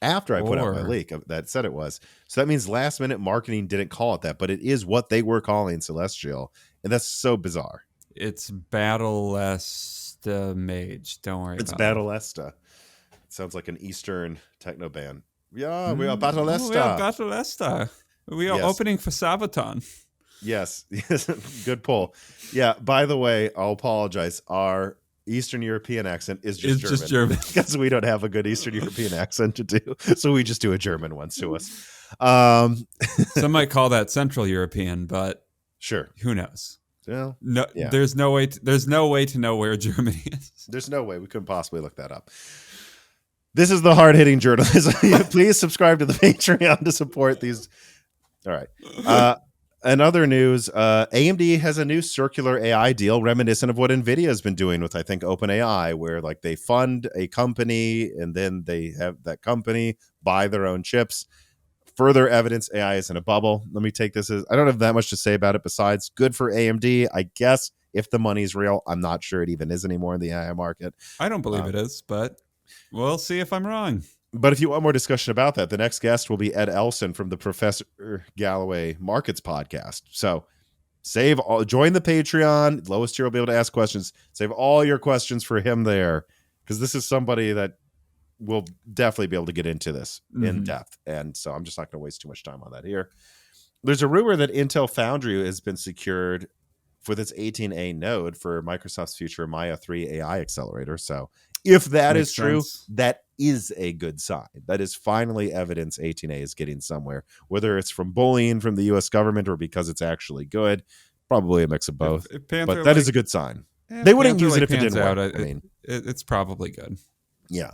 Speaker 1: after I put out my
Speaker 2: Or
Speaker 1: leak that said it was. So that means last minute marketing didn't call it that, but it is what they were calling Celestial. And that's so bizarre.
Speaker 2: it's Battlesta Mage. Don't worry
Speaker 1: It's
Speaker 2: about it.
Speaker 1: Battlesta. It sounds like an Eastern techno band. Yeah, we are
Speaker 2: Oh, we are
Speaker 1: Battlesta.
Speaker 2: Battlesta. We are
Speaker 1: Yes.
Speaker 2: opening for Sabaton.
Speaker 1: Yes. Good pull. Yeah, by the way, I'll apologize. Our Eastern European accent is just
Speaker 2: It's
Speaker 1: German.
Speaker 2: just German.
Speaker 1: Because we don't have a good Eastern European accent to do. So we just do a German one to us.
Speaker 2: Some might call that Central European, but
Speaker 1: Sure.
Speaker 2: who knows?
Speaker 1: Well,
Speaker 2: No,
Speaker 1: yeah.
Speaker 2: there's no way. There's no way to know where Germany is.
Speaker 1: There's no way we couldn't possibly look that up. This is the hard-hitting journalism. Please subscribe to the Patreon to support these. All right. In other news, AMD has a new circular AI deal reminiscent of what NVIDIA has been doing with, I think, OpenAI, where like they fund a company and then they have that company buy their own chips. Further evidence AI is in a bubble. Let me take this as, I don't have that much to say about it besides good for AMD. I guess if the money's real, I'm not sure it even is anymore in the AI market.
Speaker 2: I don't believe it is, but we'll see if I'm wrong.
Speaker 1: But if you want more discussion about that, the next guest will be Ed Elson from the Professor Galloway Markets podcast. So join the Patreon. Lowest tier will be able to ask questions. Save all your questions for him there, because this is somebody that will definitely be able to get into this in depth. And so I'm just not going to waste too much time on that here. There's a rumor that Intel Foundry has been secured for this 18A node for Microsoft's future Maya 3 AI accelerator. So if that
Speaker 2: Makes
Speaker 1: is true,
Speaker 2: sense.
Speaker 1: that is a good sign. That is finally evidence 18A is getting somewhere, whether it's from bullying from the US government or because it's actually good. Probably a mix of both.
Speaker 2: If Panther
Speaker 1: But that
Speaker 2: Lake,
Speaker 1: is a good sign. They wouldn't use it if it didn't
Speaker 2: out.
Speaker 1: work. I mean,
Speaker 2: It's probably good.
Speaker 1: yeah.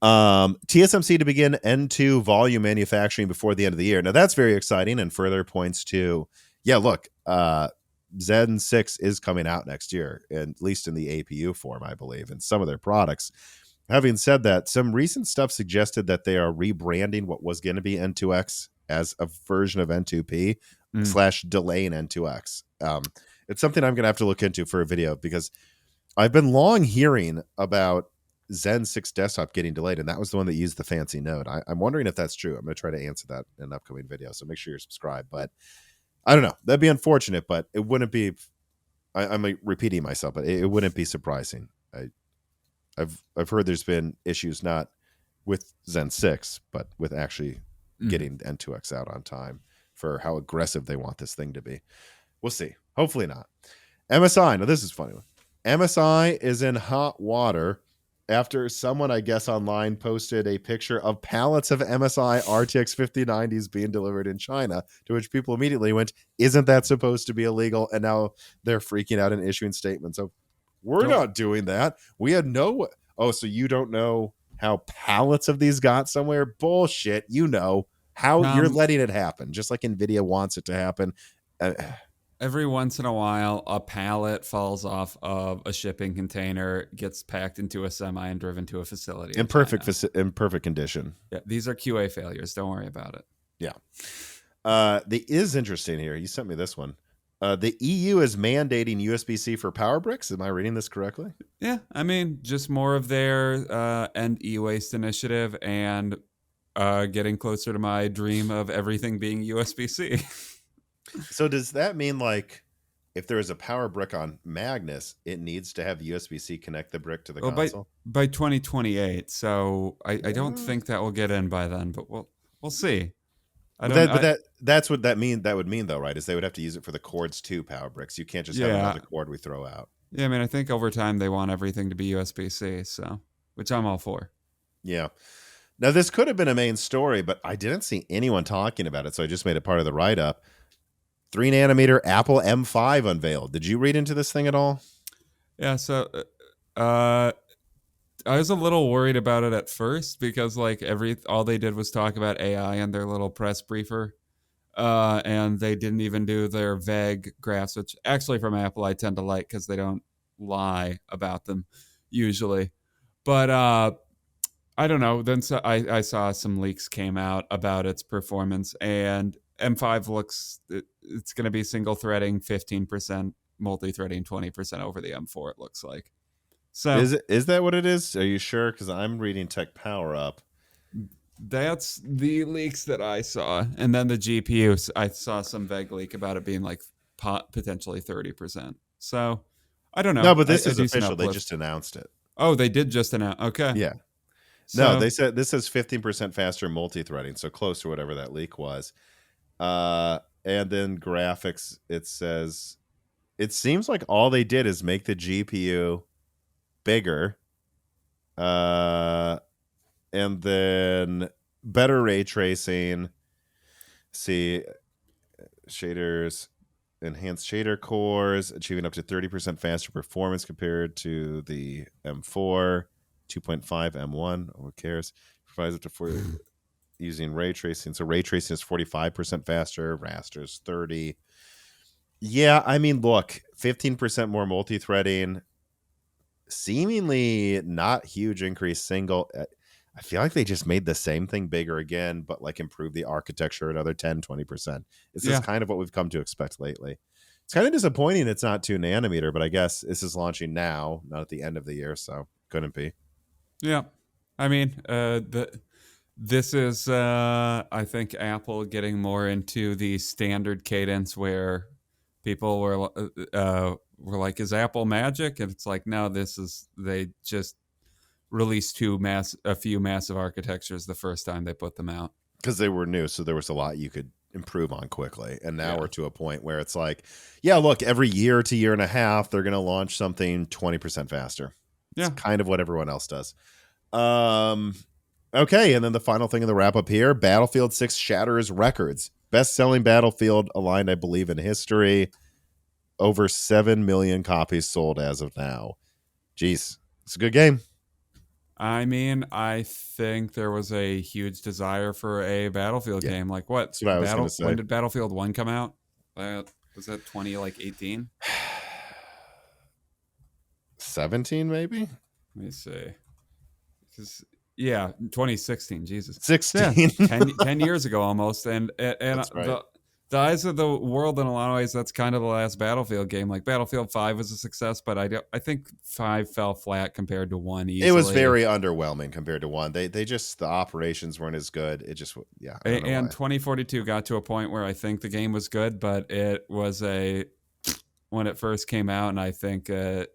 Speaker 1: TSMC to begin N2 volume manufacturing before the end of the year. Now that's very exciting and further points to, yeah, look, Zen 6 is coming out next year, at least in the APU form, I believe, in some of their products. Having said that, some recent stuff suggested that they are rebranding what was going to be N2X as a version of N2P / delaying N2X. It's something I'm going to have to look into for a video, because I've been long hearing about Zen 6 desktop getting delayed, and that was the one that used the fancy node. I'm wondering if that's true. I'm going to try to answer that in an upcoming video, so make sure you're subscribed. But I don't know. That'd be unfortunate, but it wouldn't be. I'm repeating myself, but it wouldn't be surprising. I've heard there's been issues not with Zen 6, but with actually getting N2X out on time for how aggressive they want this thing to be. We'll see. Hopefully not. MSI. Now, this is funny. MSI is in hot water after someone, I guess, online posted a picture of pallets of MSI RTX 5090s being delivered in China, to which people immediately went, isn't that supposed to be illegal? And now they're freaking out and issuing statements of, we're not doing that. We had no... Oh, so you don't know how pallets of these got somewhere? Bullshit. You know how you're letting it happen, just like NVIDIA wants it to happen.
Speaker 2: Every once in a while, a pallet falls off of a shipping container, gets packed into a semi, and driven to a facility.
Speaker 1: In perfect condition.
Speaker 2: Yeah, these are QA failures. Don't worry about it.
Speaker 1: Yeah. The is interesting here. You sent me this one. The EU is mandating USB-C for power bricks. Am I reading this correctly?
Speaker 2: Yeah, I mean, just more of their end e-waste initiative and getting closer to my dream of everything being USB-C.
Speaker 1: So does that mean, like, if there is a power brick on Magnus, it needs to have USB-C connect the brick to the console?
Speaker 2: By 2028. So I don't think that will get in by then, but we'll see.
Speaker 1: That's what that would mean, though, right? Is they would have to use it for the cords to power bricks. You can't just have another cord we throw out.
Speaker 2: Yeah, I mean, I think over time they want everything to be USB-C, so which I'm all for.
Speaker 1: Yeah. Now, this could have been a main story, but I didn't see anyone talking about it, so I just made it part of the write-up. 3-nanometer Apple M5 unveiled. Did you read into this thing at all?
Speaker 2: Yeah, so I was a little worried about it at first because like all they did was talk about AI in their little press briefer. And they didn't even do their vague graphs, which actually from Apple I tend to like because they don't lie about them usually. But I don't know. Then I saw some leaks came out about its performance, and M5 looks it's going to be single threading 15%, multi-threading 20% over the M4. It looks like. So
Speaker 1: is that what it is? Are you sure? Because I'm reading Tech Power Up.
Speaker 2: That's the leaks that I saw, and then the GPU. I saw some vague leak about it being like potentially 30%. So I don't know.
Speaker 1: No, but this is official. They just announced it.
Speaker 2: Oh, they did just announce. Okay.
Speaker 1: Yeah. No, they said this is 15% faster multi-threading, so close to whatever that leak was. And then graphics, it says, it seems like all they did is make the GPU bigger. And then better ray tracing. See, shaders, enhanced shader cores, achieving up to 30% faster performance compared to the M4, 2.5 M1. Who cares? Provides up to 40 using ray tracing. So ray tracing is 45% faster. Raster's 30. Yeah, I mean, look, 15% more multi-threading. Seemingly not huge increase single. I feel like they just made the same thing bigger again, but like improved the architecture another 10-20%. This is kind of what we've come to expect lately. It's kind of disappointing it's not 2-nanometer, but I guess this is launching now, not at the end of the year, so couldn't be.
Speaker 2: Yeah. I mean, this is, I think, Apple getting more into the standard cadence where people were like, is Apple magic? And it's like, no, they just released a few massive architectures the first time they put them out.
Speaker 1: Because they were new, so there was a lot you could improve on quickly. And now we're to a point where it's like, yeah, look, every year to year and a half, they're going to launch something 20% faster. It's kind of what everyone else does. Okay, and then the final thing in the wrap-up here, Battlefield 6 shatters records. Best-selling Battlefield aligned, I believe, in history. Over 7 million copies sold as of now. Jeez, it's a good game.
Speaker 2: I mean, I think there was a huge desire for a Battlefield game. Like what?
Speaker 1: That's what I was going to say.
Speaker 2: When did Battlefield 1 come out? Was that 2018?
Speaker 1: 17 maybe?
Speaker 2: Let me see. 2016. Jesus.
Speaker 1: 16.
Speaker 2: Yeah, 10 years ago almost. And
Speaker 1: That's right.
Speaker 2: The eyes of the world, in a lot of ways, that's kind of the last Battlefield game. Like Battlefield 5 was a success, but I think 5 fell flat compared to 1 easily.
Speaker 1: It was very underwhelming compared to 1. They just, the operations weren't as good. It just, yeah.
Speaker 2: And 2042 got to a point where I think the game was good, but it was when it first came out, and I think I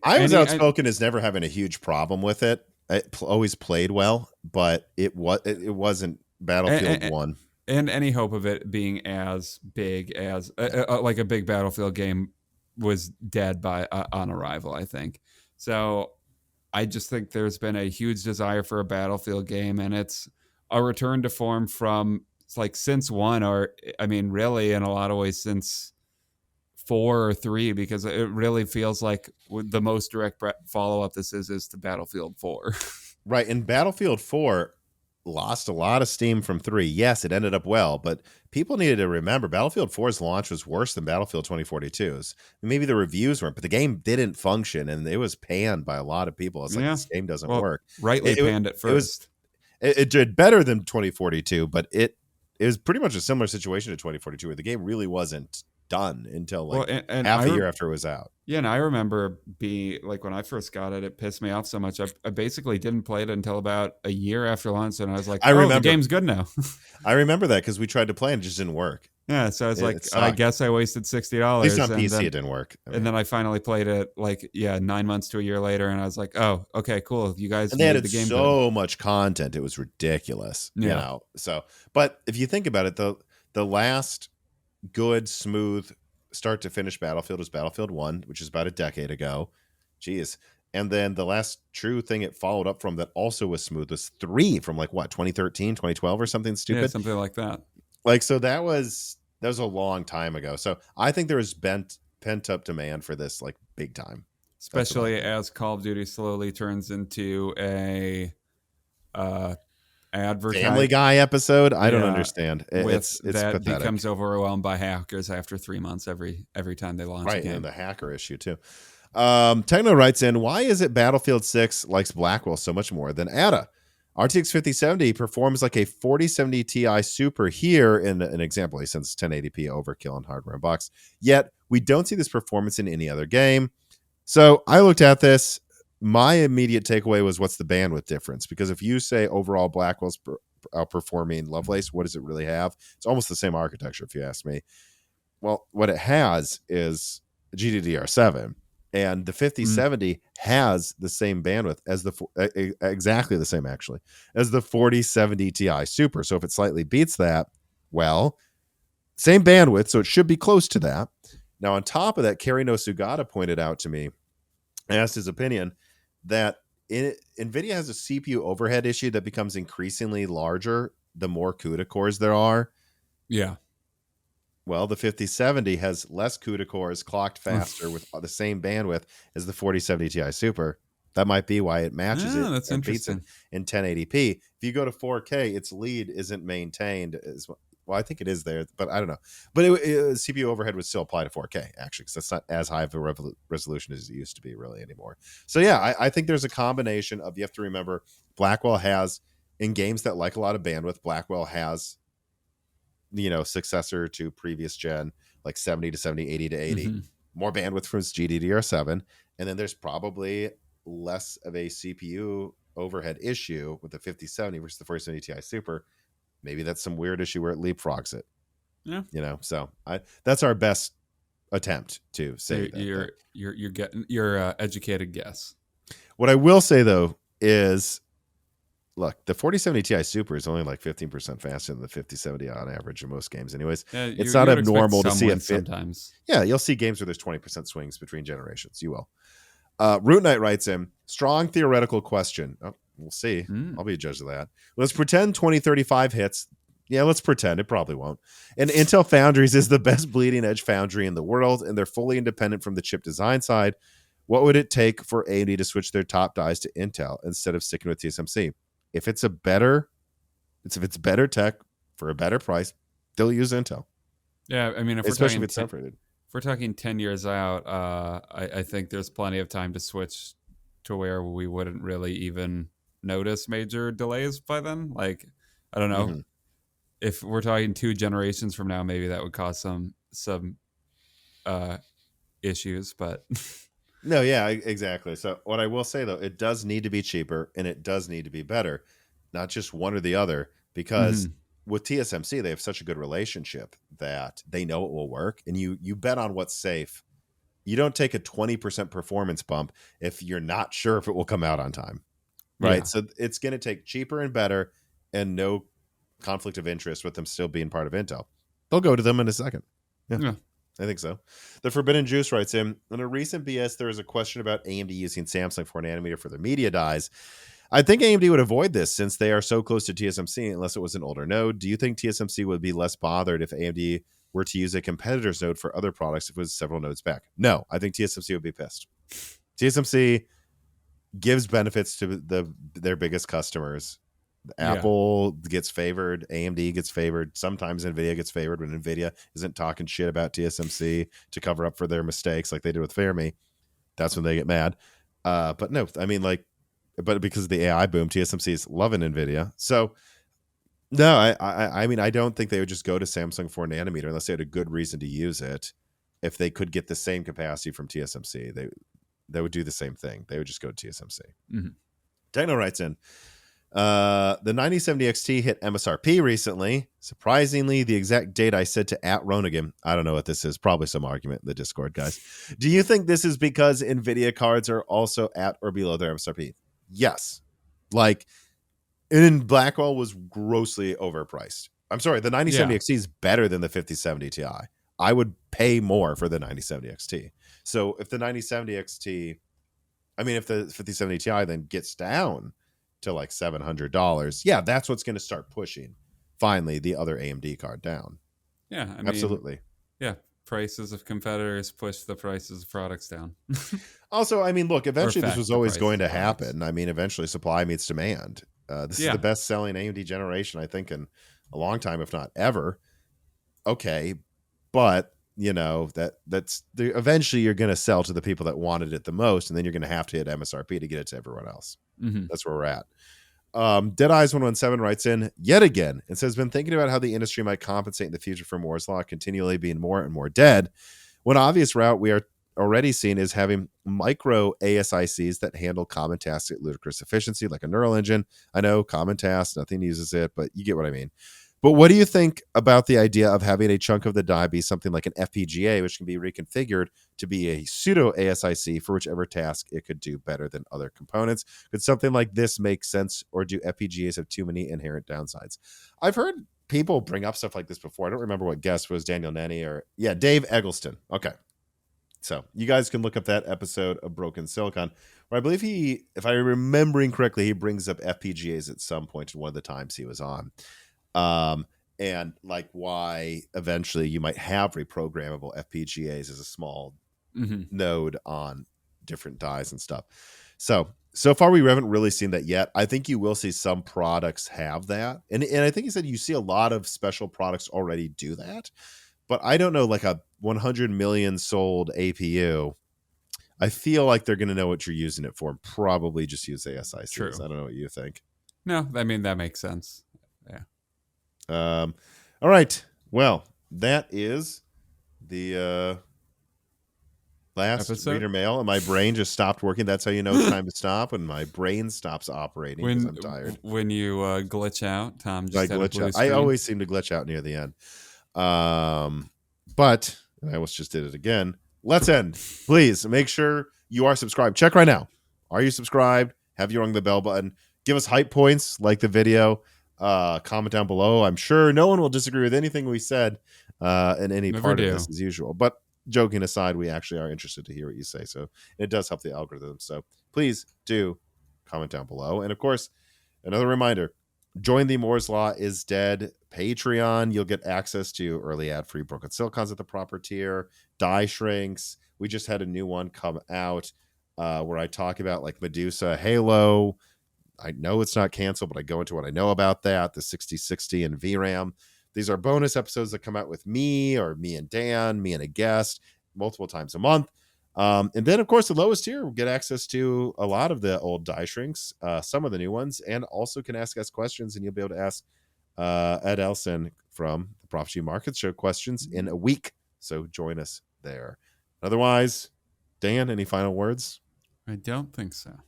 Speaker 2: was outspoken as never having a huge problem with it. It always played well, but it wasn't
Speaker 1: Battlefield
Speaker 2: and,
Speaker 1: 1.
Speaker 2: and any hope of it being as big as like a big Battlefield game was dead by on arrival, I think. So I just think there's been a huge desire for a Battlefield game, and it's a return to form from like since one, or I mean, really, in a lot of ways, since 4 or 3, because it really feels like the most direct follow up this is to Battlefield 4.
Speaker 1: Right. And Battlefield 4 lost a lot of steam from 3. Yes, it ended up well, but people needed to remember Battlefield 4's launch was worse than Battlefield 2042's. Maybe the reviews weren't, but the game didn't function, and it was panned by a lot of people. It's like,
Speaker 2: Yeah,
Speaker 1: this game doesn't
Speaker 2: well,
Speaker 1: work.
Speaker 2: rightly panned at
Speaker 1: It was
Speaker 2: first.
Speaker 1: it did better than 2042, but it was pretty much a similar situation to 2042, where the game really wasn't done until
Speaker 2: Well,
Speaker 1: like
Speaker 2: and
Speaker 1: half a year after it was out.
Speaker 2: yeah, and I remember being like when I first got it, it pissed me off so much. I basically didn't play it until about a year after launch, and I was like,
Speaker 1: I
Speaker 2: "Oh, the
Speaker 1: remember.
Speaker 2: game's good now."
Speaker 1: I remember that because we tried to play and it just didn't work.
Speaker 2: Yeah, so I was like,
Speaker 1: It
Speaker 2: I
Speaker 1: sucked.
Speaker 2: guess I wasted
Speaker 1: At
Speaker 2: $60,
Speaker 1: least on
Speaker 2: and
Speaker 1: PC,
Speaker 2: then
Speaker 1: it didn't work.
Speaker 2: and then I finally played it like 9 months to a year later, and I was like, "Oh, okay, cool. You guys
Speaker 1: and they
Speaker 2: made
Speaker 1: added
Speaker 2: the game good."
Speaker 1: so much content, it was ridiculous. You
Speaker 2: Yeah.
Speaker 1: know. So, but if you think about it, the last good, smooth start to finish Battlefield was Battlefield 1, which is about a decade ago. Jeez. And then the last true thing it followed up from that also was smooth was 3 from like what, 2013, 2012 or something
Speaker 2: Yeah,
Speaker 1: stupid.
Speaker 2: something like that.
Speaker 1: Like, so that was a long time ago. So I think there was pent up demand for this, like, big time.
Speaker 2: Especially as Call of Duty slowly turns into a
Speaker 1: Family Guy episode. I don't
Speaker 2: Yeah,
Speaker 1: understand.
Speaker 2: with
Speaker 1: It's
Speaker 2: that
Speaker 1: pathetic.
Speaker 2: becomes overwhelmed by hackers after 3 months every time they launch a
Speaker 1: Right,
Speaker 2: game.
Speaker 1: and the hacker issue too. Techno writes in, why is it Battlefield 6 likes Blackwell so much more than ATA? RTX 5070 performs like a 4070 Ti Super here in an example. He sends 1080p overkill in hardware and box. Yet we don't see this performance in any other game. So I looked at this. My immediate takeaway was, what's the bandwidth difference? Because if you say overall Blackwell's outperforming Lovelace, what does it really have? It's almost the same architecture, if you ask me. Well, what it has is GDDR7, and the 5070 has the same bandwidth as exactly the same actually as the 4070 Ti Super. So if it slightly beats that, well, same bandwidth, so it should be close to that. Now, on top of that, Kerry No Sugata pointed out to me, asked his opinion, that NVIDIA has a CPU overhead issue that becomes increasingly larger the more CUDA cores there are.
Speaker 2: Yeah.
Speaker 1: Well, the 5070 has less CUDA cores, clocked faster with the same bandwidth as the 4070 Ti Super. That might be why it matches it.
Speaker 2: That's interesting.
Speaker 1: In 1080p. If you go to 4K, its lead isn't maintained as well. I think it is there, but I don't know. But CPU overhead would still apply to 4K, actually, because that's not as high of a resolution as it used to be really anymore. So, yeah, I think there's a combination of, you have to remember, Blackwell has, in games that like a lot of bandwidth, Blackwell has, successor to previous gen, like 70 to 70, 80 to 80, more bandwidth from its GDDR7. And then there's probably less of a CPU overhead issue with the 5070 versus the 4070 Ti Super. Maybe that's some weird issue where it leapfrogs it.
Speaker 2: Yeah.
Speaker 1: So that's our best attempt to say
Speaker 2: you're getting your educated guess.
Speaker 1: What I will say though is, look, the 4070 Ti Super is only like 15% faster than the 5070 on average in most games. Anyways, it's not abnormal to see it
Speaker 2: sometimes.
Speaker 1: Yeah, you'll see games where there's 20% swings between generations. You will. Root Knight writes in, strong theoretical question. Oh, we'll see. I'll be a judge of that. Let's pretend 2035 hits. Yeah, let's pretend. It probably won't. And Intel Foundries is the best bleeding edge foundry in the world, and they're fully independent from the chip design side. What would it take for AMD to switch their top dies to Intel instead of sticking with TSMC? If it's better tech for a better price, they'll use Intel.
Speaker 2: Yeah, I mean,
Speaker 1: especially if it's separated.
Speaker 2: If we're talking 10 years out, I think there's plenty of time to switch to where we wouldn't really even notice major delays by then. Like, I don't know. If we're talking 2 generations from now, maybe that would cause some issues, but
Speaker 1: no, yeah, exactly. So what I will say though, it does need to be cheaper and it does need to be better, not just one or the other, because with TSMC, they have such a good relationship that they know it will work, and you bet on what's safe. You don't take a 20% performance bump if you're not sure if it will come out on time, right? Yeah. So it's going to take cheaper and better and no conflict of interest with them still being part of Intel, they'll go to them in a second.
Speaker 2: Yeah.
Speaker 1: I think so. The Forbidden Juice writes in a recent BS, there was a question about AMD using Samsung 4 nanometer for their media dies. I think AMD would avoid this since they are so close to TSMC unless it was an older node. Do you think TSMC would be less bothered if AMD were to use a competitor's node for other products if it was several nodes back? No, I think TSMC would be pissed. TSMC gives benefits to their biggest customers. Apple gets favored, AMD gets favored, sometimes Nvidia gets favored when Nvidia isn't talking shit about TSMC to cover up for their mistakes like they did with Fermi. That's when they get mad. But no, I mean, like, but because of the AI boom, TSMC is loving Nvidia. So no, I mean, I don't think they would just go to Samsung 4 nanometer unless they had a good reason to use it. If they could get the same capacity from TSMC, they would do the same thing. They would just go to TSMC.
Speaker 2: Mm-hmm.
Speaker 1: Techno writes in, the 9070 XT hit MSRP recently. Surprisingly, the exact date I said to @Ronigan. I don't know what this is. Probably some argument in the Discord, guys. Do you think this is because NVIDIA cards are also at or below their MSRP? Yes. Like, and Blackwell was grossly overpriced. I'm sorry, the 9070 XT is better than the 5070 Ti. I would pay more for the 9070 XT. So if the 9070 XT, I mean, if the 5070 Ti then gets down to like $700, yeah, that's what's going to start pushing finally the other AMD card down.
Speaker 2: Yeah, I mean,
Speaker 1: absolutely.
Speaker 2: Yeah, prices of competitors push the prices of products down.
Speaker 1: Also, I mean, look, eventually this was always going to happen. I mean, eventually supply meets demand. This is the best selling AMD generation, I think, in a long time, if not ever. Okay, but you know that's eventually you're going to sell to the people that wanted it the most, and then you're going to have to hit MSRP to get it to everyone else.
Speaker 2: Mm-hmm.
Speaker 1: That's where we're at. Dead Eyes 117 writes in yet again and says, been thinking about how the industry might compensate in the future for Moore's law continually being more and more dead. One obvious route we are already seeing is having micro ASICs that handle common tasks at ludicrous efficiency, like a neural engine. I know common tasks, nothing uses it, but you get what I mean. But what do you think about the idea of having a chunk of the die be something like an FPGA, which can be reconfigured to be a pseudo ASIC for whichever task it could do better than other components? Could something like this make sense, or do FPGAs have too many inherent downsides? I've heard people bring up stuff like this before. I don't remember what guest was, Daniel Nenny or Dave Eggleston. Okay. So you guys can look up that episode of Broken Silicon, where I believe he, if I'm remembering correctly, he brings up FPGAs at some point in one of the times he was on. And like why eventually you might have reprogrammable FPGAs as a small node on different dies and stuff. So far we haven't really seen that yet. I think you will see some products have that. And I think he said you see a lot of special products already do that. But I don't know, like a 100 million sold APU, I feel like they're going to know what you're using it for and probably just use ASICs.
Speaker 2: True.
Speaker 1: I don't know what you think.
Speaker 2: No, I mean, that makes sense. Yeah.
Speaker 1: All right. Well, that is the last
Speaker 2: episode?
Speaker 1: reader mail, and my brain just stopped working. That's how you know it's time to stop, when my brain stops operating because I'm tired.
Speaker 2: When you glitch out, Tom just
Speaker 1: I glitch out. I always seem to glitch out near the end. But I almost just did it again. Let's end. Please make sure you are subscribed. Check right now. Are you subscribed? Have you rung the bell button? Give us hype points, like the video. Comment down below. I'm sure no one will disagree with anything we said in any part of this as usual. But joking aside, we actually are interested to hear what you say. So it does help the algorithm. So please do comment down below. And of course, another reminder, join the Moore's Law is Dead Patreon. You'll get access to early ad-free Broken Silicons at the proper tier, die shrinks. We just had a new one come out where I talk about like Medusa, Halo. I know it's not canceled, but I go into what I know about that, the 6060 and VRAM. These are bonus episodes that come out with me or me and Dan, me and a guest, multiple times a month. And then, of course, the lowest tier will get access to a lot of the old die shrinks, some of the new ones, and also can ask us questions, and you'll be able to ask Ed Elson from the Prophecy Market Show questions in a week. So join us there. Otherwise, Dan, any final words?
Speaker 2: I don't think so.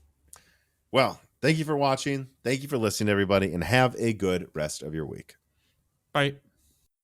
Speaker 1: Well, thank you for watching. Thank you for listening, everybody, and have a good rest of your week.
Speaker 2: Bye.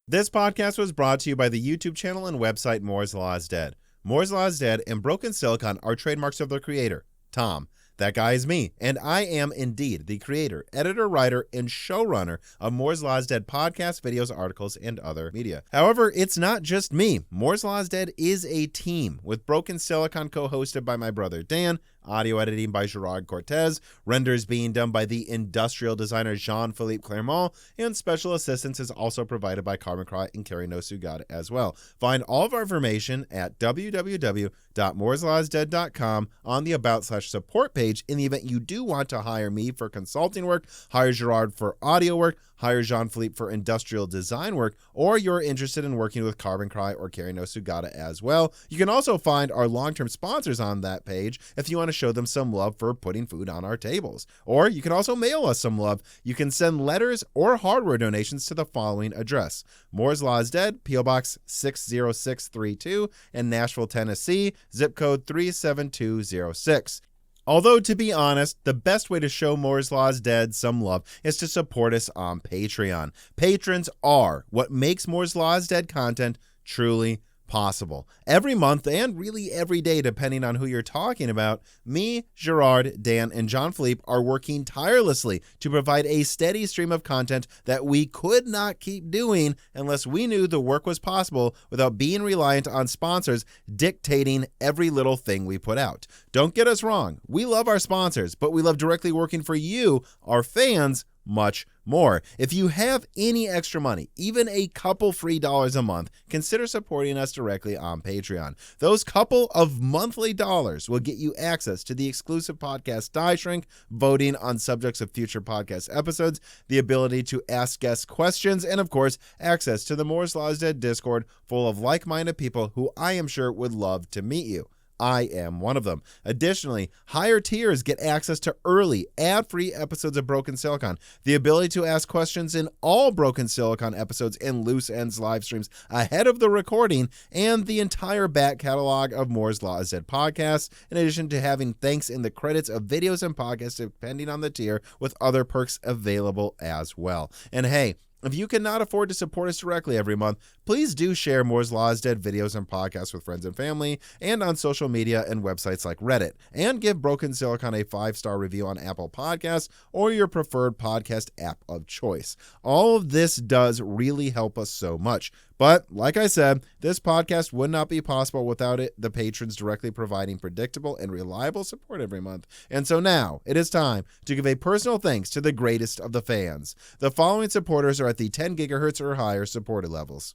Speaker 1: This podcast was brought to you by the YouTube channel and website Moore's Law is Dead. Moore's Law is Dead and Broken Silicon are trademarks of their creator, Tom. That guy is me, and I am indeed the creator, editor, writer, and showrunner of Moore's Law is Dead podcasts, videos, articles, and other media. However, it's not just me. Moore's Law is Dead is a team, with Broken Silicon co-hosted by my brother Dan, audio editing by Gerard Cortez, renders being done by the industrial designer Jean-Philippe Clermont, and special assistance is also provided by Carmen Cry and Carrie Nosugada as well. Find all of our information at www.mooreslawsdead.com on the About/Support page. In the event you do want to hire me for consulting work, hire Gerard for audio work, hire Jean-Philippe for industrial design work, or you're interested in working with Carbon Cry or Carrie Nosugada as well. You can also find our long-term sponsors on that page if you want to show them some love for putting food on our tables. Or you can also mail us some love. You can send letters or hardware donations to the following address: Moore's Law is Dead, P.O. Box 60632 in Nashville, Tennessee, zip code 37206. Although, to be honest, the best way to show Moore's Law is Dead some love is to support us on Patreon. Patrons are what makes Moore's Law is Dead content truly possible. Every month, and really every day, depending on who you're talking about, me, Gerard, Dan, and Jean-Philippe are working tirelessly to provide a steady stream of content that we could not keep doing unless we knew the work was possible without being reliant on sponsors dictating every little thing we put out. Don't get us wrong, we love our sponsors, but we love directly working for you, our fans, much more. If you have any extra money, even a couple free dollars a month, consider supporting us directly on Patreon. Those couple of monthly dollars will get you access to the exclusive podcast Die Shrink, voting on subjects of future podcast episodes, the ability to ask guest questions, and of course, access to the Moore's Law is Dead Discord full of like-minded people who I am sure would love to meet you. I am one of them. Additionally, higher tiers get access to early, ad-free episodes of Broken Silicon, the ability to ask questions in all Broken Silicon episodes and Loose Ends live streams ahead of the recording, and the entire back catalog of Moore's Law is Dead podcasts, in addition to having thanks in the credits of videos and podcasts depending on the tier, with other perks available as well. And hey, if you cannot afford to support us directly every month, please do share Moore's Law is Dead videos and podcasts with friends and family, and on social media and websites like Reddit, and give Broken Silicon a 5-star review on Apple Podcasts or your preferred podcast app of choice. All of this does really help us so much. But, like I said, this podcast would not be possible without the patrons directly providing predictable and reliable support every month. And so now, it is time to give a personal thanks to the greatest of the fans. The following supporters are at the 10 gigahertz or higher supported levels: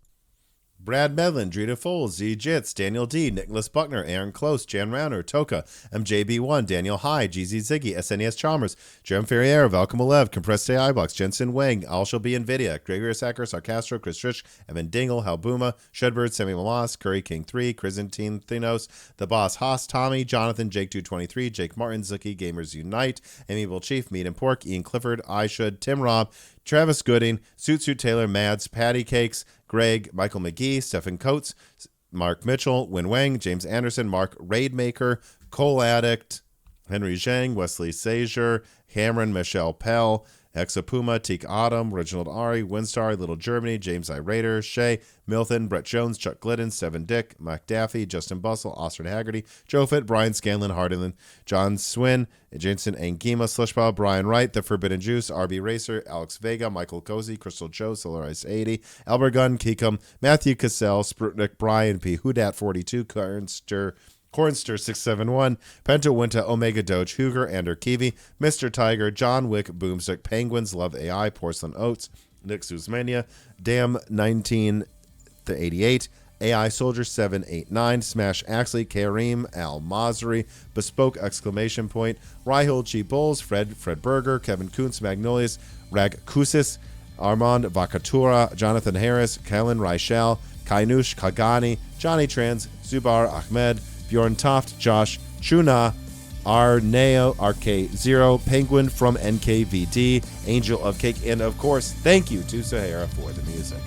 Speaker 1: Brad Medlin, Drita Foles, Z Jits, Daniel D, Nicholas Buckner, Aaron Close, Jan Rauner, Toka, MJB1, Daniel High, GZ Ziggy, SNES Chalmers, Jerem Ferrier, Valcom Alev, Compressed AI Blocks, Jensen Wang, Al Shall Be Nvidia, Gregory Sacker, Sarcastro, Chris Rich, Evan Dingle, Halbuma, Shedbird, Sammy Malas, Curry King 3, Chrysantine Thinos, The Boss Haas, Tommy, Jonathan, Jake223, Jake Martin, Zuki, Gamers Unite, Amiable Chief, Meat and Pork, Ian Clifford, I Should, Tim Robb, Travis Gooding, Suit Taylor, Mads, Patty Cakes, Greg, Michael McGee, Stephen Coates, Mark Mitchell, Win Wang, James Anderson, Mark Raidmaker, Coal Addict, Henry Zhang, Wesley Sager, Cameron, Michelle Pell, Hexapuma, Teak Autumn, Reginald Ari, Winstar, Little Germany, James I. Raider, Shay, Milton, Brett Jones, Chuck Glidden, Seven Dick, Mike Daffy, Justin Bustle, Austin Haggerty, Joe Fitt, Brian Scanlon, Hardinland, John Swin, Jensen Angima, Slushball, Brian Wright, The Forbidden Juice, RB Racer, Alex Vega, Michael Cozy, Crystal Joe, Solaris 80, Albert Gunn, Kikum, Matthew Cassell, Sprutnik, Brian P. Hudat 42, Cornster 671, Penta Winta, Omega Doge, Huger, Ander Kiwi, Mr. Tiger, John Wick, Boomstick, Penguins, Love AI, Porcelain Oats, Nick Suzmania, Dam 1988, AI Soldier 789, Smash Axley, Kareem, Al Masri, Bespoke exclamation point, Rahul G. Bulls, Fred Berger, Kevin Kuntz, Magnolius, Rag Kusis, Armand Vakatura, Jonathan Harris, Kellen Reichel, Kainush Kagani, Johnny Trans, Zubar Ahmed, Bjorn Toft, Josh Chuna, Arneo, RK0, Penguin from NKVD, Angel of Cake, and of course, thank you to Sahara for the music.